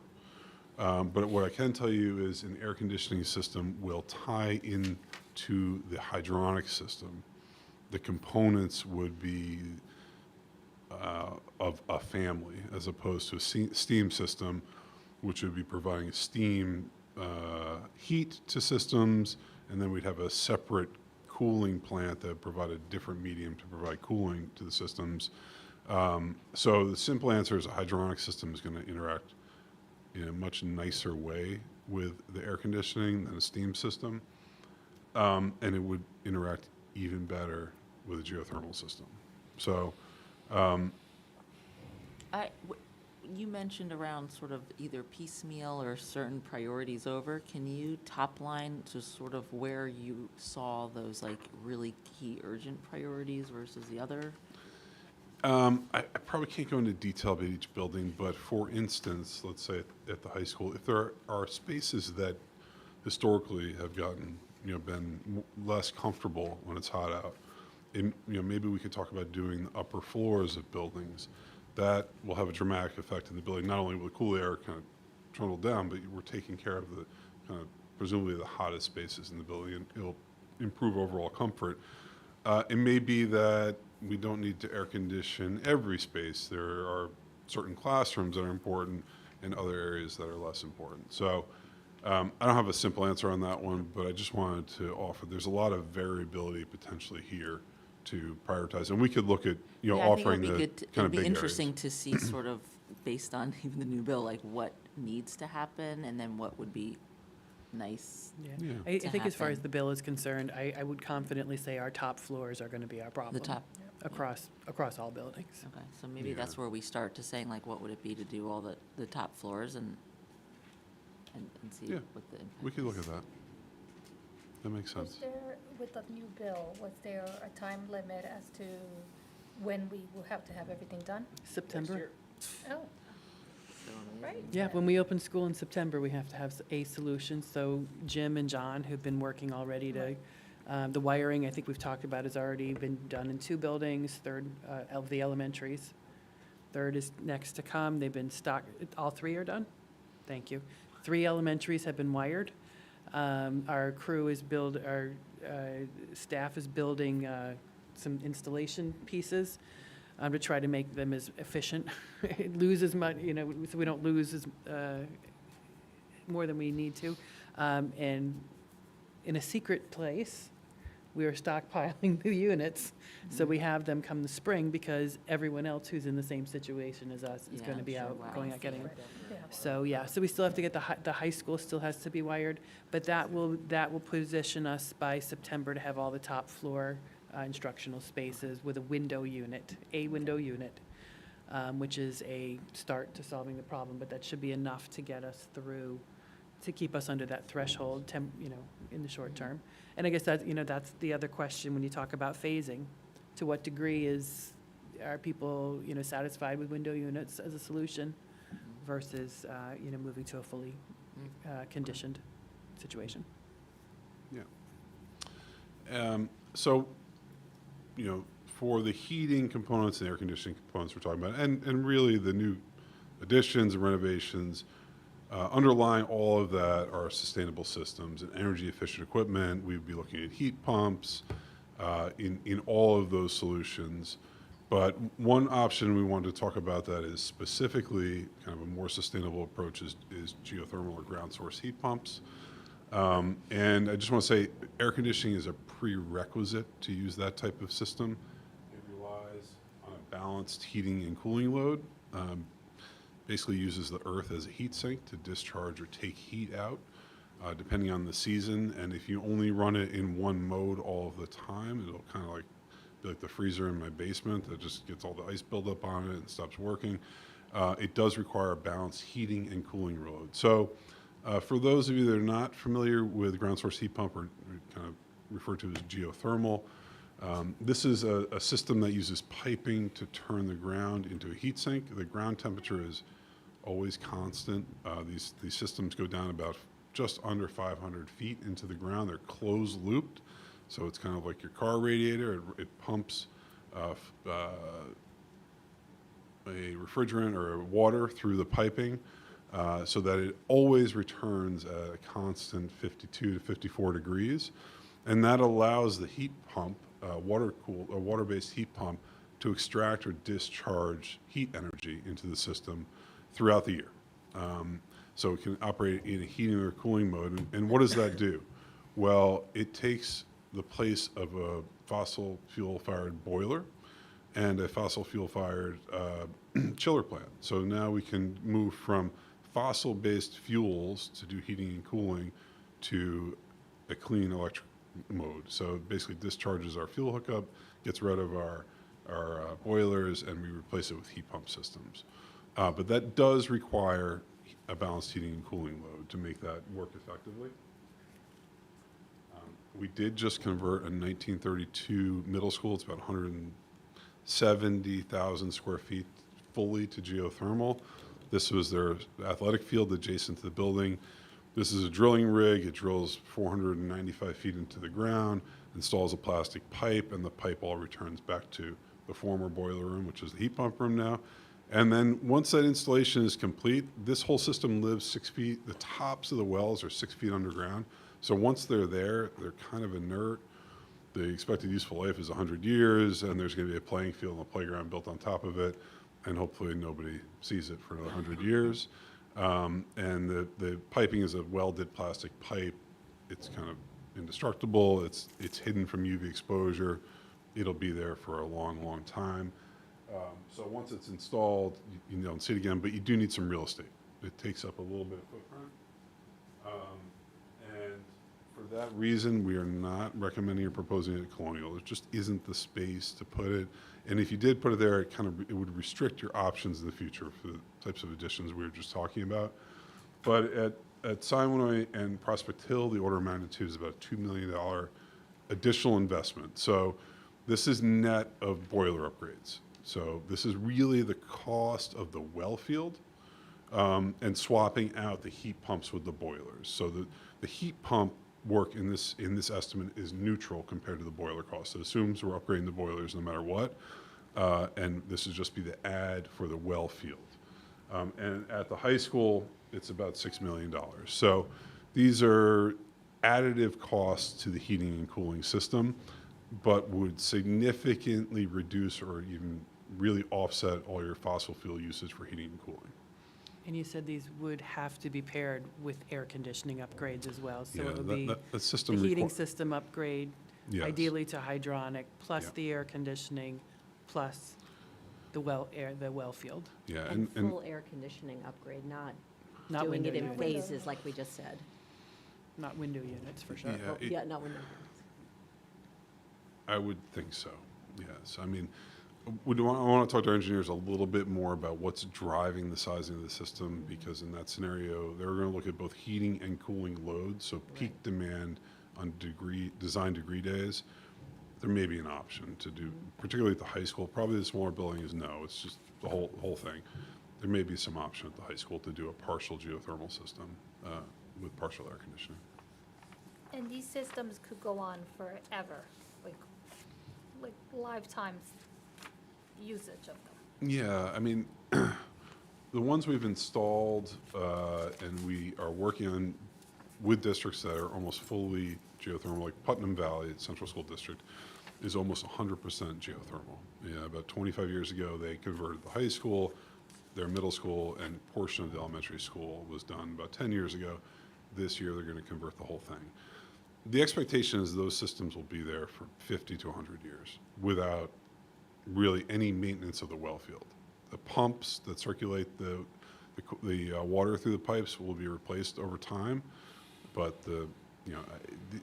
But what I can tell you is an air conditioning system will tie into the hydronic system. The components would be of a family as opposed to a steam system, which would be providing steam heat to systems, and then we'd have a separate cooling plant that provided a different medium to provide cooling to the systems. So the simple answer is a hydronic system is going to interact in a much nicer way with the air conditioning than a steam system. And it would interact even better with a geothermal system. So, You mentioned around sort of either piecemeal or certain priorities over. Can you top line to sort of where you saw those like really key urgent priorities versus the other? I probably can't go into detail about each building, but for instance, let's say at the high school, if there are spaces that historically have gotten, been less comfortable when it's hot out, and, maybe we could talk about doing the upper floors of buildings. That will have a dramatic effect in the building. Not only will the cool air kind of trundle down, but we're taking care of the kind of presumably the hottest spaces in the building, and it'll improve overall comfort. It may be that we don't need to air condition every space. There are certain classrooms that are important and other areas that are less important. So I don't have a simple answer on that one, but I just wanted to offer, there's a lot of variability potentially here to prioritize. And we could look at, Yeah, I think offering it'd the be good kind of it'd be big interesting areas. to see sort of based on even the new bill, like what needs to happen and then what would be nice. Yeah. I to think as far as happen. the bill is concerned, I would confidently say our top floors are going to be our problem. top, Across all buildings. Okay, so maybe Yeah. that's where we start to saying like, what would it be to do all the top floors and see Yeah, what the impact We could look is. at that. That makes Was sense. there, with the new bill, was there a time limit as to when we will have to have everything done? September. Oh, So, right. Yeah, when we open school in September, we have to have a solution. So Jim and John, who've been working already to, the wiring, I think we've talked about, has already been done in 2 buildings, third of the elementaries. Third is next to come. They've been all 3 are done? Thank you. 3 elementaries have been wired. Our staff is building some installation pieces to try to make them as efficient, lose as much, so we don't lose as more than we need to. And in a secret place, we are stockpiling the units, so we have them come the spring because everyone else who's in the same situation as us is Yeah, going to be sure, out, wow. going out getting them. Yeah. So, yeah, so we still have to get the high school still has to be wired, but that will position us by September to have all the top floor instructional spaces with a window unit, which is a start to solving the problem, but that should be enough to get us through, to keep us under that threshold, in the short term. And I guess that's the other question when you talk about phasing. To what degree are people, satisfied with window units as a solution versus, moving to a fully conditioned situation? Yeah. So, for the heating components and air conditioning components we're talking about, and really the new additions and renovations, underlying all of that are sustainable systems and energy efficient equipment. We'd be looking at heat pumps in all of those solutions. But one option we wanted to talk about that is specifically kind of a more sustainable approach is geothermal or ground source heat pumps. And I just want to say air conditioning is a prerequisite to use that type of system. It relies on a balanced heating and cooling load. Basically uses the earth as a heat sink to discharge or take heat out, depending on the season. And if you only run it in one mode all of the time, it'll kind of be like the freezer in my basement that just gets all the ice buildup on it and stops working. It does require a balanced heating and cooling load. So for those of you that are not familiar with ground source heat pump, or kind of referred to as geothermal, this is a system that uses piping to turn the ground into a heat sink. The ground temperature is always constant. These systems go down about just under 500 feet into the ground. They're closed looped, so it's kind of like your car radiator. It pumps a refrigerant or water through the piping so that it always returns at a constant 52 to 54 degrees. And that allows the heat pump, a water-based heat pump, to extract or discharge heat energy into the system throughout the year. So it can operate in a heating or cooling mode. And what does that do? Well, it takes the place of a fossil fuel-fired boiler and a fossil fuel-fired chiller plant. So now we can move from fossil-based fuels to do heating and cooling to a clean electric mode. So it basically discharges our fuel hookup, gets rid of our boilers, and we replace it with heat pump systems. But that does require a balanced heating and cooling load to make that work effectively. We did just convert a 1932 middle school. It's about 170,000 square feet fully to geothermal. This was their athletic field adjacent to the building. This is a drilling rig. It drills 495 feet into the ground, installs a plastic pipe, and the pipe all returns back to the former boiler room, which is the heat pump room now. And then once that installation is complete, this whole system lives 6 feet. The tops of the wells are 6 feet underground. So once they're there, they're kind of inert. The expected useful life is 100 years, and there's going to be a playing field and a playground built on top of it, and hopefully nobody sees it for another 100 years. And the piping is a welded plastic pipe. It's kind of indestructible. It's hidden from UV exposure. It'll be there for a long, long time. So once it's installed, you don't see it again, but you do need some real estate. It takes up a little bit of footprint. And for that reason, we are not recommending or proposing it at Colonial. There just isn't the space to put it. And if you did put it there, it would restrict your options in the future for the types of additions we were just talking about. But at Siwanoy and Prospect Hill, the order of magnitude is about a $2 million additional investment. So this is net of boiler upgrades. So this is really the cost of the well field and swapping out the heat pumps with the boilers. So the heat pump work in this estimate is neutral compared to the boiler cost. It assumes we're upgrading the boilers no matter what, and this would just be the add for the well field. And at the high school, it's about $6 million. So these are additive costs to the heating and cooling system, but would significantly reduce or even really offset all your fossil fuel usage for heating and cooling. And you said these would have to be paired with air conditioning upgrades as well. So Yeah, it would be that system the heating requi- system upgrade, Yes. ideally to hydronic, plus Yeah. the air conditioning, plus the well field. Yeah, And full air conditioning upgrade, not Not doing window it in units. phases like we just said. Not window units, for sure. Yeah, Well, yeah, not window. I would think so, yes. I mean, I want to talk to our engineers a little bit more about what's driving the sizing of the system, because in that scenario, they're going to look at both heating and cooling loads, so peak demand on design degree days, there may be an option to do, particularly at the high school. Probably the smaller building is no, it's just the whole thing. There may be some option at the high school to do a partial geothermal system with partial air conditioning. And these systems could go on forever, like lifetime usage of them. Yeah, I mean, the ones we've installed and we are working on with districts that are almost fully geothermal, like Putnam Valley Central School District is almost 100% geothermal. Yeah, about 25 years ago, they converted the high school, their middle school, and portion of the elementary school was done about 10 years ago. This year, they're going to convert the whole thing. The expectation is those systems will be there for 50 to 100 years without really any maintenance of the well field. The pumps that circulate the water through the pipes will be replaced over time, but the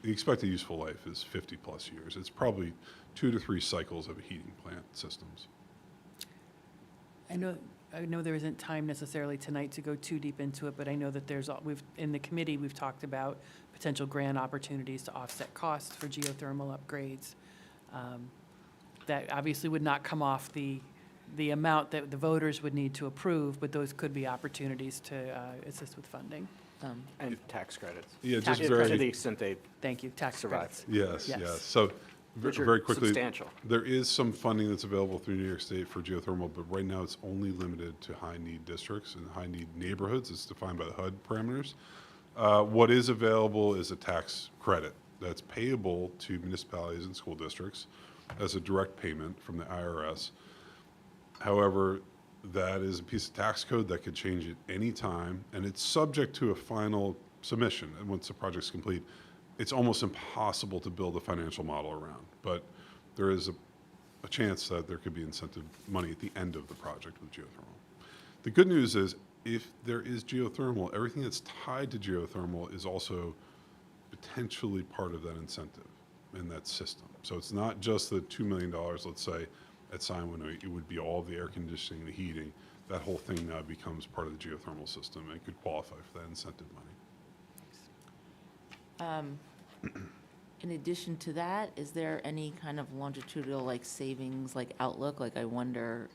expected useful life is 50 plus years. It's probably 2 to 3 cycles of a heating plant systems. I know there isn't time necessarily tonight to go too deep into it, but I know that in the committee, we've talked about potential grant opportunities to offset costs for geothermal upgrades. That obviously would not come off the amount that the voters would need to approve, but those could be opportunities to assist with funding. And tax credits. Yeah, Tax just credits. To the very, extent they Thank you, tax survive. credits. yes, Yes. yes. So Which are very quickly, substantial. there is some funding that's available through New York State for geothermal, but right now it's only limited to high-need districts and high-need neighborhoods. It's defined by the HUD parameters. What is available is a tax credit that's payable to municipalities and school districts as a direct payment from the IRS. However, that is a piece of tax code that could change at any time, and it's subject to a final submission. And once the project's complete, it's almost impossible to build a financial model around. But there is a chance that there could be incentive money at the end of the project with geothermal. The good news is if there is geothermal, everything that's tied to geothermal is also potentially part of that incentive in that system. So it's not just the $2 million, let's say, at Siwanoy, it would be all the air conditioning, the heating. That whole thing now becomes part of the geothermal system and could qualify for that incentive money. In addition to that, is there any kind of longitudinal, like, savings, like, outlook? Like, I wonder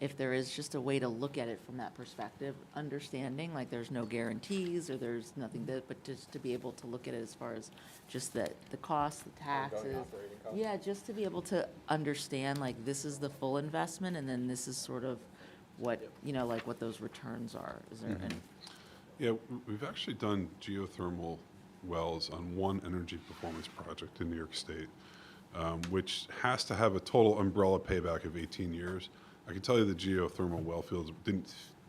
if there is just a way to look at it from that perspective, understanding, like, there's no guarantees, or there's nothing that, but just to be able to look at it as far as just the costs, the taxes. Yeah, just to be able to understand, like, this is the full investment, and then this is sort of what, you know, like, what those returns are. Is there any? Yeah, we've actually done geothermal wells on one energy performance project in New York State, which has to have a total umbrella payback of 18 years. I can tell you the geothermal well fields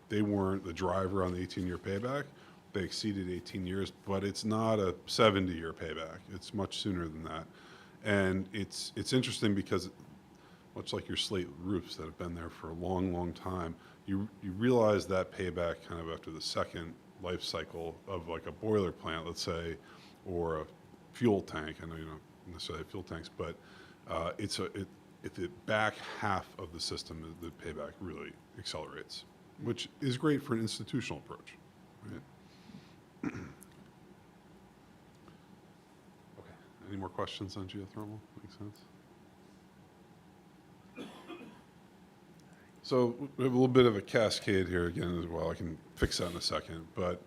they weren't the driver on the 18-year payback. They exceeded 18 years, but it's not a 70-year payback. It's much sooner than that. And it's interesting because much like your slate roofs that have been there for a long, long time, you realize that payback kind of after the second life cycle of like a boiler plant, let's say, or a fuel tank. I know you don't necessarily have fuel tanks, but if the back half of the system, the payback really accelerates, which is great for an institutional approach. Right? Okay. Any more questions on geothermal? Makes sense? So we have a little bit of a cascade here again as well. I can fix that in a second. But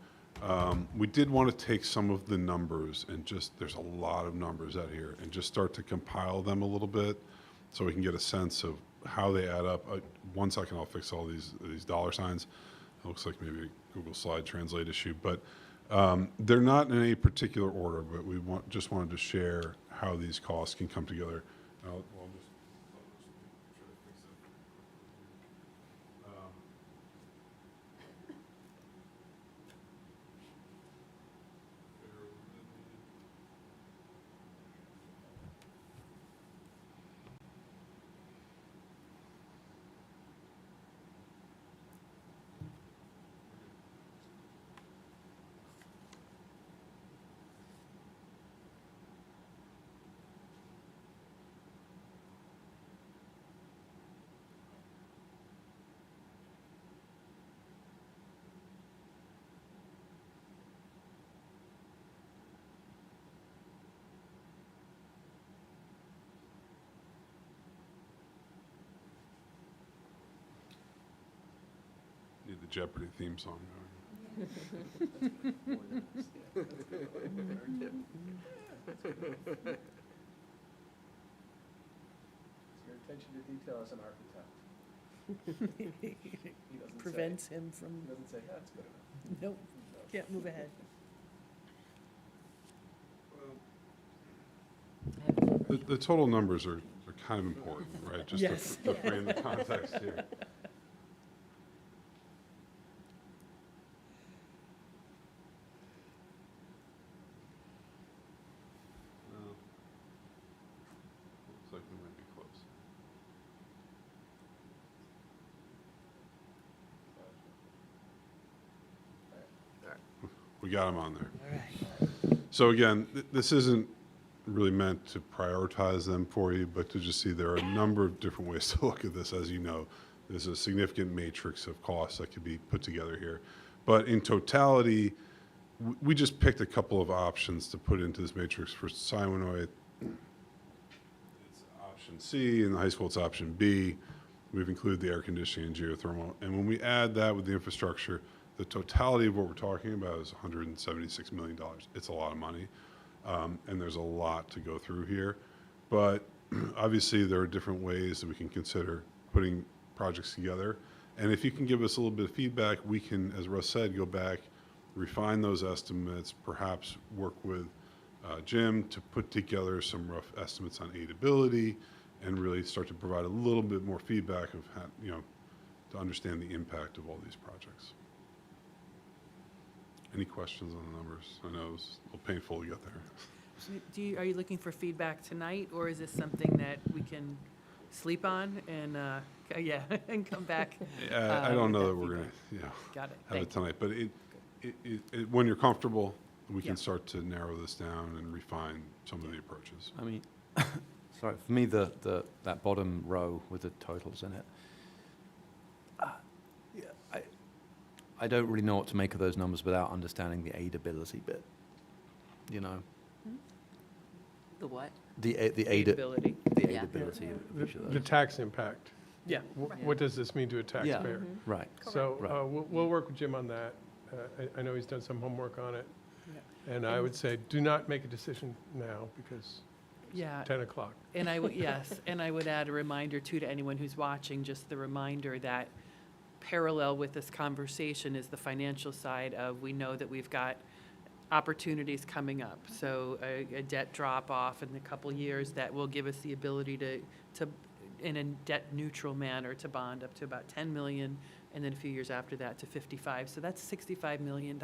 we did want to take some of the numbers and there's a lot of numbers out here, and just start to compile them a little bit so we can get a sense of how they add up. 1 second, I'll fix all these dollar signs. It looks like maybe a Google slide translate issue. But they're not in any particular order, but we just wanted to share how these costs can come together. I'll just try to fix that. Need the Jeopardy theme song going. Your attention to detail as an architect. He doesn't Prevents him from, He doesn't say, that's good enough. nope, can't move ahead. The total numbers are kind of important, right? Just Yes. to frame the context here. Looks like we might be close. We got them on there. All right. So again, this isn't really meant to prioritize them for you, but to just see there are a number of different ways to look at this. As you know, there's a significant matrix of costs that could be put together here. But in totality, we just picked a couple of options to put into this matrix. For Siwanoy, it's option C. In the high school, it's option B. We've included the air conditioning and geothermal. And when we add that with the infrastructure, the totality of what we're talking about is $176 million. It's a lot of money, and there's a lot to go through here. But obviously, there are different ways that we can consider putting projects together. And if you can give us a little bit of feedback, we can, as Russ said, go back, refine those estimates, perhaps work with Jim to put together some rough estimates on aidability, and really start to provide a little bit more feedback of how, to understand the impact of all these projects. Any questions on the numbers? I know it was a little painful to get there. Are you looking for feedback tonight, or is this something that we can sleep on and, yeah, and come back? I don't know with that we're going feedback? to, Got it, have it thank you. tonight, but when you're comfortable, we Yeah. can start to narrow this down and refine some of the approaches. I mean, sorry, for me, that bottom row with the totals in it, yeah, I don't really know what to make of those numbers without understanding the aidability bit, you know? The what? The Aidability. The Yeah. aidability of each of The those. tax impact. Yeah. What does this mean to a taxpayer? Right. So Right. we'll work with Jim on that. I know he's done some homework on it. Yeah. And I would say, do not make a decision now, because Yeah. 10 o'clock. And I would, yes, and I would add a reminder too to anyone who's watching, just the reminder that parallel with this conversation is the financial side of, we know that we've got opportunities coming up. So a debt drop off in a couple years that will give us the ability to, in a debt neutral manner, to bond up to about 10 million, and then a few years after that to 55. So that's $65 million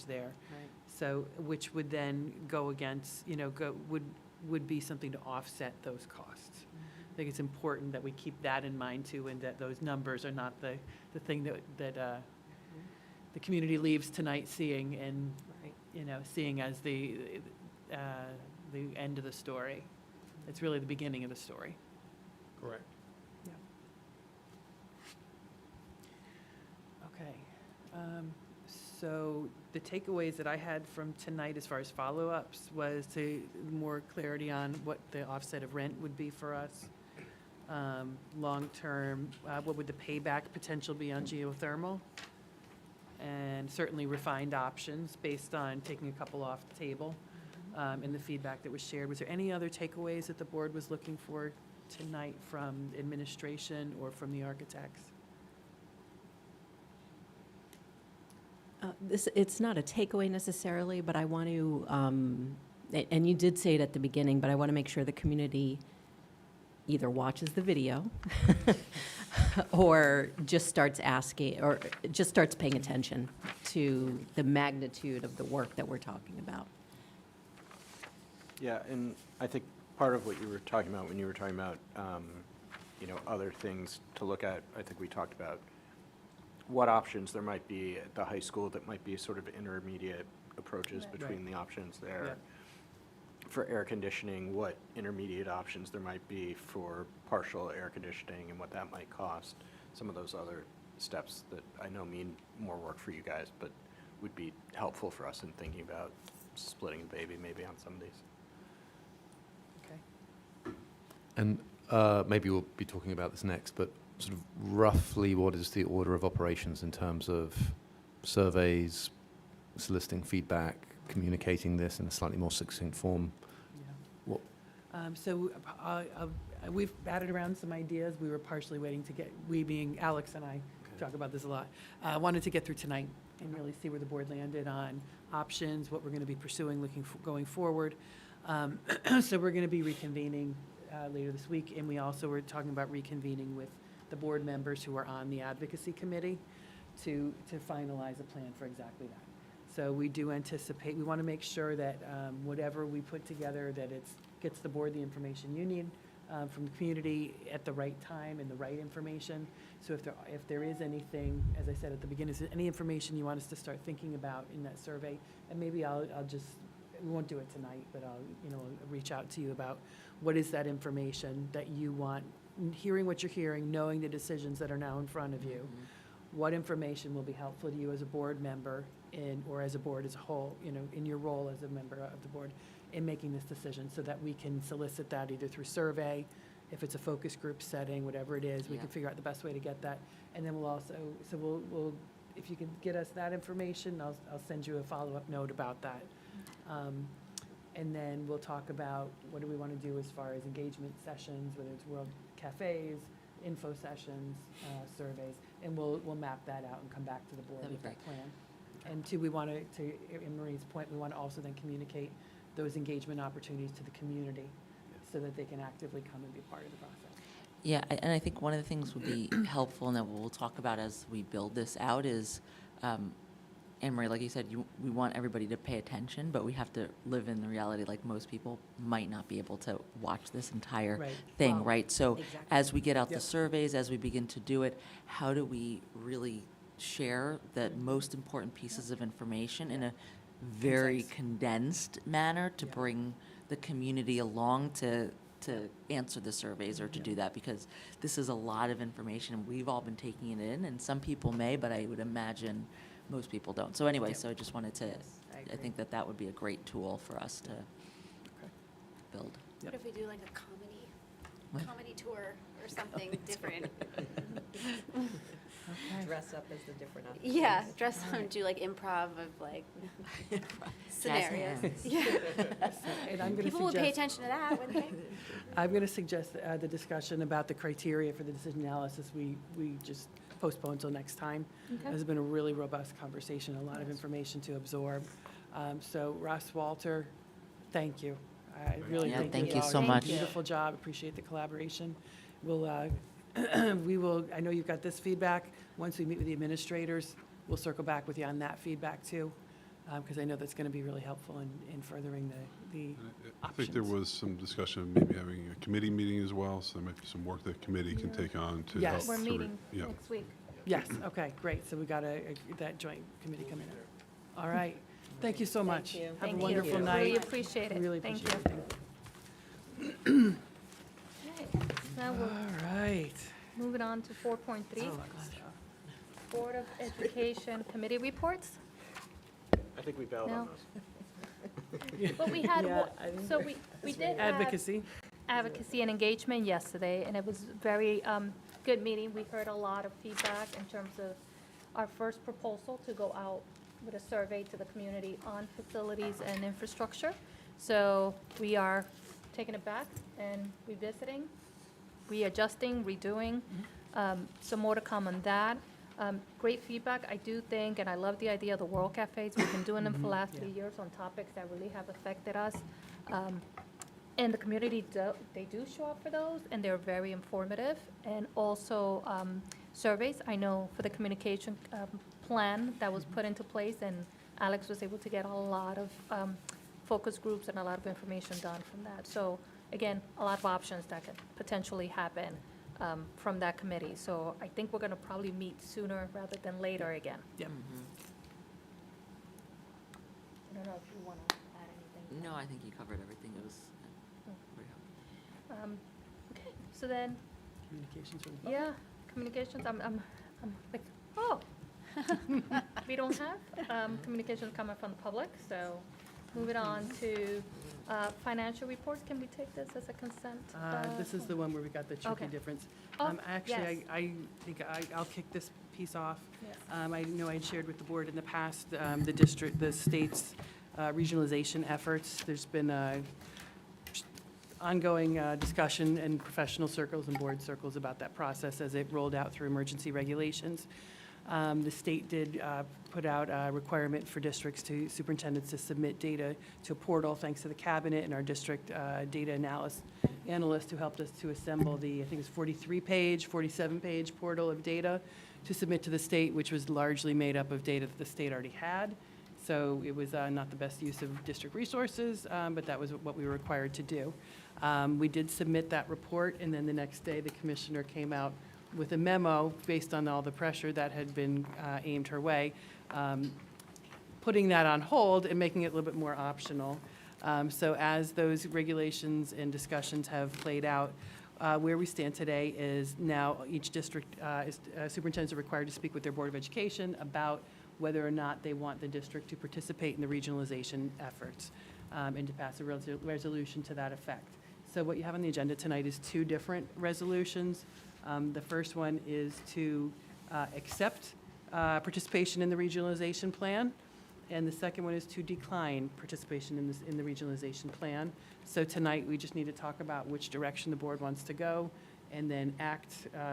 there. Right. So, which would then go against, would be something to offset those costs. I think it's important that we keep that in mind too, and that those numbers are not the thing that the community leaves tonight seeing and, seeing as the end of the story. It's really the beginning of the story. Correct. Okay. So the takeaways that I had from tonight as far as follow-ups was to more clarity on what the offset of rent would be for us. Long-term, what would the payback potential be on geothermal? And certainly refined options based on taking a couple off the table, and the feedback that was shared. Was there any other takeaways that the board was looking for tonight from administration or from the architects? It's not a takeaway necessarily, but I want to, and you did say it at the beginning, but I want to make sure the community either watches the video or just starts asking, or just starts paying attention to the magnitude of the work that we're talking about. Yeah, and I think part of what you were talking about when you were talking about, other things to look at, I think we talked about what options there might be at the high school that might be sort of intermediate approaches between the options there. For air conditioning, what intermediate options there might be for partial air conditioning and what that might cost. Some of those other steps that I know mean more work for you guys, but would be helpful for us in thinking about splitting the baby maybe on some of these. Okay. And maybe we'll be talking about this next, but sort of roughly what is the order of operations in terms of surveys, soliciting feedback, communicating this in a slightly more succinct form? Yeah. What- So we've batted around some ideas. We were partially waiting to get, we being Alex and I talk about this a lot, wanted to get through tonight and really see where the board landed on options, what we're going to be pursuing going forward. So we're going to be reconvening later this week, and we also were talking about reconvening with the board members who are on the advocacy committee to finalize a plan for exactly that. So we do anticipate, we want to make sure that whatever we put together, that it gets the board the information you need from the community at the right time and the right information. So if there is anything, as I said at the beginning, is there any information you want us to start thinking about in that survey? And maybe I'll just, we won't do it tonight, but I'll reach out to you about what is that information that you want, hearing what you're hearing, knowing the decisions that are now in front of you. What information will be helpful to you as a board member or as a board as a whole, in your role as a member of the board in making this decision, so that we can solicit that either through survey, if it's a focus group setting, whatever it is, we can figure out the best way to get that. And then we'll also, so we'll if you can get us that information, I'll send you a follow-up note about that. And then we'll talk about what do we want to do as far as engagement sessions, whether it's World Cafes, info sessions, surveys, and we'll map that out and come back to the board That'd with be that plan. And two, we want to, in Marie's point, we want to also then communicate those engagement opportunities to the community so that they can actively come and be part of the process. Yeah, and I think one of the things would be helpful, and that we'll talk about as we build this out, is Anne Marie, like you said, we want everybody to pay attention, but we have to live in the reality, like most people might not be able to watch this entire Right. thing, Well, right? So exactly. as we get out the Yep. surveys, as we begin to do it, how do we really share the most important pieces of information in a very Concise. condensed manner to Yeah. bring the community along to answer the surveys or to do that? Because this is a lot of information. We've all been taking it in, and some people may, but I would imagine most people don't. So anyway, Yep. so I just wanted to, I agree. think that that would be a great tool for us to build. Yep. What if we do like a What? comedy tour or something different? Dress up as the different options. Yeah, dress up and do like improv of like scenarios. hands. Yeah. And I'm going to People would pay suggest, attention to that, wouldn't they? I'm going to suggest the discussion about the criteria for the decision analysis, we just postpone until next time. Okay. It's been a really robust conversation, a lot of information to absorb. So Ross Walter, thank you. I really Yeah, think thank you you all so did a much. Beautiful job, appreciate the collaboration. We'll, we will, I know you've got this feedback. Once we meet with the administrators, we'll circle back with you on that feedback too, because I know that's going to be really helpful in furthering the I think there options. was some discussion of maybe having a committee meeting as well, so there might be some work that committee can take on to help. Yes. We're to re- meeting yeah. next week. Yes, okay, great. So we got that joint committee coming up. All right. Thank you so much. you. Have a Thank you. wonderful Really night. appreciate it. Really Thank appreciate you. it. Okay. Now we're All right. moving on to 4.3, Board of Education Committee reports. I think we bailed No. on those. But we had, Yeah, I think we did have Advocacy. advocacy and engagement yesterday, and it was very good meeting. We heard a lot of feedback in terms of our first proposal to go out with a survey to the community on facilities and infrastructure. So we are taking it back and revisiting, readjusting, redoing. Some more to come on that. Great feedback. I do think, and I love the idea of the World Cafes. We've been doing them for the last 3 years on topics that really have affected us. And the community, they do show up for those, and they're very informative. And also surveys, I know for the communication plan that was put into place, and Alex was able to get a lot of focus groups and a lot of information done from that. So again, a lot of options that could potentially happen from that committee. So I think we're going to probably meet sooner rather than later again. Yep. I don't know if you want to add anything. No, I think you covered everything. It was pretty helpful. Okay, so then, Communications from the public. yeah, communications, I'm like, oh. We don't have communications coming from the public, so moving on to financial reports. Can we take this as a consent? This is the one where we got the tricky Okay. difference. Oh, Actually, yes. I think I'll kick this piece off. Yes. I know I'd shared with the board in the past, the state's regionalization efforts. There's been ongoing discussion in professional circles and board circles about that process as it rolled out through emergency regulations. The state did put out a requirement for districts to, superintendents to submit data to a portal, thanks to the cabinet and our district data analyst who helped us to assemble the, I think it's 43-page, 47-page portal of data to submit to the state, which was largely made up of data that the state already had. So it was not the best use of district resources, but that was what we were required to do. We did submit that report, and then the next day, the commissioner came out with a memo based on all the pressure that had been aimed her way, putting that on hold and making it a little bit more optional. So as those regulations and discussions have played out, where we stand today is now each district superintendents are required to speak with their Board of Education about whether or not they want the district to participate in the regionalization efforts and to pass a resolution to that effect. So what you have on the agenda tonight is two different resolutions. The first one is to accept participation in the regionalization plan, and the second one is to decline participation in the regionalization plan. So tonight, we just need to talk about which direction the board wants to go, and then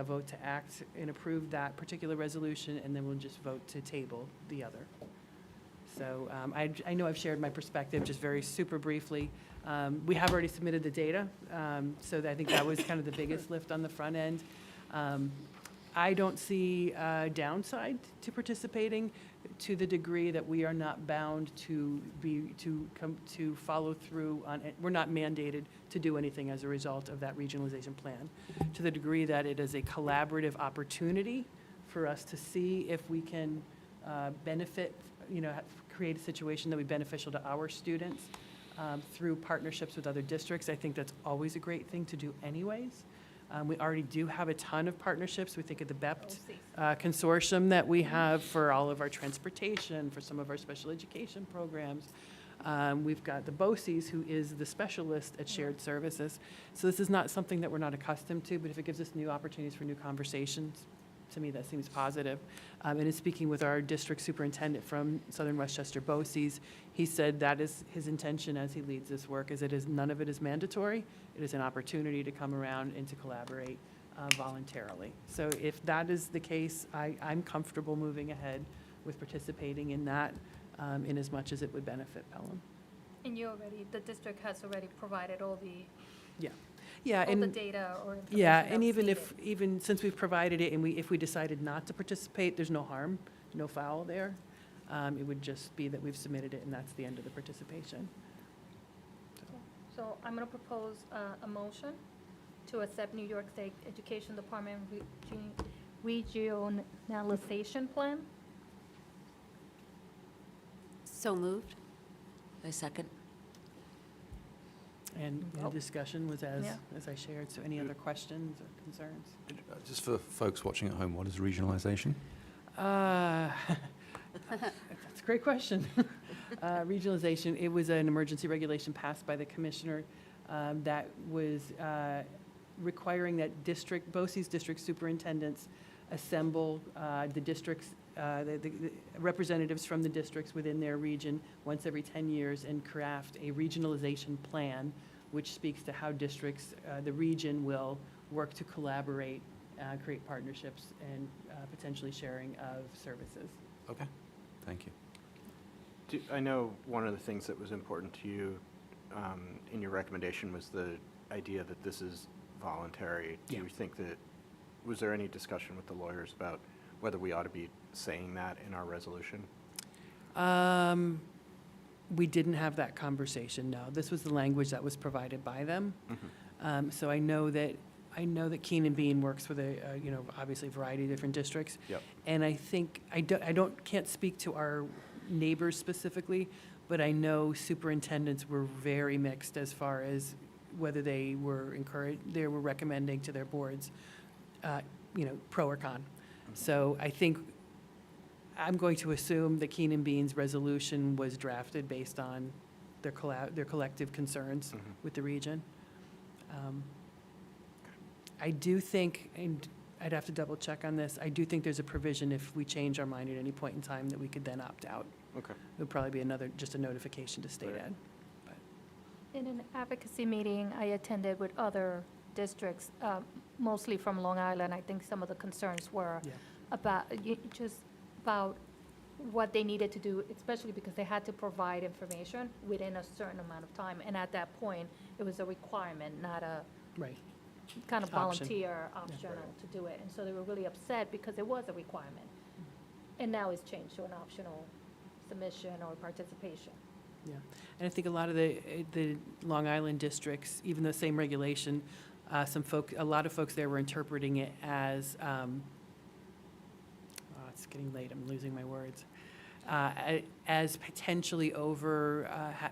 vote to act and approve that particular resolution, and then we'll just vote to table the other. So I know I've shared my perspective just very super briefly. We have already submitted the data, so I think that was kind of the biggest lift on the front end. I don't see a downside to participating to the degree that we are not bound to follow through on it. We're not mandated to do anything as a result of that regionalization plan. To the degree that it is a collaborative opportunity for us to see if we can benefit, create a situation that would be beneficial to our students through partnerships with other districts. I think that's always a great thing to do anyways. We already do have a ton of partnerships. We think of the BEPT consortium that we have for all of our transportation, for some of our special education programs. We've got the BOCES, who is the specialist at shared services. So this is not something that we're not accustomed to, but if it gives us new opportunities for new conversations, to me, that seems positive. And in speaking with our district superintendent from Southern Westchester BOCES, he said that is his intention as he leads this work, is none of it is mandatory. It is an opportunity to come around and to collaborate voluntarily. So if that is the case, I'm comfortable moving ahead with participating in that in as much as it would benefit Pelham. And the district has already provided all the Yeah, all the and data or information yeah, that and was even since we've provided it, and if we decided not to participate, there's no harm, no foul there. It would just be that we've submitted it, and that's the end of the participation. So I'm going to propose a motion to accept New York State Education Department regionalization plan. So moved. I second. And the discussion was Yeah. as I shared, so any other questions or concerns? Just for folks watching at home, what is regionalization? That's a great question. Regionalization, it was an emergency regulation passed by the commissioner that was requiring that BOCES district superintendents assemble the districts, the representatives from the districts within their region once every 10 years and craft a regionalization plan, which speaks to how districts, the region will work to collaborate, create partnerships, and potentially sharing of services. Okay, thank you. I know one of the things that was important to you in your recommendation was the idea that this is voluntary. Do you think that, was there any discussion with the lawyers about whether we ought to be saying that in our resolution? We didn't have that conversation, no. This was the language that was provided by them. So I know that Keenan Bean works with obviously a variety of different districts. Yep. And I think, can't speak to our neighbors specifically, but I know superintendents were very mixed as far as whether they were recommending to their boards, pro or con. So I think, I'm going to assume that Keenan Bean's resolution was drafted based on their collective concerns with the region. I do think, and I'd have to double check on this, I do think there's a provision if we change our mind at any point in time that we could then opt out. Okay. It would probably be just a notification to state Right. ed. In an advocacy meeting I attended with other districts, mostly from Long Island, I think some of the concerns were Yeah. about, about what they needed to do, especially because they had to provide information within a certain amount of time. And at that point, it was a requirement, not a Right. kind of Option. volunteer, optional to do it. And so they were really upset because it was a requirement. And now it's changed to an optional submission or participation. Yeah, and I think a lot of the Long Island districts, even the same regulation, a lot of folks there were interpreting it as, it's getting late, I'm losing my words, as potentially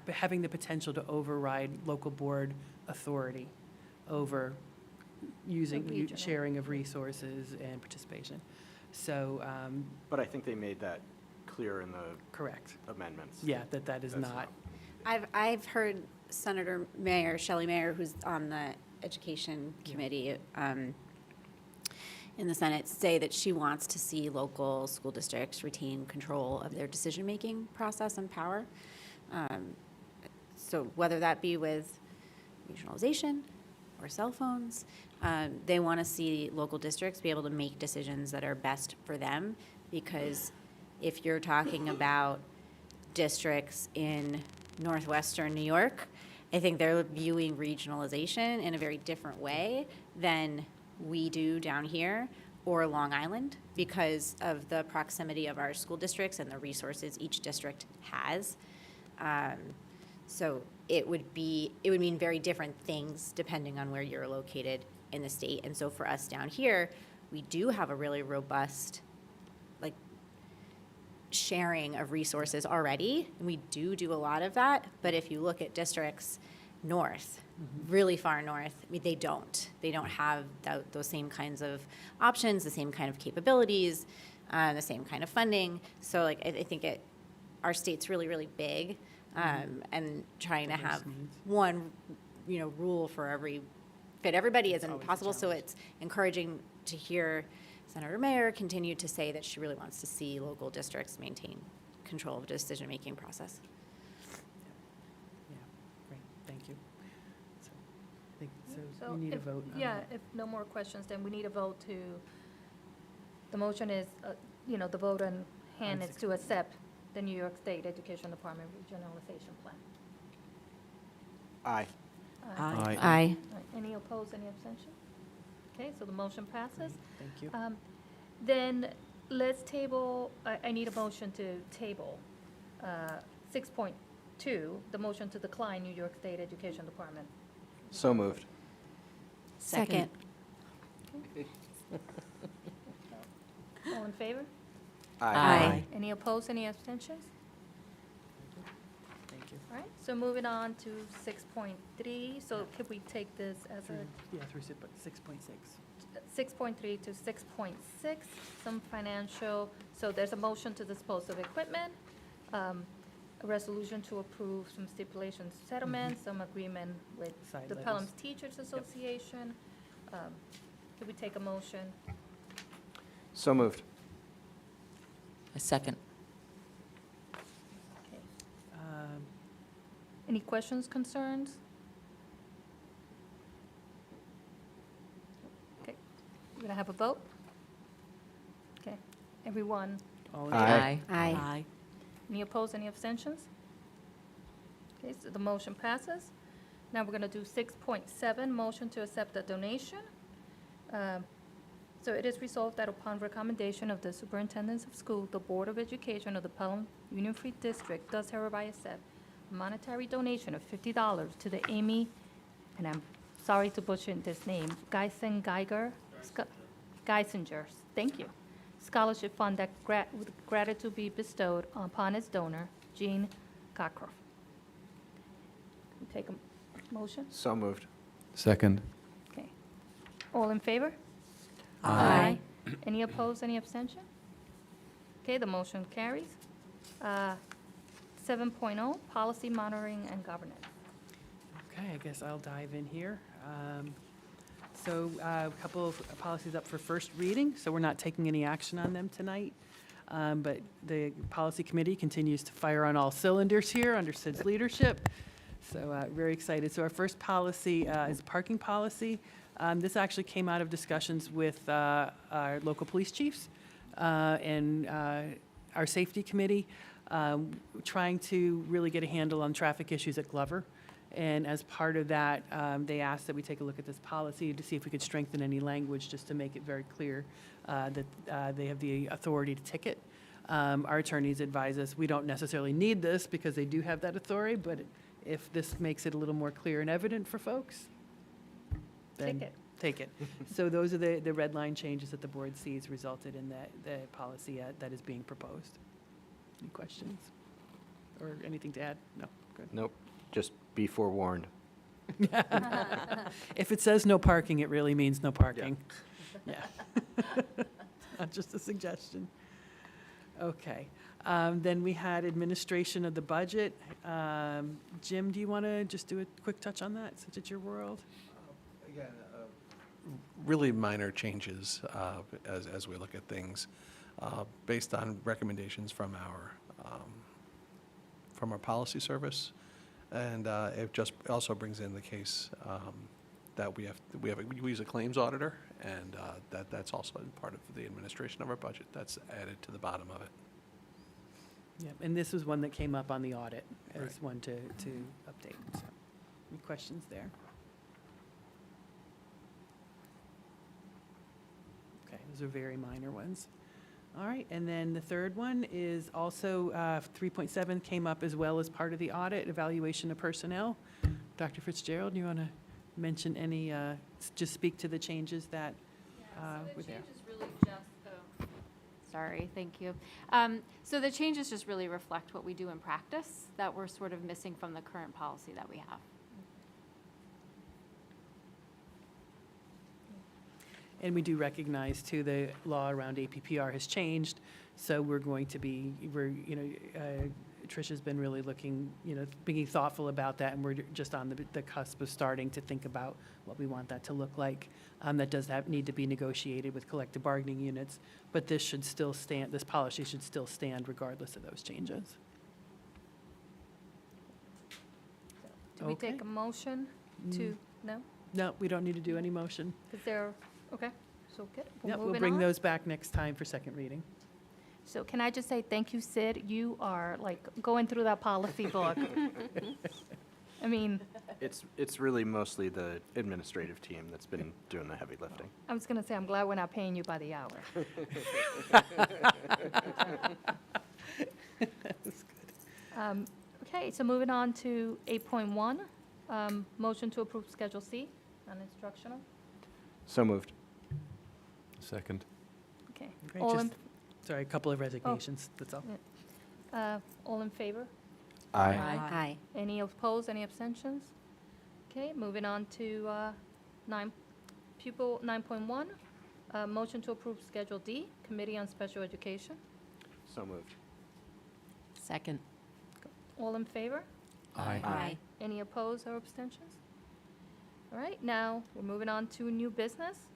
having the potential to override local board authority over regional. sharing of resources and participation. So, But I think they made that clear in the correct. amendments. Yeah, that is That's not. I've heard Senator Shelley Mayer, who's on the Education Committee in the Senate, say that she wants to see local school districts retain control of their decision-making process and power. So whether that be with regionalization or cell phones, they want to see local districts be able to make decisions that are best for them, because if you're talking about districts in northwestern New York, I think they're viewing regionalization in a very different way than we do down here. or Long Island because of the proximity of our school districts and the resources each district has. So it would mean very different things depending on where you're located in the state. And so for us down here, we do have a really robust, like, sharing of resources already. And we do a lot of that. But if you look at districts north, really far north, I mean, they don't have those same kinds of options, the same kind of capabilities, the same kind of funding. So like, I think our state's really, really big. And trying to have one, rule for fit everybody isn't possible. So it's encouraging to hear Senator Mayer continue to say that she really wants to see local districts maintain control of the decision-making process. Yeah, great, thank you. So, I think, So we need a if- vote. on Yeah, that. if no more questions, then we need a vote the motion is, the vote on hand is to accept the New York State Education Department Regionalization Plan. Aye. Aye. Aye. All right, any opposed, any abstention? Okay, so the motion passes. Thank you. Then let's table, I need a motion to table 6.2, the motion to decline New York State Education Department. So moved. Second. All in favor? Aye. Any opposed, any abstentions? Thank you. All right, so moving on to 6.3, so could we take this as a Yeah, through 6.6. 6.3 to 6.6, some financial, so there's a motion to dispose of equipment, a resolution to approve some stipulations settlements, some agreement with Side the letters. Pelham's Teachers Association. Could we take a motion? So moved. A second. Okay. Um, Any questions, concerns? Okay, we're gonna have a vote? Okay, everyone, All in Aye. Aye. any opposed, any abstentions? Okay, so the motion passes. Now we're gonna do 6.7, motion to accept the donation. So it is resolved that upon recommendation of the superintendents of school, the Board of Education of the Pelham Union Free District does hereby accept a monetary donation of $50 to the Amy, and I'm sorry to butcher this name, Geisinger, thank you, scholarship fund that with gratitude be bestowed upon its donor, Jean Cockcroft. Can we take a motion? So moved. Second. Okay. All in favor? Aye. Any opposed, any abstention? Okay, the motion carries. 7.0, policy monitoring and governance. Okay, I guess I'll dive in here. So a couple of policies up for first reading, so we're not taking any action on them tonight. But the policy committee continues to fire on all cylinders here under Sid's leadership. So very excited. So our first policy is a parking policy. This actually came out of discussions with our local police chiefs and our safety committee, trying to really get a handle on traffic issues at Glover. And as part of that, they asked that we take a look at this policy to see if we could strengthen any language just to make it very clear that they have the authority to ticket. Our attorneys advise us we don't necessarily need this because they do have that authority, but if this makes it a little more clear and evident for folks, then Take it. take it. So those are the red line changes that the board sees resulted in the policy that is being proposed. Any questions or anything to add? No, good. Nope. Just be forewarned. If it says no parking, it really means no parking. Yeah. Not just a suggestion. Okay. Then we had administration of the budget. Jim, do you want to just do a quick touch on that, since it's your world? Again, really minor changes as we look at things, based on recommendations from our policy service, and it just also brings in the case that we use a claims auditor, and that's also part of the administration of our budget. That's added to the bottom of it. Yep, and this was one that came up on the audit as Right. one to update. So, any questions there? Okay, Those are very minor ones. All right, and then the third one is also 3.7 came up as well as part of the audit, evaluation of personnel. Dr. Fitzgerald, you want to mention any, just speak to the changes that were there? Sorry, thank you. So the changes just really reflect what we do in practice that we're sort of missing from the current policy that we have. And we do recognize, too, the law around APPR has changed, so we're going to be, Tricia's been really looking, being thoughtful about that, and we're just on the cusp of starting to think about what we want that to look like. That does need to be negotiated with collective bargaining units, but this should still stand, this policy should still stand regardless of those changes. Do we Okay. take a motion to, no? No, we don't need to do any motion. Is there, okay, so good. Yep, we'll Moving bring on. those back next time for second reading. So can I just say thank you, Sid? You are like going through that policy book. I mean, It's really mostly the administrative team that's been doing the heavy lifting. I was gonna say, I'm glad we're not paying you by the hour. Okay, so moving on to 8.1, motion to approve Schedule C, non-instructional. So moved. Second. Okay. Great, All just- in, Sorry, a couple of resignations, that's all. all in favor? Aye. Any opposed, any abstentions? Okay, moving on to 9.1, motion to approve Schedule D, Committee on Special Education. So moved. Second. All in favor? Aye. Any opposed or abstentions? All right, now we're moving on to new business.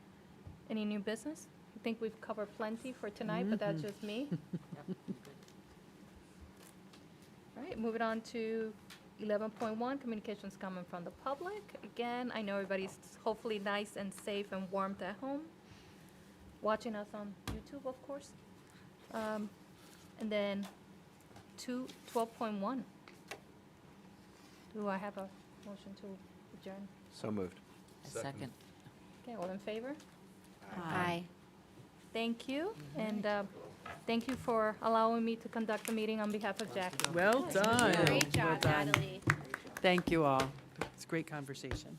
Any new business? I think we've covered plenty for tonight, but that's just me. All right, moving on to 11.1, communications coming from the public. Again, I know everybody's hopefully nice and safe and warm at home, watching us on YouTube, of course. And then 12.1. Do I have a motion to adjourn? So moved. A second. Okay, all in favor? Aye. Thank you, and thank you for allowing me to conduct the meeting on behalf of Jackie. Well done. Great job, Well done. Natalie. Thank you all. It's a great conversation.